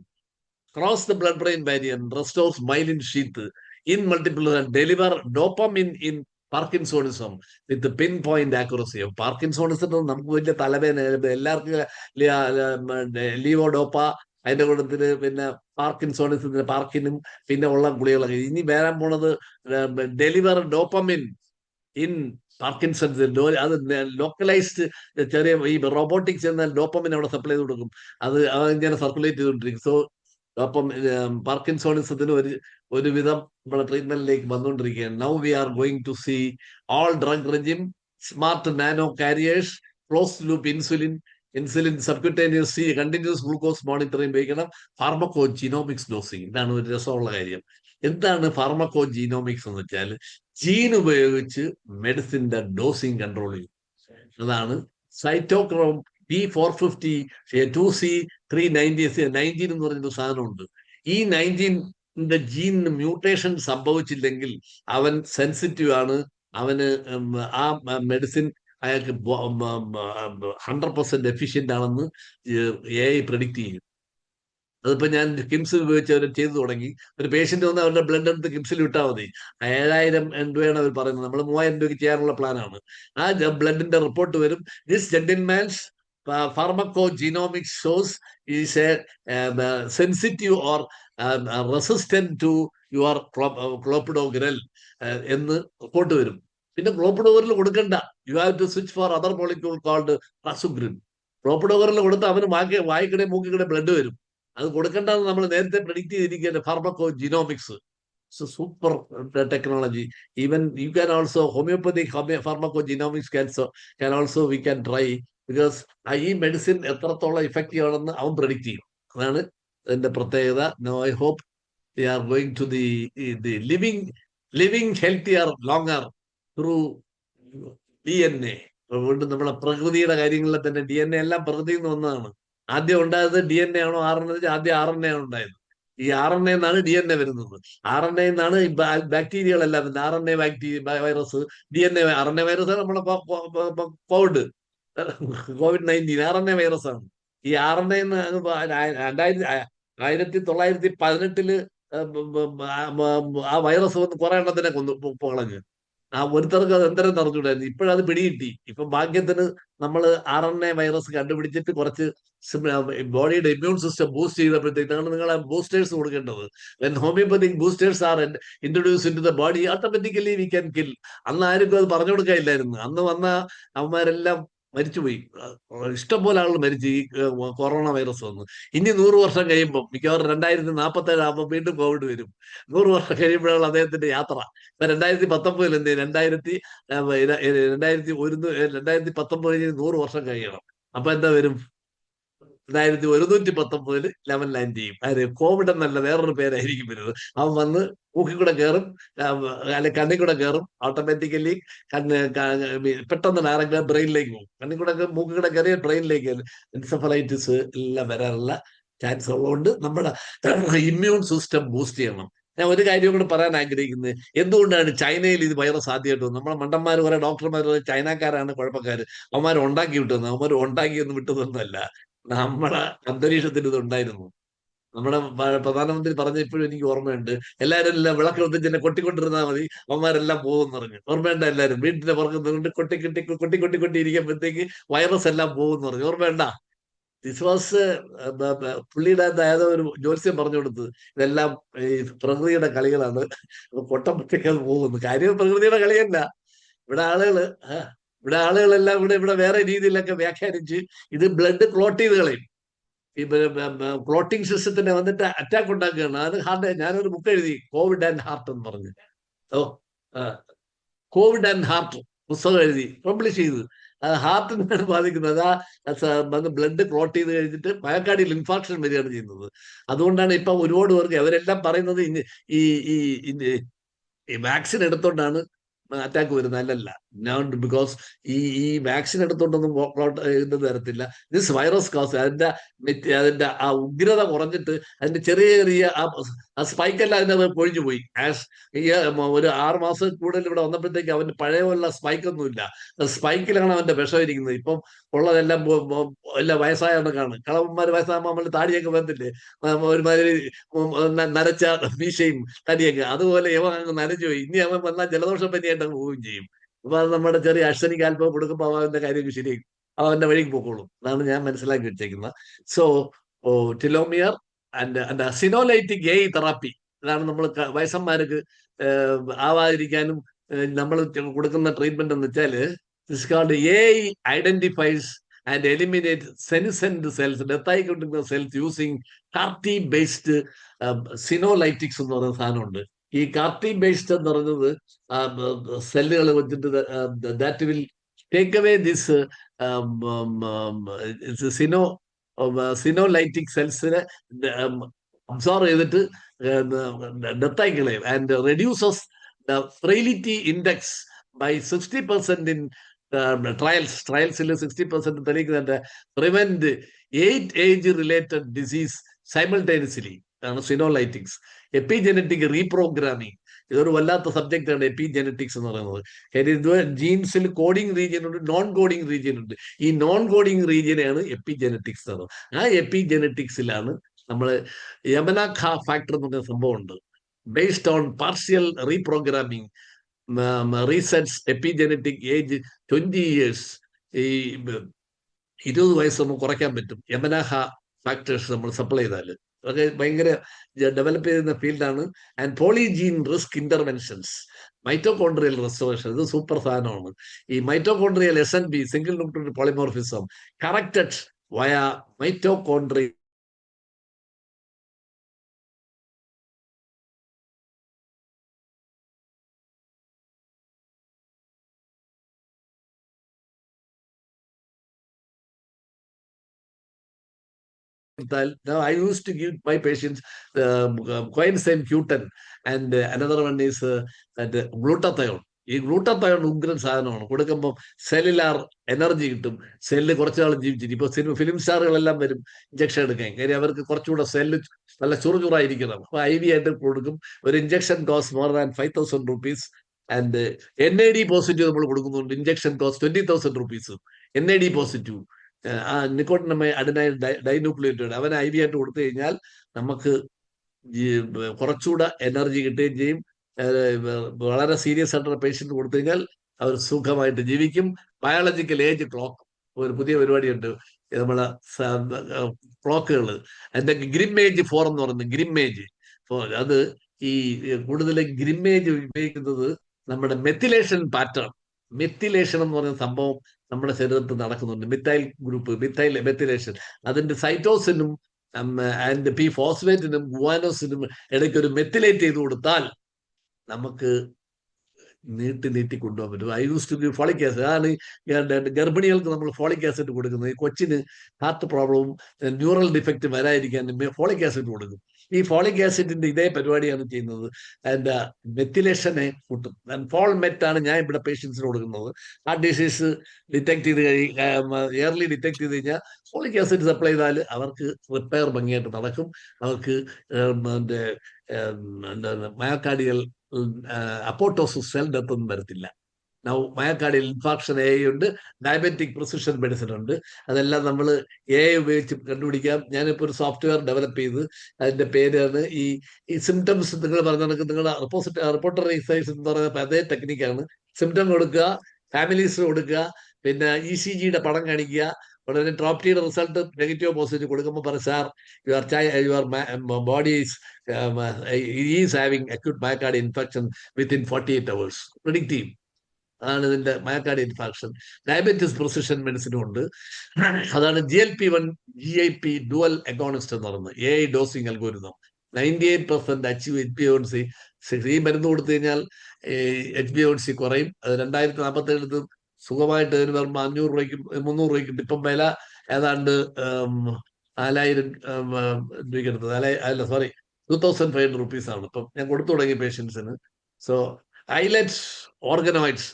Cross the blood brain barrier, restores myelin sheath in multiple, deliver dopamine in parkinsonism with pinpoint accuracy. പാർക്കിൻസോണിസത്തിന് നമുക്ക് വലിയ തലവേദന, എല്ലാവർക്കും ലീവോഡോപ്പ അതിന്റെ കൂട്ടത്തില്, പിന്നെ പാർക്കിൻസോണിസത്തിന് പാർക്കിനും പിന്നെ ഉള്ള ഗുളികളൊക്കെ. ഇനി വരാൻ പോണത് ഡെലിവർ ഡോപ്പമിൻ ഇൻ പാർക്കിൻസൺസ്. അത് ലോക്കലൈസ്ഡ് ചെറിയ ഈ റോബോട്ടിക്സ് എന്നാൽ ഡോപ്പമിൻ അവിടെ സപ്ലൈ ചെയ്ത് കൊടുക്കും. അത് ഇങ്ങനെ സർക്കുലേറ്റ് ചെയ്തുകൊണ്ടിരിക്കും. സോ അപ്പം പാർക്കിൻസോണിസത്തിന് ഒരുവിധം നമ്മുടെ ട്രീറ്റ്മെന്റിലേക്ക് വന്നുകൊണ്ടിരിക്കുകയാണ്. Now we are going to see all drug regime, smart nano carriers, close loop insulin subcutaneous continuous glucose monitoring ഉപയോഗിക്കണം, ഫാർമക്കോ ജീനോമിക്സ് ഡോസിങ്. ഇതാണ് ഒരു രസമുള്ള കാര്യം. എന്താണ് ഫാർമക്കോ ജീനോമിക്സ് എന്ന് വെച്ചാൽ, ജീൻ ഉപയോഗിച്ച് മെഡിസിന്റെ ഡോസിങ് കൺട്രോൾ ചെയ്യും. അതാണ് സൈറ്റോക്രോം P450 2C390 19 എന്ന് പറഞ്ഞൊരു സാധനമുണ്ട്. ഈ 19ന്റെ ജീനിന് മ്യൂട്ടേഷൻ സംഭവിച്ചില്ലെങ്കിൽ അവൻ സെൻസിറ്റീവ് ആണ്. അവന് ആ മെഡിസിൻ അയാൾക്ക് 100% എഫിഷ്യന്റ് ആണെന്ന് AI പ്രെഡിക്റ്റ് ചെയ്യും. അതിപ്പോ ഞാൻ കിംസ് ഉപയോഗിച്ച് അവർ ചെയ്തു തുടങ്ങി. ഒരു പേഷ്യന്റ് വന്ന് അവരുടെ ബ്ലഡ് എടുത്ത് കിംസിൽ വിട്ടാൽ മതി. 7,000 രൂപയാണ് അവർ പറയുന്നത്. നമ്മൾ 3,000 രൂപയ്ക്ക് ചെയ്യാനുള്ള പ്ലാനാണ്. ആ ബ്ലഡിന്റെ റിപ്പോർട്ട് വരും. This gentlemen pharmacogenomics shows is a sensitive or resistant to your clopidogrel എന്ന് റിപ്പോർട്ട് വരും. പിന്നെ ക്ലോപ്പിഡോഗറിൽ കൊടുക്കണ്ട, you have to switch for other molecule called prasugrel. ക്ലോപ്പിഡോഗറിൽ കൊടുത്ത് അവന് വായിക്കടെ മൂക്കിക്കടെ ബ്ലഡ് വരും. അത് കൊടുക്കേണ്ടതെന്ന് നമ്മൾ നേരത്തെ പ്രെഡിക്റ്റ് ചെയ്തിരിക്കുകയാണ്. Pharmacogenomics super technology. Even you can also homeopathic pharmacogenomics can also we can try. Because ഈ മെഡിസിൻ എത്രത്തോളം ഇഫക്റ്റീവ് ആണെന്ന് അവൻ പ്രെഡിക്റ്റ് ചെയ്യും. അതാണ് അതിന്റെ പ്രത്യേകത. No I hope we are going to the living healthier longer through DNA. വീണ്ടും നമ്മളെ പ്രകൃതിയുടെ കാര്യങ്ങളിൽ തന്നെ DNA എല്ലാം പ്രകൃതിയിൽ നിന്ന് വന്നതാണ്. ആദ്യം ഉണ്ടായത് DNA ആണോ RNA? ആദ്യം RNA ആണ് ഉണ്ടായത്. ഈ RNA എന്നാണ് DNA വരുന്നത്. RNA എന്നാണ് ബാക്ടീരിയകളെല്ലാം വരുന്നത്. RNA virus, DNA RNA virus നമ്മളെ കോവിഡ്. COVID-19 RNA വൈറസ് ആണ്. ഈ RNA 1918 ആ വൈറസ് വന്ന് കുറെ എണ്ണത്തിനെ കളഞ്ഞു. ആ ഒരുത്തർക്ക് അത് എന്തരം നിറഞ്ഞൂടായിരുന്നു. ഇപ്പോഴത് പിടികിട്ടി. ഇപ്പൊ ഭാഗ്യത്തിന് നമ്മൾ RNA വൈറസ് കണ്ടുപിടിച്ചിട്ട് കുറച്ച് ബോഡിയുടെ ഇമ്മ്യൂൺ സിസ്റ്റം ബൂസ്റ്റ് ചെയ്തപ്പോഴത്തേക്കാണ് നിങ്ങളെ ബൂസ്റ്റേഴ്സ് കൊടുക്കേണ്ടത്. When homeopathic boosters are introduce into the body automatically we can kill. അന്ന് ആർക്കും അത് പറഞ്ഞു കൊടുക്കാനില്ലായിരുന്നു. അന്ന് വന്ന അവന്മാരെല്ലാം മരിച്ചുപോയി. ഇഷ്ടംപോലെ ആളുകൾ മരിച്ചു ഈ കൊറോണ വൈറസ് വന്ന്. ഇനി 100 വർഷം കഴിയുമ്പോൾ മിക്കവാറും 2047 ആകുമ്പോൾ വീണ്ടും കോവിഡ് വരും. 100 വർഷം കഴിയുമ്പോഴാണ് അദ്ദേഹത്തിന്റെ യാത്ര. ഇപ്പൊ 2019 എന്ത് 2019 100 വർഷം കഴിയണം. അപ്പൊ എന്താ വരും? 1119 ലെവൻ ലാൻഡ് ചെയ്യും. ആര്? കോവിഡ് എന്നല്ല, വേറൊരു പേരായിരിക്കും വരുന്നത്. അവൻ വന്ന് മൂക്കിൽ കൂടെ കയറും, അല്ലെ കണ്ണിൽ കൂടെ കയറും. ഓട്ടോമാറ്റിക്കലി പെട്ടെന്ന് ഡയറക്റ്റ് ബ്രെയിനിലേക്ക് പോകും. കണ്ണിൽ കൂടെ മൂക്കിൽ കൂടെ കയറിയ ബ്രെയിനിലേക്ക് എൻസെഫലൈറ്റിസ് എല്ലാം വരാനുള്ള ചാൻസ് ഉള്ളതുകൊണ്ട് നമ്മുടെ ഇമ്മ്യൂൺ സിസ്റ്റം ബൂസ്റ്റ് ചെയ്യണം. ഞാൻ ഒരു കാര്യം കൂടെ പറയാൻ ആഗ്രഹിക്കുന്നത്, എന്തുകൊണ്ടാണ് ചൈനയിൽ ഇത് വൈറസ് ആദ്യമായിട്ട് വന്നത്? നമ്മളെ മണ്ടന്മാർ കുറെ ഡോക്ടർമാർ ചൈനക്കാരാണ് കുഴപ്പക്കാർ, അവന്മാർ ഉണ്ടാക്കി വിട്ടുന്നത്. അവന്മാർ ഉണ്ടാക്കിയൊന്നും വിട്ടതൊന്നുമല്ല, നമ്മുടെ അന്തരീക്ഷത്തിൽ ഇത് ഉണ്ടായിരുന്നു. നമ്മുടെ പ്രധാനമന്ത്രി പറഞ്ഞ ഇപ്പോഴും എനിക്ക് ഓർമ്മയുണ്ട്. എല്ലാവരും വിളക്ക് ഒന്നിച്ച് കൊട്ടിക്കൊണ്ടിരുന്നാൽ മതി, അവന്മാരെല്ലാം പോകുമെന്ന് പറഞ്ഞു. ഓർമ്മയുണ്ട? എല്ലാവരും വീട്ടിന്റെ പുറത്തുനിന്നുകൊണ്ട് കൊട്ടി ഇരിക്കുമ്പോഴത്തേക്ക് വൈറസ് എല്ലാം പോകുമെന്ന് പറഞ്ഞു. ഓർമ്മയുണ്ട? ദിസ് വാസ് പുള്ളിയുടെ ഏതോ ഒരു ജ്യോത്സ്യം പറഞ്ഞു കൊടുത്ത്, ഇതെല്ലാം ഈ പ്രകൃതിയുടെ കളികളാണ്, കൊട്ടമ്പത്തേക്ക് അത് പോകുന്നു. കാര്യം പ്രകൃതിയുടെ കളിയല്ല. ഇവിടെ ആളുകളെല്ലാം ഇവിടെ വേറെ രീതിയിലൊക്കെ വ്യാഖ്യാനിച്ച് ഇത് ബ്ലഡ് ക്ലോട്ട് ചെയ്ത് കളയും. ഈ ക്ലോട്ടിംഗ് സിസ്റ്റത്തിന് വന്നിട്ട് അറ്റാക്ക് ഉണ്ടാക്കുകയാണ്. അത് ഹാർട്ട്. ഞാനൊരു ബുക്ക് എഴുതി, കോവിഡ് ആൻഡ് ഹാർട്ട് എന്ന് പറഞ്ഞ്. കോവിഡ് ആൻഡ് ഹാർട്ട് പുസ്തകം എഴുതി പബ്ലിഷ് ചെയ്ത്. ഹാർട്ടിനാണ് ബാധിക്കുന്നത്. ബ്ലഡ് ക്ലോട്ട് ചെയ്ത് കഴിഞ്ഞിട്ട് മയക്കാടിയിൽ ഇൻഫാക്ഷൻ വരികയാണ് ചെയ്യുന്നത്. അതുകൊണ്ടാണ് ഇപ്പൊ ഒരുപാട് പേർക്ക് അവരെല്ലാം പറയുന്നത് ഈ വാക്സിൻ എടുത്തോണ്ടാണ് അറ്റാക്ക് വരുന്നത്. അല്ലല്ല, ബിക്കോസ് ഈ വാക്സിൻ എടുത്തോണ്ടൊന്നും ഇത് തരത്തില്ല. ദിസ് വൈറസ് കോസ് അതിന്റെ ആ ഉഗ്രത കുറഞ്ഞിട്ട് അതിന്റെ ചെറിയ ആ സ്പൈക്കെല്ലാം അതിന്റെ പൊഴിഞ്ഞു പോയി. ഒരു 6 മാസം കൂടുതൽ ഇവിടെ വന്നപ്പോഴത്തേക്ക് അവന്റെ പഴയ പോലുള്ള സ്പൈക്കൊന്നുമില്ല. സ്പൈക്കിലാണ് അവന്റെ വിഷം ഇരിക്കുന്നത്. ഇപ്പം ഉള്ളതെല്ലാം എല്ലാം വയസ്സായവണക്കാണ്. കളവന്മാർ വയസ്സാകുമ്പോൾ നമ്മൾ താടിയൊക്കെ വന്നില്ലേ, ഒരുമാതിരി നരച്ച മീശയും തടിയൊക്കെ, അതുപോലെ ഇവ അങ്ങ് നനച്ചു പോയി. ഇനി അവൻ വന്നാൽ ജലദോഷം പനിയായിട്ട് അങ്ങ് പോവുകയും ചെയ്യും. അപ്പൊ അത് നമ്മുടെ ചെറിയ അശ്വനിക്ക് അല്പം കൊടുക്കുമ്പോൾ അവന്റെ കാര്യം ശരിയാക്കും, അവന്റെ വഴിക്ക് പോക്കോളും. അതാണ് ഞാൻ മനസ്സിലാക്കി വെച്ചേക്കുന്നത്. So telomere and senolytic a therapy, ഇതാണ് നമ്മൾ വയസ്സന്മാർക്ക് ആവാതിരിക്കാനും നമ്മൾ കൊടുക്കുന്ന ട്രീറ്റ്മെന്റ് എന്ന് വെച്ചാല്, this called a identifies and eliminate senescent cells, death ആയിക്കൊണ്ടിരിക്കുന്ന cells using CAR T based senolytics എന്ന് പറയുന്ന സാധനമുണ്ട്. ഈ കാർട്ടി ബേസ്ഡ് എന്ന് പറയുന്നത് സെല്ലുകൾ വെച്ചിട്ട് that will take away this senolytic സെൽസിനെ അബ്സോർവ് ചെയ്തിട്ട് ഡെത്തായി കളയും. And reduces the frailty index by 60% in ട്രയൽസിൽ 60% തെളിയിക്കുന്നുണ്ട്. Prevent 8 age related disease simultaneously ആണ് സിനോലൈറ്റിക്സ്. എപ്പിജെനറ്റിക് റീപ്രോഗ്രാമിംഗ്, ഇതൊരു വല്ലാത്ത സബ്ജക്റ്റ് ആണ് എപ്പിജെനറ്റിക്സ് എന്ന് പറയുന്നത്. കാര്യം ഇത് ജീൻസിൽ കോഡിംഗ് റീജിയൻ ഉണ്ട്, നോൺ കോഡിംഗ് റീജിയൻ ഉണ്ട്. ഈ നോൺ കോഡിംഗ് റീജിയനാണ് എപ്പിജെനറ്റിക്സ് എന്ന് പറയുന്നത്. ആ എപ്പിജെനറ്റിക്സിലാണ് നമ്മൾ യമനാഖ ഫാക്ടർ എന്ന് പറഞ്ഞ സംഭവം ഉണ്ട്. Based on partial reprogramming resets epigenetic age 20 years, ഈ 20 വയസ്സ് നമുക്ക് കുറയ്ക്കാൻ പറ്റും യമനാഹ ഫാക്ടേഴ്സ് നമ്മൾ സപ്ലൈ ചെയ്താൽ. അതൊക്കെ ഭയങ്കര ഡെവലപ്പ് ചെയ്യുന്ന ഫീൽഡാണ്. And polygene risk interventions, mitochondrial restoration, ഇത് സൂപ്പർ സാധനമാണ്. ഈ mitochondrial SNP, single nucleotide polymorphism, corrected via mitochondria Now, I used to give my patients coenzyme Q10 and another one is that glutathione. ഈ ഗ്ലൂട്ടത്തയോൺ ഉഗ്രൻ സാധനമാണ്. കൊടുക്കുമ്പോൾ സെല്ലുലാർ എനർജി കിട്ടും, സെല്ല് കുറച്ചാൾ ജീവിച്ചിട്ട്. ഇപ്പൊ ഫിലിം സ്റ്റാറുകളെല്ലാം വരും ഇഞ്ചക്ഷൻ എടുക്കാൻ. കാര്യം അവർക്ക് കുറച്ചുകൂടെ സെല്ല് നല്ല ചുറുചുറായിരിക്കണം. അപ്പൊ IV ആയിട്ട് കൊടുക്കും. ഒരു injection cost more than 5,000 rupees. And NAD positive നമ്മൾ കൊടുക്കുന്നുണ്ട്, injection cost 20,000 rupees. NAD positive, ആ നിക്കോട്ടിനമൈഡ് അഡിനൈൽ ഡൈന്യൂക്ലിയോട്ടൈഡ് അവന് IV ആയിട്ട് കൊടുത്തു കഴിഞ്ഞാൽ നമുക്ക് കുറച്ചുകൂടെ എനർജി കിട്ടുകയും ചെയ്യും. വളരെ സീരിയസ് ആയിട്ടുള്ള പേഷ്യന്റ് കൊടുത്തു കഴിഞ്ഞാൽ അവർ സുഖമായിട്ട് ജീവിക്കും. ബയോളജിക്കൽ ഏജ് ക്ലോക്ക് ഒരു പുതിയ പരിപാടിയുണ്ട് നമ്മളെ ക്ലോക്കുകൾ. അതിന്റെ ഗ്രിമ്മേജ് 4 എന്ന് പറയുന്നത് ഗ്രിമ്മേജ്. അത് ഈ കൂടുതൽ ഗ്രിമ്മേജ് ഉപയോഗിക്കുന്നത് നമ്മുടെ മെത്തിലേഷൻ പാറ്റേൺ. മെത്തിലേഷൻ എന്ന് പറയുന്ന സംഭവം നമ്മുടെ ശരീരത്തിൽ നടക്കുന്നുണ്ട്. Methyl group, methylation. അതിന്റെ സൈറ്റോസിനും ആൻഡ് P-ഫോസ്ഫേറ്റിനും ഗുവാനോസിനും ഇടയ്ക്ക് ഒരു മെത്തിലേറ്റ് ചെയ്ത് കൊടുത്താൽ നമുക്ക് നീട്ടി കൊണ്ടുപോകാൻ പറ്റും. I use to give folic acid. അതാണ് ഗർഭിണികൾക്ക് നമ്മൾ ഫോളിക് ആസിഡ് കൊടുക്കുന്നത്. ഈ കൊച്ചിന് ഹാർട്ട് പ്രോബ്ലവും ന്യൂറൽ ഡിഫക്റ്റ് വരാതിരിക്കാൻ ഫോളിക് ആസിഡ് കൊടുക്കും. ഈ ഫോളിക് ആസിഡിന്റെ ഇതേ പരിപാടിയാണ് ചെയ്യുന്നത്. അതിന്റെ മെത്തിലേഷനെ കൂട്ടും. ഫോൾ മെറ്റാണ് ഞാൻ ഇവിടെ പേഷ്യൻസിന് കൊടുക്കുന്നത്. ഹാർട്ട് ഡിസീസ് ഡിറ്റക്ട് ചെയ്ത് ഇയർലി ഡിറ്റക്ട് ചെയ്ത് കഴിഞ്ഞാൽ ഫോളിക് ആസിഡ് സപ്ലൈ ചെയ്താൽ അവർക്ക് റിപ്പയർ ഭംഗിയായിട്ട് നടക്കും. അവർക്ക് എന്താണ് മയോകാർഡിയൽ അപ്പോട്ടോസിസ്, സെൽ ഡെത്ത് ഒന്നും വരത്തില്ല. മയോകാർഡിയൽ ഇൻഫാക്ഷൻ AI ഉണ്ട്, ഡയബറ്റിക് പ്രിസിഷൻ മെഡിസിൻ ഉണ്ട്. അതെല്ലാം നമ്മൾ AI ഉപയോഗിച്ച് കണ്ടുപിടിക്കാം. ഞാനിപ്പോൾ ഒരു സോഫ്റ്റ്വെയർ ഡെവലപ്പ് ചെയ്ത് അതിന്റെ പേരാണ് ഈ സിംറ്റംസ് നിങ്ങൾ പറഞ്ഞ കണക്ക് നിങ്ങൾ റിപ്പോർട്ടർ എക്സസൈസ് എന്ന് പറയുന്നത് അതേ ടെക്നിക്കാണ്. സിംറ്റം കൊടുക്കുക, ഫാമിലീസിന് കൊടുക്കുക, പിന്നെ ECGയുടെ പടം കാണിക്കുക. ഉടനെ ഡ്രോപ്റ്റിയുടെ റിസൾട്ട് നെഗറ്റീവ് പോസിറ്റീവ് കൊടുക്കുമ്പോൾ പറയും sir your body is having acute myocardial infection within 48 hours. Predictive അതാണ് ഇതിന്റെ മയോകാർഡിയൽ ഇൻഫാക്ഷൻ. ഡയബറ്റിസ് പ്രിസിഷൻ മെഡിസിനും ഉണ്ട്. അതാണ് GLP-1 GIP ഡുവൽ അഗോണിസ്റ്റ് എന്ന് പറയുന്നത്. AI dosing algorithm 98% achieve HbA1c. ഈ മരുന്ന് കൊടുത്തു കഴിഞ്ഞാൽ HbA1c കുറയും. അത് 2047 സുഖമായിട്ട് ഇതിന് വരുമ്പോൾ 500 രൂപയ്ക്കും 300 രൂപയ്ക്കും. ഇപ്പം വില ഏതാണ്ട് 4000 രൂപയ്ക്ക് എടുത്തത്. അല്ല സോറി 2500 rupees ആണ് ഇപ്പം ഞാൻ കൊടുത്തു തുടങ്ങിയ പേഷ്യൻസിന്. So islets organoids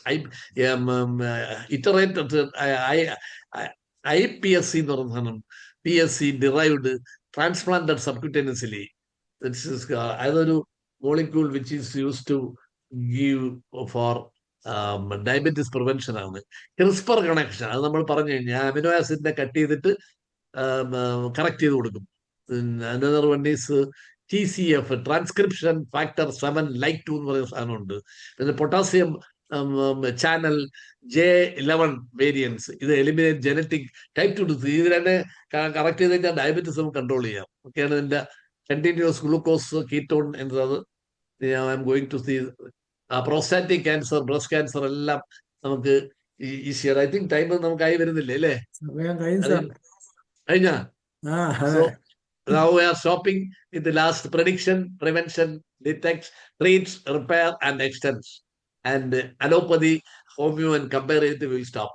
iterated IPSC എന്ന് പറയുന്ന സാധനം, PSC ഡിറൈവ്ഡ് ട്രാൻസ്പ്ലാന്റഡ് സബ്ക്യൂട്ടേനിയസ്ലി. അതൊരു molecule which is use to give for diabetes prevention ആണ്. ക്രിസ്പർ കണക്ഷൻ അത് നമ്മൾ പറഞ്ഞു കഴിഞ്ഞാൽ അമിനോ ആസിഡിനെ കട്ട് ചെയ്തിട്ട് കറക്റ്റ് ചെയ്ത് കൊടുക്കും. Another one is TCF transcription factor 7 like 2 എന്ന് പറയുന്ന സാധനമുണ്ട്. പിന്നെ പൊട്ടാസ്യം ചാനൽ J11 വേരിയൻസ്. ഇത് എലിമിനേറ്റ് ജനറ്റിക് ടൈപ്പ് 2 ഡിസീസ്. ഇത് തന്നെ കറക്റ്റ് ചെയ്ത് കഴിഞ്ഞാൽ ഡയബറ്റിസ് നമുക്ക് കൺട്രോൾ ചെയ്യാം. ഒക്കെയാണ് ഇതിന്റെ കണ്ടിന്യൂസ് ഗ്ലൂക്കോസ് കീറ്റോൺ എന്നത്. I am going to see prostatic cancer, breast cancer എല്ലാം നമുക്ക് ഈസിയാണ്. ഐ തിങ്ക് ടൈം നമുക്കായി വരുന്നില്ലേ അല്ലേ? കഴിഞ്ഞ so now we are stopping with the last prediction, prevention, detect, treats, repair and extends. And allopathy, homeo and comparative will stop.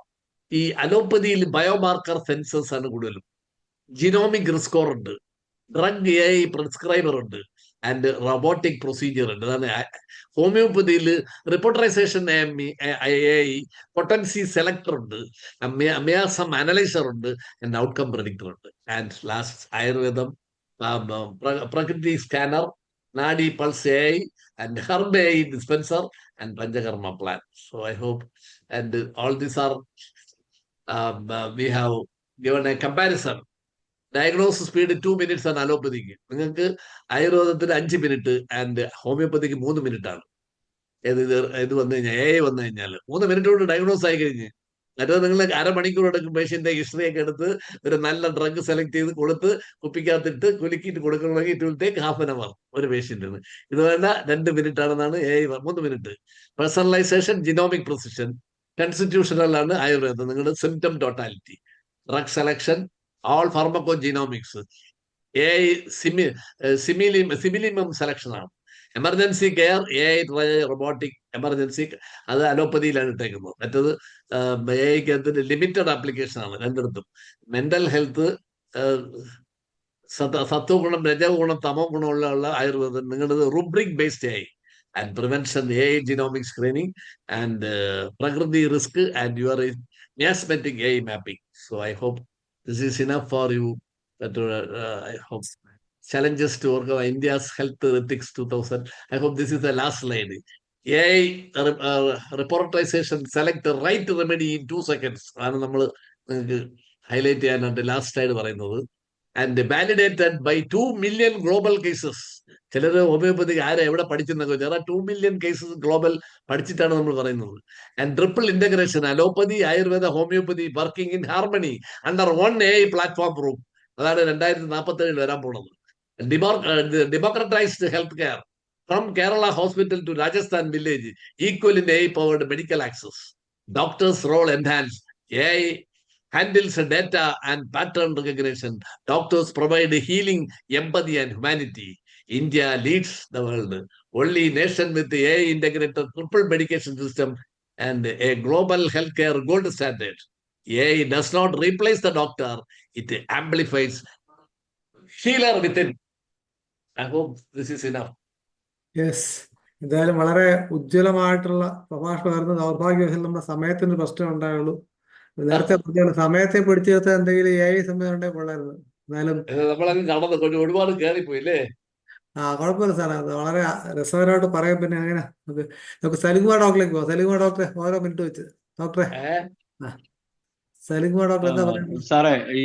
ഈ അലോപ്പതിയിൽ ബയോമാർക്കർ സെൻസേഴ്സ് ആണ് കൂടുതലും. ജിനോമിക് റിസ്ക് സ്കോർ ഉണ്ട്, ഡ്രഗ് AI പ്രിസ്ക്രൈബർ ഉണ്ട്, ആൻഡ് റോബോട്ടിക് പ്രൊസീജിയർ ഉണ്ട്. അതാണ് ഹോമിയോപ്പതിയിൽ റിപ്പോർട്ടറൈസേഷൻ AI, പൊട്ടൻസി സെലക്ടർ ഉണ്ട്, മിയാസം അനലൈസർ ഉണ്ട്, ആൻഡ് ഔട്ട്കം പ്രെഡിക്ടർ ഉണ്ട്. ആൻഡ് ലാസ്റ്റ് ആയുർവേദം prakriti scanner, nadi pulse AI, and herb AI dispenser, and Panchakarma plan. So I hope and all these are we have given a comparison. Diagnosis speed 2 minutes ആണ് അലോപ്പതിക്ക്. നിങ്ങൾക്ക് ആയുർവേദത്തിന് 5 minute ആൻഡ് ഹോമിയോപ്പതിക്ക് 3 minute ആണ്. ഇത് വന്നു കഴിഞ്ഞാൽ AI വന്നു കഴിഞ്ഞാൽ 3 minute കൊണ്ട് ഡയഗ്നോസ് ആയി കഴിഞ്ഞ്. മറ്റേത് നിങ്ങൾ അരമണിക്കൂർ എടുക്കും പേഷ്യന്റെ ഹിസ്റ്ററി ഒക്കെ എടുത്ത് ഒരു നല്ല ഡ്രഗ് സെലക്ട് ചെയ്ത് കൊടുത്ത് കുപ്പിക്കകത്തിട്ട് കുലുക്കിയിട്ട് കൊടുക്കണമെങ്കിൽ it will take half an hour ഒരു പേഷ്യന്റിന്. ഇത് വേണ്ട 2 minute ആണെന്നാണ് AI 3 minute. Personalisation, genomic precision, constitutional ആണ് ആയുർവേദം. നിങ്ങളുടെ symptom totality, drug selection, all pharmacogenomics, AI simillimum selection ആണ്. Emergency care AI robotic emergency അത് അലോപ്പതിയിലാണ് ഇട്ടേക്കുന്നത്. മറ്റത് AI ലിമിറ്റഡ് ആപ്ലിക്കേഷൻ ആണ് രണ്ടിടത്തും. മെന്റൽ ഹെൽത്ത്, സത്വഗുണം, രജഗുണം, തമോ ഗുണമുള്ള ആയുർവേദം. നിങ്ങളത് rubric based AI and prevention AI genomic screening and പ്രകൃതി risk and your miasmatic AI mapping. So I hope this is enough for you. That I hope challenges to overcome India's health ethics 2000. I hope this is the last slide. AI reportization, select the right remedy in 2 seconds. ആണ് നമ്മൾ നിങ്ങൾക്ക് ഹൈലൈറ്റ് ചെയ്യാനായിട്ട് ലാസ്റ്റ് ആയിട്ട് പറയുന്നത്. And validated by 2 million global cases. ചിലർ ഹോമിയോപ്പതി എവിടെ പഠിച്ചെന്നൊക്കെ വെച്ചാൽ 2 മില്യൺ കേസസ് ഗ്ലോബൽ പഠിച്ചിട്ടാണ് നമ്മൾ പറയുന്നത്. And triple integration allopathy, Ayurveda, homeopathy working in harmony under one AI platform room. അതാണ് 2047 വരാൻ പോണത്. Democratised health care from Kerala hospital to Rajasthan village, equal in AI powered medical access. Doctors' role enhanced. AI handles data and pattern recognition. Doctors provide healing, empathy, and humanity. India leads the world. Only nation with the AI integrated triple medication system and a global healthcare gold standard. AI does not replace the doctor; it amplifies healer within. I hope this is enough. Yes, എന്തായാലും വളരെ ഉജ്ജ്വലമായിട്ടുള്ള പ്രഭാഷണമായിരുന്നു. ദൗർഭാഗ്യവശാൽ നമ്മുടെ സമയത്തിന് പ്രശ്നം ഉണ്ടായുള്ളൂ. നേരത്തെ പറഞ്ഞാൽ സമയത്തെ പിടിച്ചു നിർത്താൻ എന്തെങ്കിലും AI സമയം ഉണ്ടെങ്കിൽ കൊള്ളായിരുന്നു. എന്നാലും നമ്മളങ്ങ് കടന്നു ഒരുപാട് കയറിപ്പോയി അല്ലേ? കുഴപ്പമില്ല സാറേ, അത് വളരെ രസകരമായിട്ട് പറയാൻ. പിന്നെ അങ്ങനെ നമുക്ക് സലിംകുമാർ ഡോക്ടറിലേക്ക് പോവാം. സലിംകുമാർ ഡോക്ടറെ ഓരോ മിനിറ്റ് വെച്ച്. ഡോക്ടറെ, സലിംകുമാർ ഡോക്ടർ എന്താ പറയുന്നത്? സാറേ, ഈ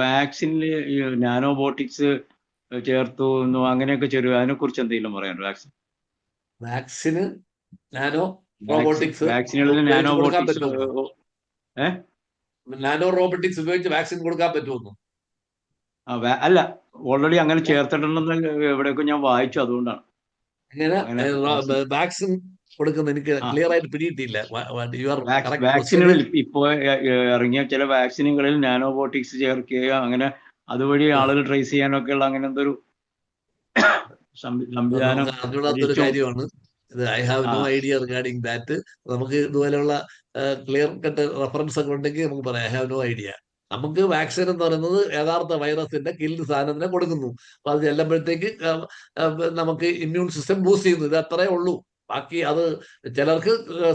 വാക്സിനിൽ ഈ നാനോബോട്ടിക്സ് ചേർത്തു അങ്ങനെയൊക്കെ ചെറിയ അതിനെ കുറിച്ച് എന്തെങ്കിലും പറയാൻ? വാക്സിന് നാനോ റോബോട്ടിക്സ് വാക്സിനുകളിൽ നാനോബോട്ടിക്സ് നാനോ റോബോട്ടിക്സ് ഉപയോഗിച്ച് വാക്സിൻ കൊടുക്കാൻ പറ്റുമെന്നു? അല്ല, ഓൾറെഡി അങ്ങനെ ചേർത്തിട്ടുണ്ടെന്ന് എവിടെയൊക്കെ ഞാൻ വായിച്ചു, അതുകൊണ്ടാണ്. അങ്ങനെ വാക്സിൻ കൊടുക്കുന്ന എനിക്ക് ക്ലിയർ ആയിട്ട് പിടിയിട്ടില്ല. വാക്സിനുകളിൽ ഇപ്പോ ഇറങ്ങിയ ചില വാക്സിനുകളിൽ നാനോബോട്ടിക്സ് ചേർക്കുകയോ അങ്ങനെ അതുവഴി ആളുകൾ ട്രേസ് ചെയ്യാനൊക്കെ ഉള്ള അങ്ങനെ എന്തൊരു സംവിധാനം അറിഞ്ഞൂടാത്തൊരു കാര്യമാണ് ഇത്. I have no idea regarding that. നമുക്ക് ഇതുപോലെയുള്ള ക്ലിയർ കട്ട് റെഫറൻസ് ഒക്കെ ഉണ്ടെങ്കിൽ നമുക്ക് പറയാം. I have no idea. നമുക്ക് വാക്സിൻ എന്ന് പറയുന്നത് യഥാർത്ഥ വൈറസിന്റെ കില്ല് സാധനത്തിനെ കൊടുക്കുന്നു. അപ്പൊ അത് ചെല്ലുമ്പോഴത്തേക്ക് നമുക്ക് ഇമ്മ്യൂൺ സിസ്റ്റം ബൂസ്റ്റ് ചെയ്യുന്നു. ഇത് അത്രേ ഉള്ളൂ. ബാക്കി അത് ചിലർക്ക്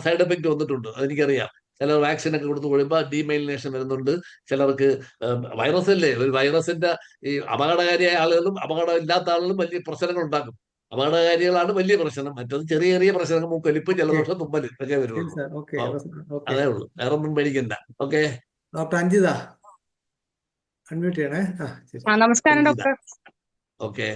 സൈഡ് എഫക്റ്റ് വന്നിട്ടുണ്ട്, അതെനിക്കറിയാം. ചിലർ വാക്സിൻ ഒക്കെ കൊടുത്ത് കഴിയുമ്പോൾ ഡീമൈലിനേഷൻ വരുന്നുണ്ട്. ചിലർക്ക് വൈറസ് അല്ലേ, ഒരു വൈറസിന്റെ ഈ അപകടകാരിയായ ആളുകളും അപകടം ഇല്ലാത്ത ആളുകളും വലിയ പ്രശ്നങ്ങൾ ഉണ്ടാക്കും. അപകടകാരികളാണ് വലിയ പ്രശ്നം. മറ്റത് ചെറിയ ചെറിയ പ്രശ്നങ്ങൾ, മൂക്കൊലിപ്പ്, ജലദോഷം, തുമ്മൽ ഒക്കെ വരുള്ളൂ. അതേ ഉള്ളൂ, വേറെ ഒന്നും പേടിക്കണ്ട. ഓക്കെ, ഡോക്ടർ അഞ്ജിത അൺമ്യൂട്ട് ചെയ്യണേ. നമസ്കാരം ഡോക്ടർ. ഓക്കെ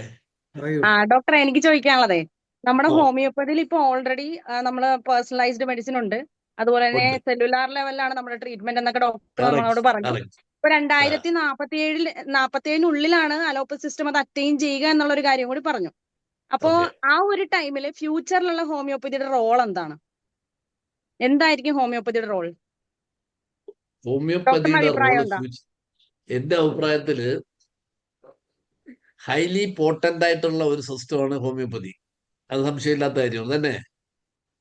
ഡോക്ടർ, എനിക്ക് ചോദിക്കാനുള്ളതേ, നമ്മുടെ ഹോമിയോപ്പതിയിൽ ഇപ്പൊ ഓൾറെഡി നമ്മള് പേഴ്സണലൈസ്ഡ് മെഡിസിൻ ഉണ്ട്, അതുപോലെ തന്നെ സെല്ലുലാർ ലെവലിലാണ് നമ്മുടെ ട്രീറ്റ്മെന്റ് എന്നൊക്കെ ഡോക്ടർ നമ്മളോട് പറഞ്ഞു. ഇപ്പൊ 2047-നുള്ളിലാണ് അലോപ്പതി സിസ്റ്റം അത് അറ്റൈൻ ചെയ്യുക എന്നുള്ള ഒരു കാര്യം കൂടി പറഞ്ഞു. അപ്പോ ആ ഒരു ടൈമില് ഫ്യൂച്ചറിലുള്ള ഹോമിയോപ്പതിയുടെ റോൾ എന്താണ്? എന്തായിരിക്കും ഹോമിയോപ്പതിയുടെ റോൾ? ഹോമിയോപ്പതിയുടെ റോൾ എന്റെ അഭിപ്രായത്തില് ഹൈലി പോട്ടന്റ് ആയിട്ടുള്ള ഒരു സിസ്റ്റമാണ് ഹോമിയോപ്പതി. അത് സംശയമില്ലാത്ത കാര്യമാണ് തന്നെ.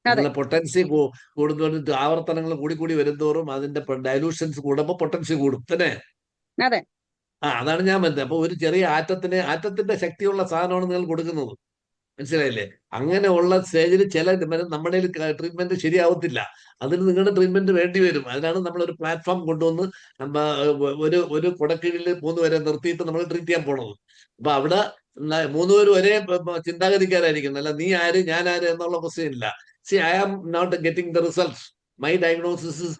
അതിന്റെ പൊട്ടൻസി കൂടുന്നതോറും ആവർത്തനങ്ങൾ കൂടി വരുന്നതോറും അതിന്റെ ഡയലൂഷൻസ് കൂടുമ്പോ പൊട്ടൻസി കൂടും തന്നെ. അതാണ് ഞാൻ പറഞ്ഞത്. അപ്പൊ ഒരു ചെറിയ ആറ്റത്തിന്റെ ശക്തിയുള്ള സാധനമാണ് നിങ്ങൾ കൊടുക്കുന്നത്, മനസ്സിലായില്ലേ? അങ്ങനെയുള്ള സ്റ്റേജിൽ ചില നമ്മുടെ ട്രീറ്റ്മെന്റ് ശരിയാവത്തില്ല. അതിന് നിങ്ങളുടെ ട്രീറ്റ്മെന്റ് വേണ്ടി വരും. അതിനാണ് നമ്മളൊരു പ്ലാറ്റ്ഫോം കൊണ്ടുവന്ന് ഒരു കുടക്കീഴിൽ 3 പേരെ നിർത്തിയിട്ട് നമ്മൾ ട്രീറ്റ് ചെയ്യാൻ പോണത്. അപ്പൊ അവിടെ 3 പേരും ഒരേ ചിന്താഗതിക്കാരായിരിക്കും. അല്ല നീ ആര് ഞാൻ ആര് എന്നുള്ള ക്വസ്റ്റ്യൻ ഇല്ല. See, I am not getting the results. My diagnosis is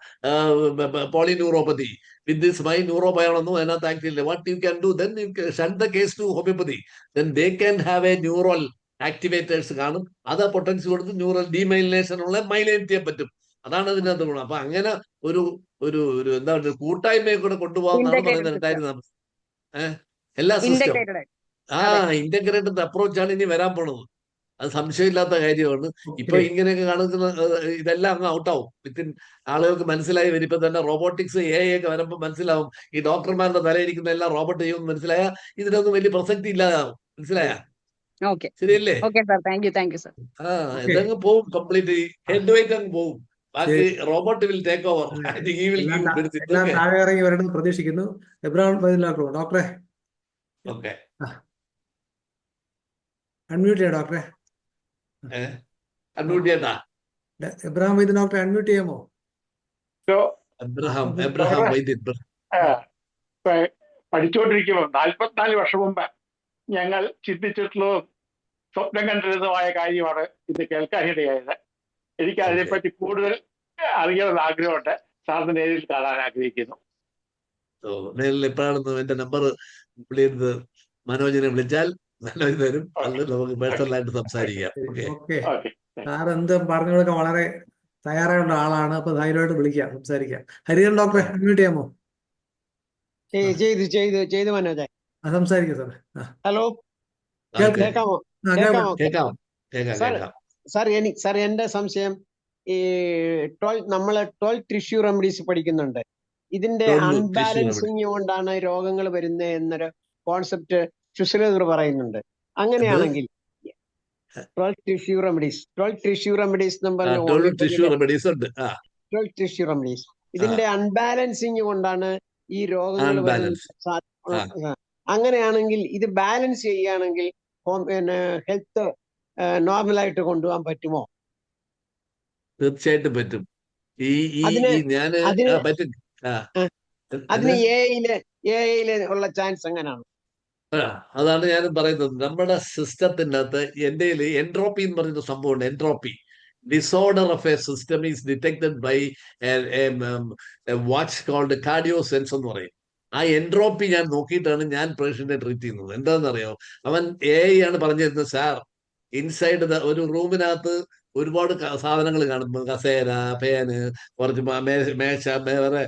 polyneuropathy. With this, my neurobiology അതിനകത്ത് ആക്ടില്ല. What you can do, then you can send the case to homeopathy. Then they can have a neural activators കാണും. അത് പൊട്ടൻസി കൊടുത്ത് ന്യൂറൽ ഡീമൈലിനേഷൻ ഉള്ള മൈലൈൻ ചെയ്യാൻ പറ്റും. അതാണ് ഇതിനകത്ത് ഗുണം. അപ്പൊ അങ്ങനെ ഒരു ഒരു എന്താ പറയുക, കൂട്ടായ്മയെ കൂടെ കൊണ്ടുപോകാമെന്നാണ് പറയുന്നത്. എല്ലാ സിസ്റ്റം ഇന്റഗ്രേറ്റഡ് അപ്രോച്ചാണ് ഇനി വരാൻ പോണത്. അത് സംശയമില്ലാത്ത കാര്യമാണ്. ഇപ്പൊ ഇങ്ങനെയൊക്കെ കാണുന്ന ഇതെല്ലാം അങ്ങ് ഔട്ടാവും. വിത്തിൻ ആളുകൾക്ക് മനസ്സിലായി വരും. ഇപ്പൊ തന്നെ റോബോട്ടിക്സ് AI ഒക്കെ വരുമ്പോൾ മനസ്സിലാവും. ഈ ഡോക്ടർമാരുടെ തലയിരിക്കുന്ന എല്ലാം റോബോട്ട് ചെയ്യുമെന്ന് മനസ്സിലായ ഇതിനൊന്നും വലിയ പ്രസക്തി ഇല്ലാതാവും. മനസ്സിലായ? ശരിയല്ലേ? ഇതങ്ങ് പോവും, കംപ്ലീറ്റ് ഹെഡ് വെയിറ്റ് അങ്ങ് പോവും. ബാക്കി റോബോട്ട് വിൽ ടേക്ക് ഓവർ. താഴെ ഇറങ്ങി വരണം പ്രതീക്ഷിക്കുന്നു. ഡോക്ടറെ അൺമ്യൂട്ട് ചെയ്യാം. ഡോക്ടറെ അൺമ്യൂട്ട് ചെയ്യട്ടാ? എബ്രഹാം വൈദ്യൻ ഡോക്ടറെ അൺമ്യൂട്ട് ചെയ്യാമോ? എബ്രഹാം വൈദ്യൻ പഠിച്ചുകൊണ്ടിരിക്കുമ്പോൾ 44 വർഷം മുമ്പ് ഞങ്ങൾ ചിന്തിച്ചിട്ടുള്ളതും സ്വപ്നം കണ്ടിരുന്നതുമായ കാര്യമാണ് ഇത് കേൾക്കാനിടയായത്. എനിക്ക് അതിനെപ്പറ്റി കൂടുതൽ അറിയാനുള്ള ആഗ്രഹമുണ്ട്. സാറിന് നേരിൽ കാണാൻ ആഗ്രഹിക്കുന്നു. മേലിൽ എപ്പോഴാണെന്ന് എന്റെ നമ്പർ വിളിയത് മനോജിനെ വിളിച്ചാൽ മനോജ് തരും, അത് നമുക്ക് പേഴ്സണലായിട്ട് സംസാരിക്കാം. ഓക്കെ. ഓക്കെ. ഓക്കെ. സാർ എന്ത് പറഞ്ഞു കൊടുക്കാൻ വളരെ തയ്യാറായുള്ള ആളാണ്. അപ്പൊ ധൈര്യമായിട്ട് വിളിക്കാം, സംസാരിക്കാം. ഹരിഹരൻ ഡോക്ടറെ അൺമ്യൂട്ട് ചെയ്യാമോ? ചെയ്തു മനോജ്. സംസാരിക്കാം സാറേ. ഹലോ, കേൾക്കാം. കേൾക്കാമോ? കേൾക്കാം. കേൾക്കാം. സാർ എന്റെ സംശയം, ഈ നമ്മള് 12 ടിഷ്യൂ റെമഡീസ് പഠിക്കുന്നുണ്ട്. ഇതിന്റെ 12 tissue അൺബാലൻസിങ് കൊണ്ടാണ് രോഗങ്ങൾ വരുന്നത് എന്നൊരു കോൺസെപ്റ്റ് സുശ്രീധർ പറയുന്നുണ്ട്. അങ്ങനെയാണെങ്കിൽ 12 ടിഷ്യൂ റെമഡീസ് എന്നും പറഞ്ഞ 12 ടിഷ്യൂ റെമഡീസ് ഉണ്ട്. 12 ടിഷ്യൂ റെമഡീസ് ഇതിന്റെ അൺബാലൻസിങ് കൊണ്ടാണ് ഈ രോഗങ്ങൾ അൺബാലൻസ്. വരുന്നത്. അങ്ങനെയാണെങ്കിൽ ഇത് ബാലൻസ് ചെയ്യുകയാണെങ്കിൽ പിന്നെ ഹെൽത്ത് നോർമലായിട്ട് കൊണ്ടുപോകാൻ പറ്റുമോ? തീർച്ചയായിട്ടും പറ്റും. പറ്റും. അതിന് എഐയില് ഉള്ള ചാൻസ് എങ്ങനെയാണ്? അതാണ് ഞാൻ പറയുന്നത്. നമ്മുടെ സിസ്റ്റത്തിന്റെ അകത്ത് എന്റെ എൻട്രോപ്പി എന്ന് പറയുന്ന സംഭവമുണ്ട്. Entropy disorder of a system is detected by what's called cardio sense എന്ന് പറയും. ആ എൻട്രോപ്പി ഞാൻ നോക്കിയിട്ടാണ് ഞാൻ പേഷ്യന്റിനെ ട്രീറ്റ് ചെയ്യുന്നത്. എന്താണെന്നറിയോ, അവൻ ആണ് പറഞ്ഞു തരുന്നത്, സാർ ഇൻസൈഡ് ഒരു റൂമിനകത്ത് ഒരുപാട് സാധനങ്ങൾ കാണും, കസേര, ഫാന്, കുറച്ച് മേശ, വേറെ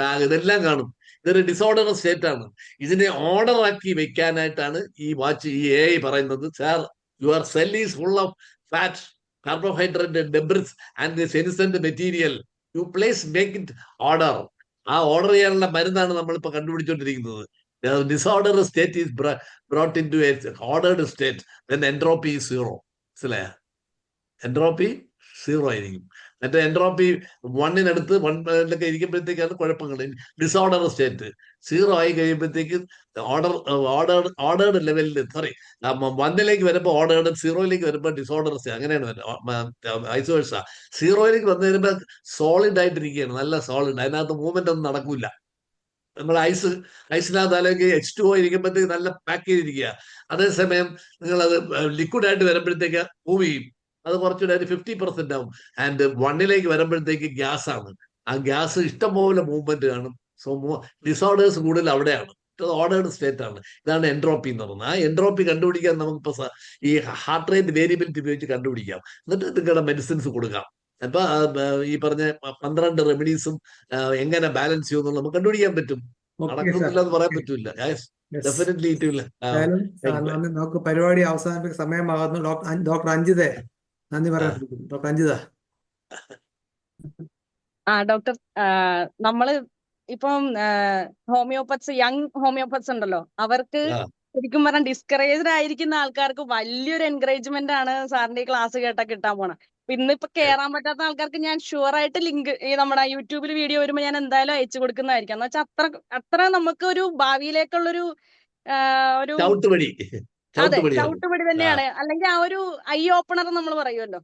ബാഗ്, ഇതെല്ലാം കാണും. ഇതൊരു ഡിസോർഡർ സ്റ്റേറ്റ് ആണ്. ഇതിനെ ഓർഡർ ആക്കി വെക്കാനായിട്ടാണ് ഈ വാച്ച്, ഈ പറയുന്നത്, sir your cell is full of fat, carbohydrate, debris and senescent material, you place make it order. ആ ഓർഡർ ചെയ്യാനുള്ള മരുന്നാണ് നമ്മളിപ്പോ കണ്ടുപിടിച്ചുകൊണ്ടിരിക്കുന്നത്. Disorder state is brought in to a ordered state when entropy is zero. മനസ്സിലായ? എൻട്രോപ്പി സീറോ ആയിരിക്കും. മറ്റേ എൻട്രോപ്പി 1-നടുത്ത് 1 ഇരിക്കുമ്പോഴത്തേക്കാണ് കുഴപ്പങ്ങൾ. ഡിസോർഡർ സ്റ്റേറ്റ് സീറോ ആയി കഴിയുമ്പോഴത്തേക്ക് ഓർഡേർഡ് ലെവലിൽ, സോറി 1 വരുമ്പോൾ ഓർഡേർഡ്, 0 വരുമ്പോൾ ഡിസോർഡർ സ്റ്റേറ്റ്, അങ്ങനെയാണ് ഐസോഴ്സ. 0 വന്നു കഴിയുമ്പോൾ സോളിഡ് ആയിട്ടിരിക്കുകയാണ്, നല്ല സോളിഡ്, അതിനകത്ത് മൂവ്മെന്റ് ഒന്നും നടക്കൂല. നമ്മൾ ഐസിനകത്ത് അല്ലെങ്കിൽ H2O ഇരിക്കുമ്പോഴത്തേക്ക് നല്ല പാക്ക് ചെയ്തിരിക്കുക. അതേസമയം നിങ്ങളത് ലിക്വിഡ് ആയിട്ട് വരുമ്പോഴത്തേക്ക് മൂവ് ചെയ്യും, അത് കുറച്ചുകൂടെ ഒരു 50% ആവും. ആൻഡ് 1 വരുമ്പോഴത്തേക്ക് ഗ്യാസ് ആണ്. ആ ഗ്യാസ് ഇഷ്ടംപോലെ മൂവ്മെന്റ് കാണും. സോ ഡിസോർഡേഴ്സ് കൂടുതൽ അവിടെയാണ്. ഓർഡേർഡ് സ്റ്റേറ്റ് ആണ്. ഇതാണ് എൻട്രോപ്പി എന്ന് പറയുന്നത്. ആ എൻട്രോപ്പി കണ്ടുപിടിക്കാൻ നമുക്കിപ്പോ ഈ ഹാർട്ട് റേറ്റ് വേരിയബിലിറ്റി ഉപയോഗിച്ച് കണ്ടുപിടിക്കാം. എന്നിട്ട് നിങ്ങളുടെ മെഡിസിൻസ് കൊടുക്കാം. അപ്പൊ ഈ പറഞ്ഞ 12 റെമഡീസും എങ്ങനെ ബാലൻസ് ചെയ്യുമെന്നുള്ള നമുക്ക് കണ്ടുപിടിക്കാൻ പറ്റും. നടക്കുന്നില്ല എന്ന് പറയാൻ പറ്റൂല. ഡെഫിനറ്റ്ലി ഇറ്റില്ല. നമുക്ക് പരിപാടി അവസാനിപ്പിക്കുന്ന സമയമാകുന്നു. ഡോക്ടർ അഞ്ജിത, നന്ദി പറയാൻ ഡോക്ടർ അഞ്ജിത. ഡോക്ടർ, നമ്മള് ഇപ്പം ഹോമിയോപ്പത്സ്, യങ് ഹോമിയോപ്പത്സ് ഉണ്ടല്ലോ, അവർക്ക് ശരിക്കും പറഞ്ഞാൽ ഡിസ്കറേജ്ഡ് ആയിരിക്കുന്ന ആൾക്കാർക്ക് വലിയൊരു എൻകറേജ്മെന്റ് ആണ് സാറിന്റെ ഈ ക്ലാസ് കേട്ടാ കിട്ടാൻ പോണ. ഇന്നിപ്പോ കേറാൻ പറ്റാത്ത ആൾക്കാർക്ക് ഞാൻ ഷുവർ ആയിട്ട് ലിങ്ക് ഈ നമ്മുടെ യൂട്യൂബിൽ വീഡിയോ വരുമ്പോ ഞാൻ എന്തായാലും അയച്ചു കൊടുക്കുന്നതായിരിക്കും. എന്ന് വെച്ചാൽ അത്ര നമുക്ക് ഒരു ഭാവിയിലേക്കുള്ളൊരു ഒരു അതെ ചവിട്ടുപടി തന്നെയാണ്. അല്ലെങ്കിൽ ആ ഒരു ഐ ഓപ്പണർ നമ്മൾ പറയുമല്ലോ,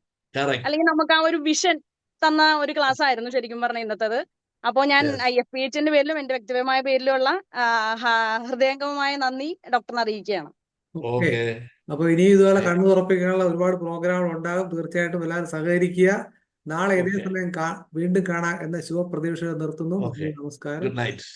അല്ലെങ്കിൽ നമുക്ക് ആ ഒരു വിഷൻ തന്ന ഒരു ക്ലാസ് ആയിരുന്നു ശരിക്കും പറഞ്ഞ ഇന്നത്തേത്. അപ്പോ ഞാൻ IFPHന്റെ പേരിലും എന്റെ വ്യക്തിപരമായ പേരിലുള്ള ഹൃദയംഗമമായ നന്ദി ഡോക്ടറിനെ അറിയിക്കുകയാണ്. അപ്പൊ ഇനി ഇതുപോലെ കണ്ണു തുറപ്പിക്കാനുള്ള ഒരുപാട് പ്രോഗ്രാമുകൾ ഉണ്ടാകും. തീർച്ചയായിട്ടും എല്ലാവരും സഹകരിക്കുക. നാളെ ഇതേ സമയം വീണ്ടും കാണാം എന്ന ശുഭപ്രതീക്ഷ നിർത്തുന്നു. നമസ്കാരം. Good night.